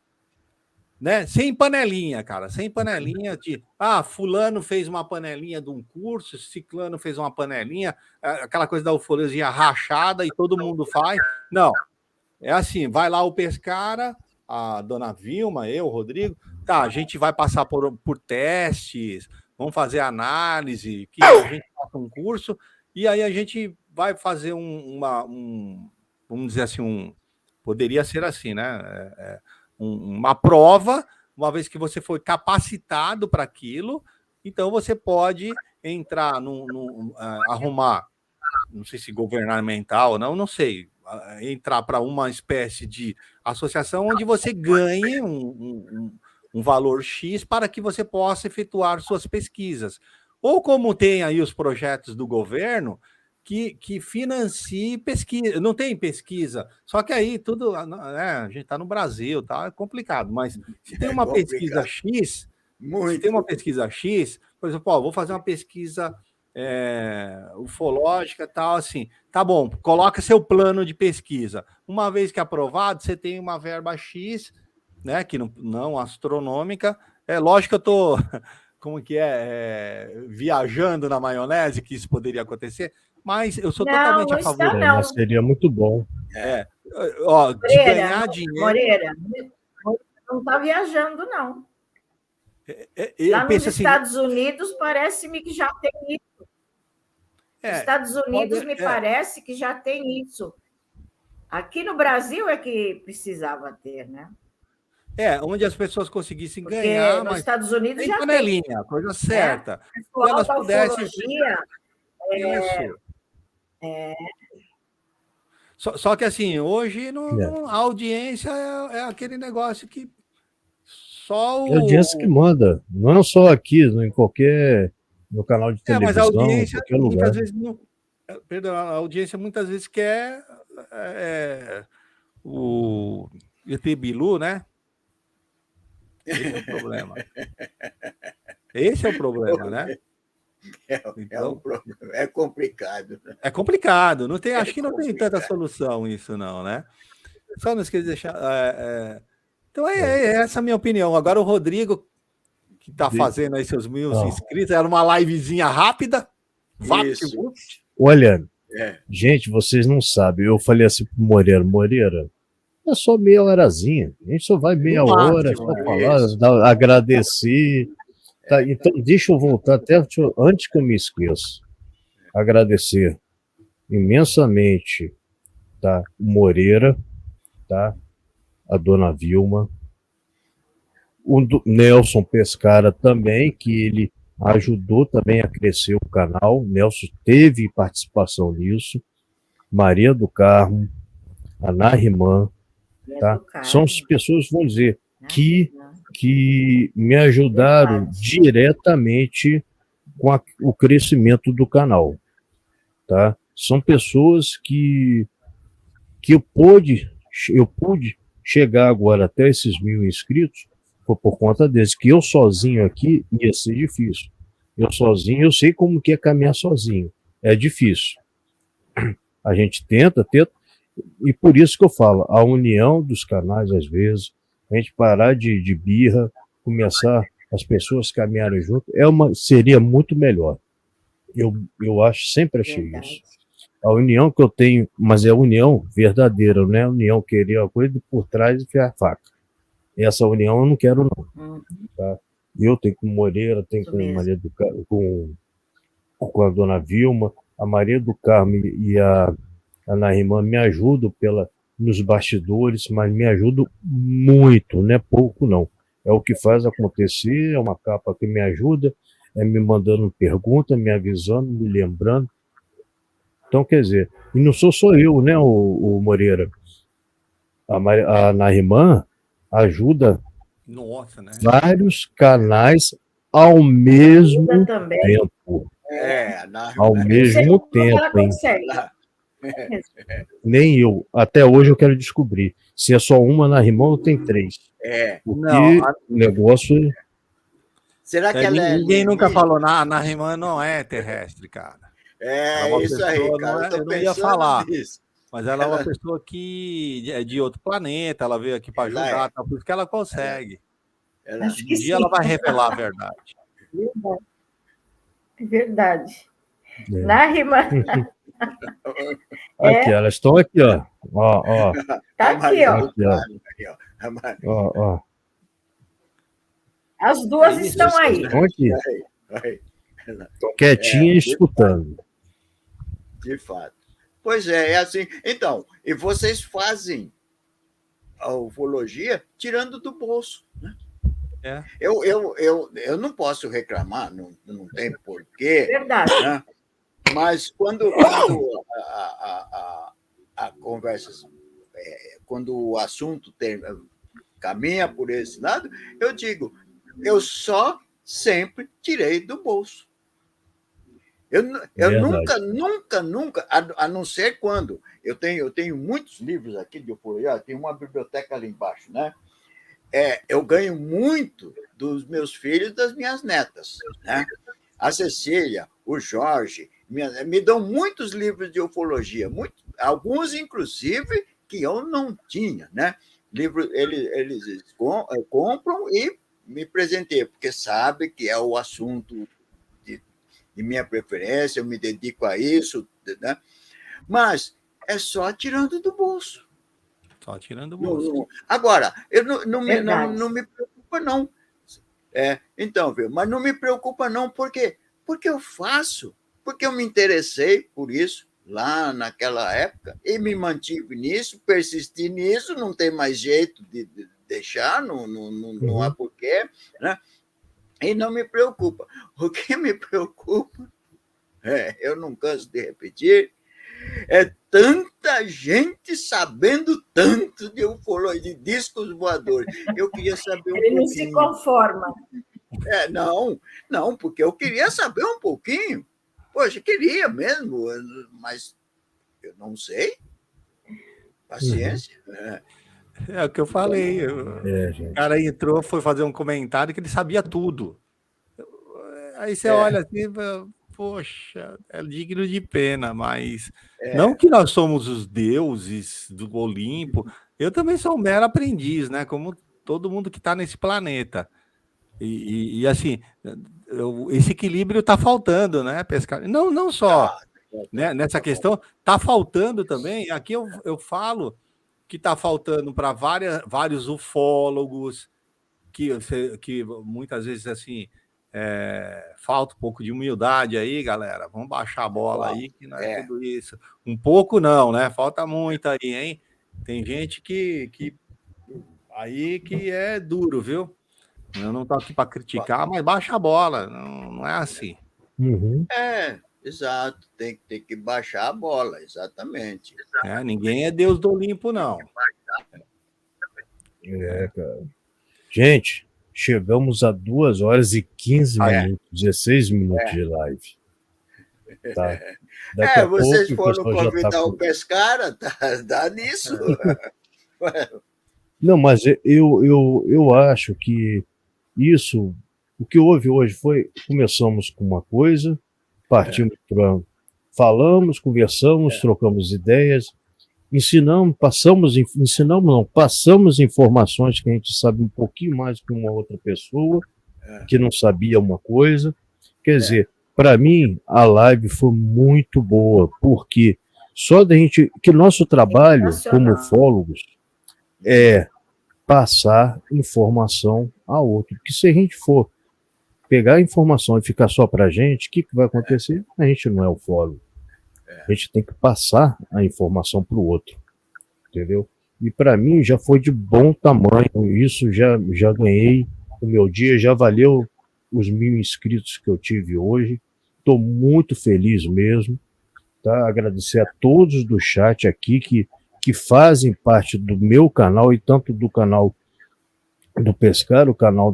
Né? Sem panelinha, cara. Sem panelinha de... fulano fez uma panelinha de um curso, ciclano fez uma panelinha, aquela coisa da ufologia rachada e todo mundo faz. Não. É assim, vai lá o Pescara, a dona Vilma, eu, o Rodrigo, a gente vai passar por testes, vamos fazer análise, que a gente faça um curso, e aí a gente... vai fazer vamos dizer assim, poderia ser assim, né? Uma prova, uma vez que você foi capacitado para aquilo, então você pode entrar, arrumar, não sei se governamental ou não sei, entrar para uma espécie de associação onde você ganhe um valor X para que você possa efetuar suas pesquisas. Ou como tem aí os projetos do governo, que financie pesquisa. Não tem pesquisa, só que aí tudo, a gente está no Brasil, tá? É complicado, mas se tem uma pesquisa X, por exemplo, vou fazer uma pesquisa ufológica, tal, assim, tá bom, coloca seu plano de pesquisa. Uma vez que é aprovado, você tem uma verba X, né, que não astronômica. É lógico que eu tô, viajando na maionese, que isso poderia acontecer, mas eu sou totalmente a favor. Seria muito bom. De ganhar dinheiro. Moreira, não está viajando, não. Lá nos assim, Estados Unidos, parece-me que já tem isso. Estados Unidos me parece que já tem isso. Aqui no Brasil é que precisava ter, né? Onde as pessoas conseguissem Porque ganhar, nos mas Estados Unidos sem já panelinha, a coisa certa. O E elas da pudessem... ufologia... Isso. Só que, assim, hoje a audiência é aquele negócio que só É a audiência que manda. Não é só aqui, no canal de televisão, mas a audiência, em qualquer lugar. muitas vezes, não... Perdão, a audiência muitas vezes quer o ET Bilu, né? Esse é o problema. Esse é o problema, né? Então, é complicado. É complicado. Não tem, acho que não tem tanta solução isso, não, né? Só não esqueça de deixar... Então, essa a minha opinião. Agora, o Rodrigo, que está fazendo aí seus 1.000 inscritos, era uma livezinha rápida. Olha, gente, vocês não sabem. Eu falei assim pro Moreira, é só meia horazinha. A gente só vai meia hora, só falar, agradecer. Tá, então, deixa eu voltar antes que eu me esqueça. Agradecer imensamente, tá? O Moreira, tá? A dona Vilma, o Nelson Pescara também, que ele ajudou também a crescer o canal. O Nelson teve participação nisso. Maria do Carmo, a Narimã, tá? São as pessoas, vamos dizer, que me ajudaram diretamente com o crescimento do canal, tá? São pessoas que eu pude chegar agora até esses 1.000 inscritos por conta deles, que eu sozinho aqui ia ser difícil. Eu sozinho, eu sei como que é caminhar sozinho. É difícil. A gente tenta, e por isso que eu falo, a união dos canais, às vezes, a gente parar de birra, começar as pessoas caminharem junto, seria muito melhor. Eu acho, sempre achei isso. A união que eu tenho, mas é a união verdadeira, não é a união querer a coisa por trás e enfiar a faca. Essa união eu não quero, não. Tá? Eu tenho com o Moreira, tenho com a Maria do Carmo, com a dona Vilma, a Maria do Carmo e a Narimã me ajudam nos bastidores, mas me ajudam muito, não é pouco, não. É o que faz acontecer, é uma capa que me ajuda, é me mandando pergunta, me avisando, me lembrando. Então, quer dizer, e não sou só eu, né, o Moreira. A Narimã ajuda vários canais ao mesmo tempo. Ao mesmo tempo, hein? Nem eu. Até hoje eu quero descobrir se é só uma Narimã ou tem 3. Porque o negócio... Será que ninguém nunca falou, Narimã não é terrestre, cara. Isso aí, cara. Eu não ia falar, mas ela é uma pessoa que é de outro planeta, ela veio aqui para ajudar, tá, por isso que ela consegue. Um dia ela vai revelar a verdade. Verdade. Narimã. Aqui, elas estão aqui, ó. Tá aqui, ó. As duas estão aí. Estão aqui. Estão quietinhas, escutando. De fato. Pois é assim. Então, e vocês fazem a ufologia tirando do bolso, né? Eu não posso reclamar, não tem porquê. Verdade. Né? Mas quando a conversa, quando o assunto caminha por esse lado, eu digo, eu só sempre tirei do bolso. Eu nunca, a não ser quando eu tenho muitos livros aqui de ufologia, tem uma biblioteca ali embaixo, né? Eu ganho muito dos meus filhos e das minhas netas, né? A Cecília, o Jorge, me dão muitos livros de ufologia, alguns, inclusive, que eu não tinha, né? Livros, eles compram e me presenteiam, porque sabem que é o assunto de minha preferência, eu me dedico a isso, né? Mas é só tirando do bolso. Só tirando o bolso. Agora, eu não me preocupa, não. Então, viu? Mas não me preocupa não, porque eu faço, porque eu me interessei por isso lá naquela época e me mantive nisso, persisti nisso, não tem mais jeito de deixar, não há porquê, né? E não me preocupa. O que me preocupa, eu não canso de repetir, é tanta gente sabendo tanto de ufologia, de discos voadores. Eu queria saber um pouquinho. Ele não se conforma. Não, porque eu queria saber um pouquinho. Poxa, queria mesmo, mas eu não sei. Paciência. É o que eu falei. O cara entrou, foi fazer um comentário que ele sabia tudo. Aí você olha assim, poxa, é digno de pena, mas não que nós somos os deuses do Olimpo. Eu também sou um mero aprendiz, né? Como todo mundo que está nesse planeta. E assim, esse equilíbrio está faltando, né, pescar? Não só né, nessa questão, está faltando também. Aqui eu falo que está faltando para vários ufólogos, que muitas vezes assim falta um pouco de humildade aí, galera. Vamos baixar a bola aí, que não é tudo isso. Um pouco não, né? Falta muito aí, hein? Tem gente que aí que é duro, viu? Eu não estou aqui para criticar, mas baixa a bola, não é assim. Exato, tem que baixar a bola, exatamente. Ninguém é Deus do Olimpo, não. Cara. Gente, chegamos a 2 horas e 15 minutos, 16 minutos de live. Tá? Daqui a vocês pouco, foram convidar o Pescara, dá nisso. Não, mas eu acho que isso, o que houve hoje foi, começamos com uma coisa, partimos para... Falamos, conversamos, trocamos ideias, passamos informações que a gente sabe um pouquinho mais que uma outra pessoa, que não sabia uma coisa. Quer dizer, para mim, a live foi muito boa, porque só da gente... que nosso trabalho como ufólogos é passar informação a outro. Porque se a gente for pegar a informação e ficar só para a gente, o que vai acontecer? A gente não é ufólogo. A gente tem que passar a informação para o outro. Entendeu? E para mim já foi de bom tamanho. Isso já ganhei o meu dia, já valeu os 1.000 inscritos que eu tive hoje. Estou muito feliz mesmo. Tá? Agradecer a todos do chat aqui que fazem parte do meu canal e tanto do canal do Pescar, o canal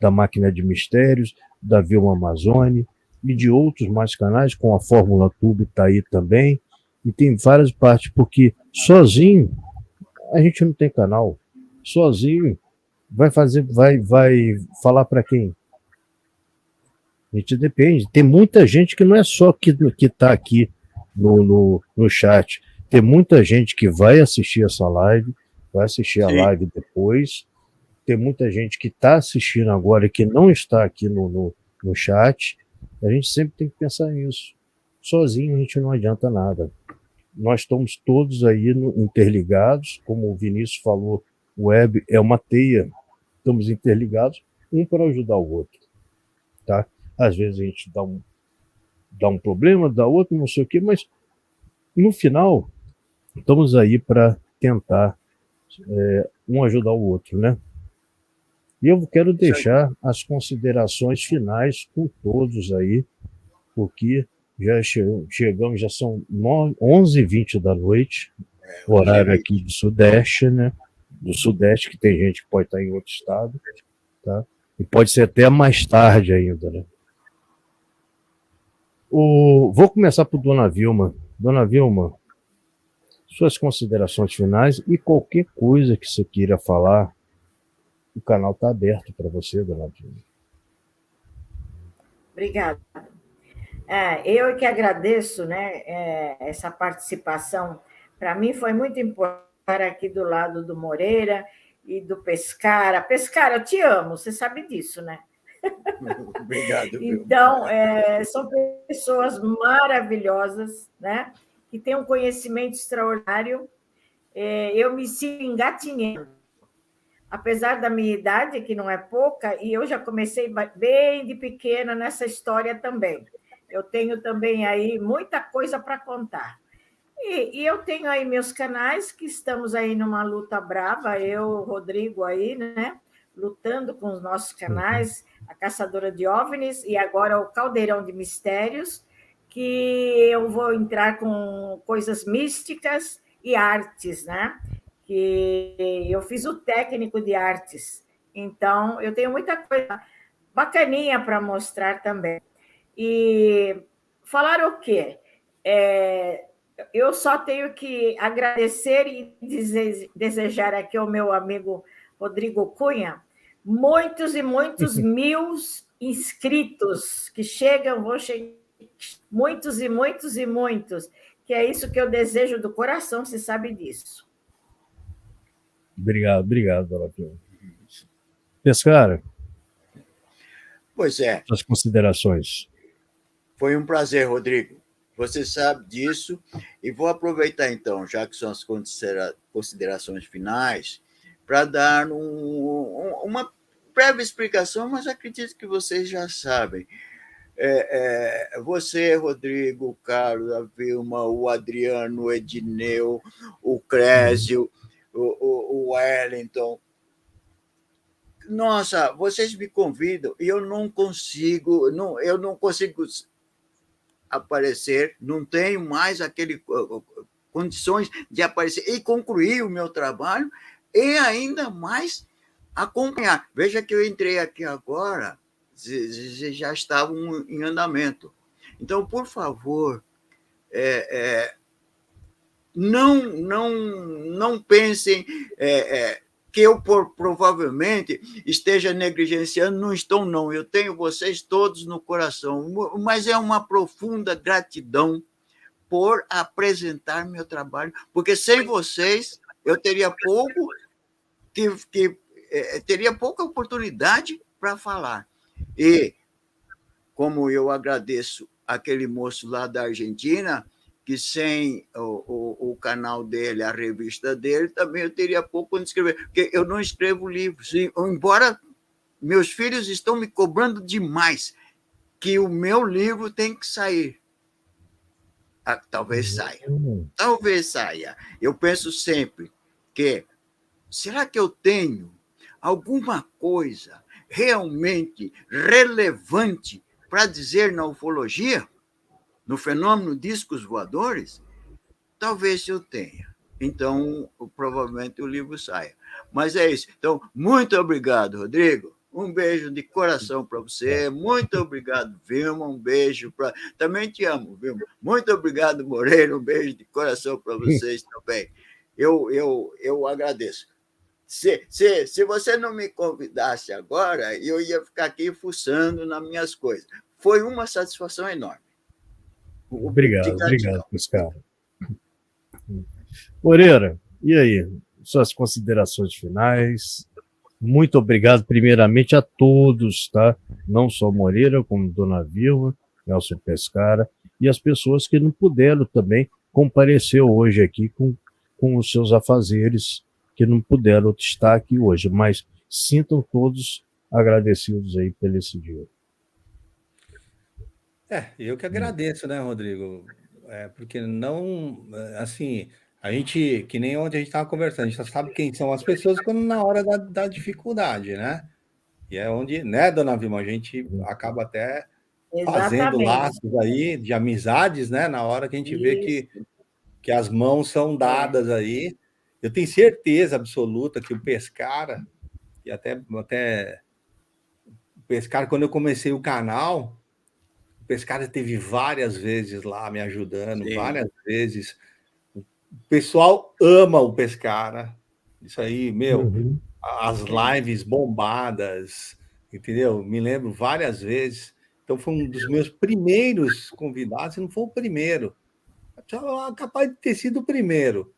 da Máquina de Mistérios, da Vilma Amazônia e de outros mais canais, com a Fórmula Tube está aí também, e tem várias partes, porque sozinho a gente não tem canal, sozinho vai falar para quem? A gente depende, tem muita gente que não é só que está aqui no chat, tem muita gente que vai assistir essa live, vai assistir a live depois, tem muita gente que está assistindo agora e que não está aqui no chat. A gente sempre tem que pensar nisso. Sozinho a gente não adianta nada. Nós estamos todos aí interligados, como o Vinícius falou, o web é uma teia, estamos interligados, um para ajudar o outro. Tá? Às vezes a gente dá um problema, dá outro, não sei o quê, mas no final estamos aí para tentar um ajudar o outro, né? E eu quero deixar as considerações finais com todos aí, porque já chegamos, já são 11h20 da noite, horário aqui do Sudeste, né? Do Sudeste, que tem gente que pode estar em outro estado, tá? E pode ser até mais tarde ainda, né? Vou começar por Dona Vilma. Dona Vilma, suas considerações finais e qualquer coisa que você queira falar, o canal está aberto para você, Dona Vilma. Obrigada. Eu que agradeço, né, essa participação. Para mim foi muito importante estar aqui do lado do Moreira e do Pescara. Pescara, eu te amo, você sabe disso, né? Obrigado. Então, são pessoas maravilhosas, né, que têm um conhecimento extraordinário. Eu me sinto engatinhando apesar da minha idade, que não é pouca, e eu já comecei bem de pequena nessa história também. Eu tenho também aí muita coisa para contar. E eu tenho aí meus canais, que estamos aí numa luta brava, eu, o Rodrigo aí, né? Lutando com os nossos canais, a Caçadora de OVNIs e agora o Caldeirão de Mistérios, que eu vou entrar com coisas místicas e artes, né? Que eu fiz o técnico de artes. Então, eu tenho muita coisa bacaninha para mostrar também. E falar o quê? Eu só tenho que agradecer e desejar aqui ao meu amigo Rodrigo Cunha muitos e muitos mil inscritos que chegam, vão chegar muitos e muitos e muitos, que é isso que eu desejo do coração, você sabe disso. Obrigado, dona Vilma. Pescara. Pois é. As considerações. Foi um prazer, Rodrigo. Você sabe disso. E vou aproveitar, então, já que são as considerações finais, para dar uma breve explicação, mas acredito que vocês já sabem. Você, Rodrigo, o Carlos, a Vilma, o Adriano, o Edneu, o Crésio, o Wellington. Nossa, vocês me convidam e eu não consigo aparecer, não tenho mais condições de aparecer e concluir o meu trabalho e ainda mais acompanhar. Veja que eu entrei aqui agora, já estavam em andamento. Então, por favor, não pensem que eu provavelmente esteja negligenciando, não estou, não. Eu tenho vocês todos no coração, mas é uma profunda gratidão por apresentar meu trabalho, porque sem vocês eu teria teria pouca oportunidade para falar. E, como eu agradeço aquele moço lá da Argentina, que sem o canal dele, a revista dele, também eu teria pouco onde escrever, porque eu não escrevo livros, embora meus filhos estão me cobrando demais que o meu livro tem que sair. Talvez saia. Eu penso sempre que, será que eu tenho alguma coisa realmente relevante para dizer na ufologia? No fenômeno discos voadores? Talvez eu tenha. Então, provavelmente o livro saia. Mas é isso. Então, muito obrigado, Rodrigo. Um beijo de coração para você. Muito obrigado, Vilma. Um beijo para... Também te amo, Vilma. Muito obrigado, Moreira. Um beijo de coração para vocês também. Eu agradeço. Se você não me convidasse agora, eu ia ficar aqui fuçando nas minhas coisas. Foi uma satisfação enorme. Obrigado, Pescara. Moreira, e aí? Suas considerações finais. Muito obrigado, primeiramente, a todos, tá? Não só Moreira, como Dona Vilma, Nelson Pescara, e as pessoas que não puderam também comparecer hoje aqui com os seus afazeres, que não puderam estar aqui hoje, mas sintam todos agradecidos aí por esse dia. Eu que agradeço, né, Rodrigo? Porque não, assim, a gente, que nem onde a gente estava conversando, a gente só sabe quem são as pessoas quando na hora da dificuldade, né? E é onde, né, Dona Vilma, a gente acaba até fazendo laços aí de amizades, né? Na hora que a gente vê que as mãos são dadas aí. Eu tenho certeza absoluta que o Pescara, e até o Pescara, quando eu comecei o canal, o Pescara teve várias vezes lá me ajudando, sim, várias vezes. O pessoal ama o Pescara. Isso aí, as lives bombadas, entendeu? Me lembro várias vezes. Então, foi um dos meus primeiros convidados, se não foi o primeiro. Capaz de ter sido o primeiro.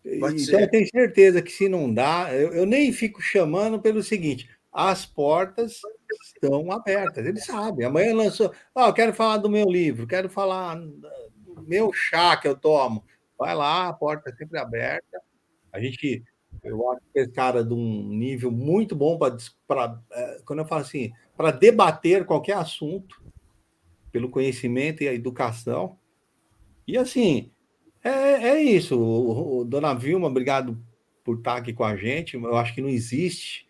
Então, eu tenho certeza que se não dá, eu nem fico chamando pelo seguinte, as portas estão abertas, eles sabem. Amanhã lançou, quero falar do meu livro, quero falar do meu chá que eu tomo. Vai lá, a porta é sempre aberta. A gente Eu acho que esse cara de um nível muito bom para, quando eu falo assim, para debater qualquer assunto, pelo conhecimento e a educação. E assim, é isso. Dona Vilma, obrigado por estar aqui com a gente. Eu acho que não existe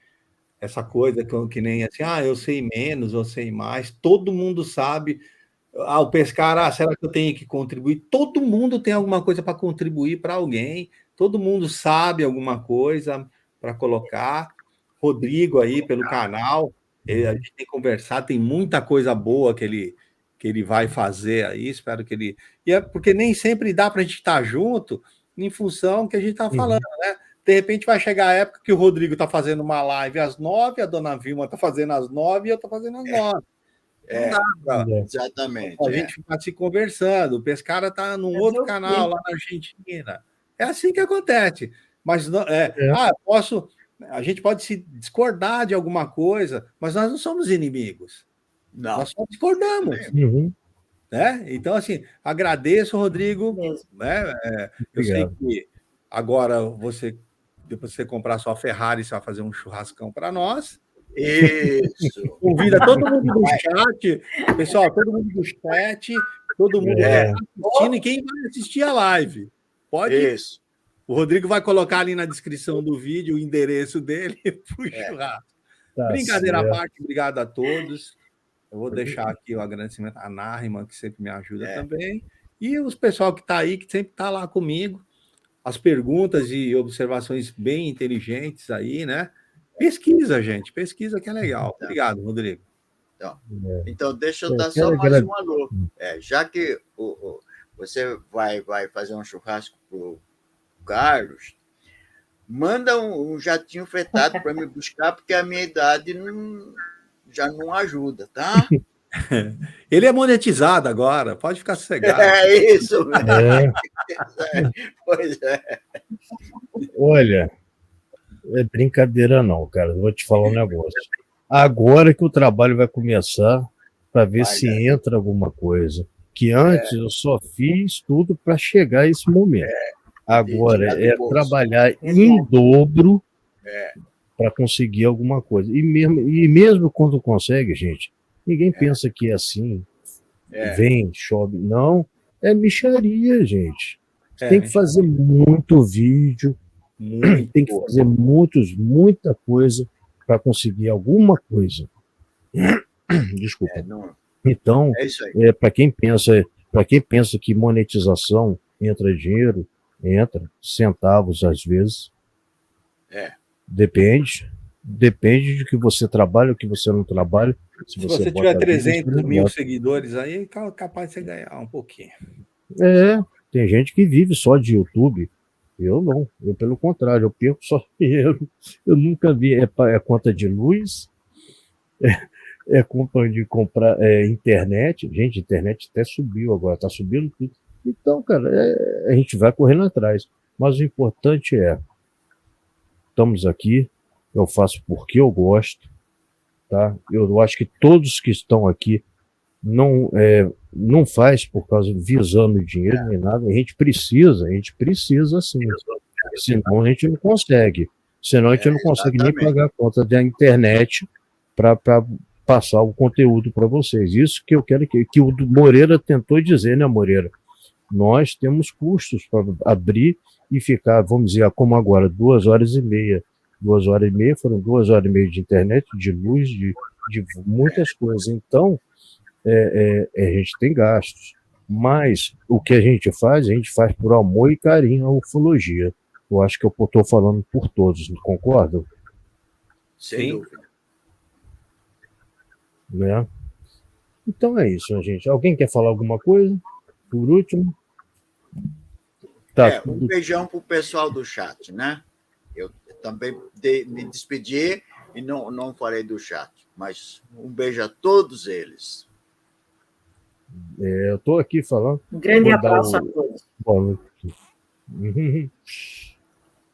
essa coisa que nem assim, eu sei menos, eu sei mais. Todo mundo sabe. O pescar, será que eu tenho que contribuir? Todo mundo tem alguma coisa para contribuir para alguém. Todo mundo sabe alguma coisa para colocar. Rodrigo aí pelo canal, a gente tem conversado, tem muita coisa boa que ele vai fazer aí. Espero que ele. E é porque nem sempre dá para a gente estar junto em função que a gente está falando, né? De repente vai chegar a época que o Rodrigo está fazendo uma live às 9, a dona Vilma está fazendo às 9 e eu estou fazendo às 9. Não dá para exatamente. a gente ficar se conversando. O Pescara está num outro canal lá na Argentina. É assim que acontece. Mas não, a gente pode se discordar de alguma coisa, mas nós não somos inimigos. Não. Nós só discordamos. Né? Então, assim, agradeço, Rodrigo. Né? Eu sei que agora depois de você comprar sua Ferrari, você vai fazer um churrascão para nós. Isso. Convida todo mundo do chat, pessoal, todo mundo do chat, todo mundo que está assistindo e quem vai assistir a live. Pode. Isso. O Rodrigo vai colocar ali na descrição do vídeo o endereço dele para o churrasco. Tá, brincadeira à parte, obrigado a todos. Eu vou deixar aqui o agradecimento à Narima, que sempre me ajuda também. E os pessoal que está aí, que sempre está lá comigo. As perguntas e observações bem inteligentes aí, né? Pesquisa, gente. Pesquisa que é legal. Obrigado, Rodrigo. Então deixa eu dar só mais um alô. Já que você vai fazer um churrasco para o Carlos, manda um jatinho fretado para me buscar, porque a minha idade já não ajuda, tá? Ele é monetizado agora, pode ficar sossegado. É isso mesmo. Pois é. Olha, é brincadeira não, cara. Eu vou te falar um negócio. Agora que o trabalho vai começar para ver se entra alguma coisa. Que antes eu só fiz tudo para chegar a esse momento. Agora é trabalhar em dobro para conseguir alguma coisa. E mesmo quando consegue, gente, ninguém pensa que é assim. Vem, chove. Não, é mixaria, gente. Tem que fazer muito vídeo, tem que fazer muita coisa para conseguir alguma coisa. Desculpa. Então, para quem pensa que monetização entra dinheiro, entra centavos às vezes. Depende de que você trabalha ou que você não trabalha. Se você tiver 300 mil seguidores aí, é capaz de você ganhar um pouquinho. Tem gente que vive só de YouTube. Eu não. Eu, pelo contrário, eu perco só dinheiro. Eu nunca vi. É conta de luz, é conta de comprar internet. Gente, internet até subiu agora, está subindo tudo. Então, cara, a gente vai correndo atrás. Mas o importante estamos aqui, eu faço porque eu gosto, tá? Eu acho que todos que estão aqui não faz por causa visando dinheiro nem nada. A gente precisa sim. Senão a gente não consegue. Senão a gente não consegue nem pagar a conta da internet para passar o conteúdo para vocês. Isso que eu quero que o Moreira tentou dizer, né, Moreira? Nós temos custos para abrir e ficar, vamos dizer, como agora, 2 horas e meia. 2 horas e meia foram 2 horas e meia de internet, de luz, de muitas coisas. Então, a gente tem gastos. Mas o que a gente faz por amor e carinho à ufologia. Eu acho que eu estou falando por todos, não concordam? Sim. Né? Então é isso, gente. Alguém quer falar alguma coisa? Por último? Um beijão para o pessoal do chat, né? Eu também me despedi e não falei do chat, mas um beijo a todos eles. Eu estou aqui falando. Um grande abraço a todos. Boa noite.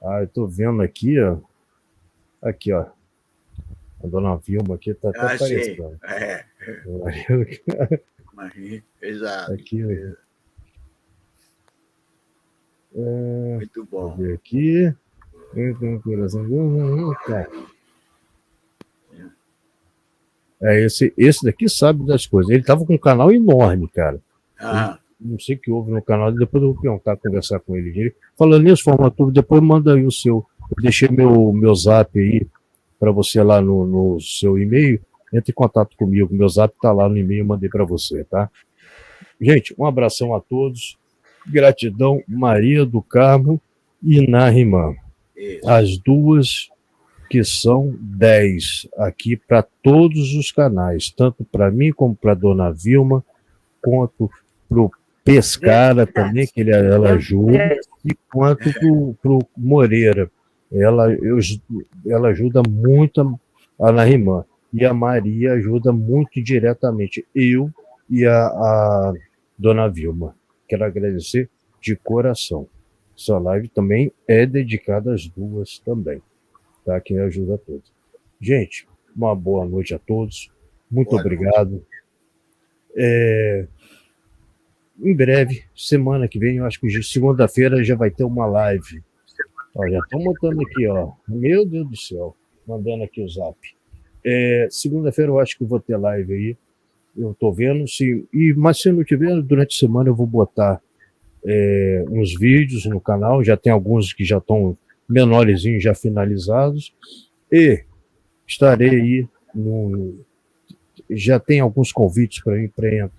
Eu estou vendo aqui, ó. Aqui, ó. A dona Vilma aqui está até aparecendo. Exato. Aqui, muito bom. Vou ver aqui. Esse daqui sabe das coisas. Ele tava com um canal enorme, cara. Ah, Não sei o que houve no canal, depois eu vou perguntar, conversar com ele. Falando nisso, Formatura, depois manda aí o seu. Eu deixei meu zap aí para você lá no seu e-mail. Entre em contato comigo. Meu zap tá lá no e-mail, eu mandei para você, tá? Gente, um abração a todos. Gratidão, Maria do Carmo e Narimã. isso. As duas que são 10 aqui para todos os canais, tanto para mim como para Dona Vilma, quanto para o Pescara também, que ela ajuda, e quanto para o Moreira. Ela ajuda muito a Narimã. E a Maria ajuda muito diretamente. Eu e a Dona Vilma. Quero agradecer de coração. Essa live também é dedicada às duas também. Tá? Que ajuda a todos. Gente, uma boa noite a todos. Muito obrigado. Em breve, semana que vem, eu acho que segunda-feira já vai ter uma live. Ó, já estão montando aqui, ó. Meu Deus do céu. Mandando aqui o zap. Segunda-feira eu acho que vou ter live aí. Eu estou vendo. Mas se não tiver, durante a semana eu vou botar uns vídeos no canal. Já tem alguns que já estão menorzinhos, já finalizados. E estarei aí já tem alguns convites para mim para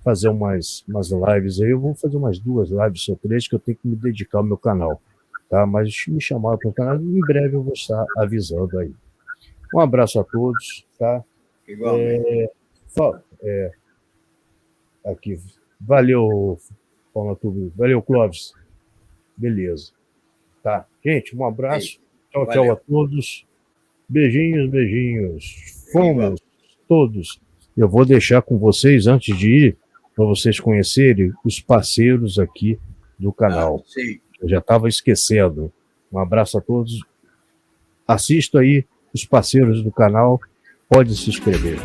fazer umas lives aí. Eu vou fazer umas 2 lives ou 3 que eu tenho que me dedicar ao meu canal. Tá? Mas me chamaram para o canal, em breve eu vou estar avisando aí. Um abraço a todos, tá? Igualmente. Aqui. Valeu, Formatura. Valeu, Clóvis. Beleza. Tá. Gente, um abraço. Tchau, Valeu. tchau a todos. Beijinhos, beijinhos. Fomos todos. Eu vou deixar com vocês, antes de ir, para vocês conhecerem os parceiros aqui do canal. Sim. Eu já estava esquecendo. Um abraço a todos. Assista aí os parceiros do canal. Pode se inscrever.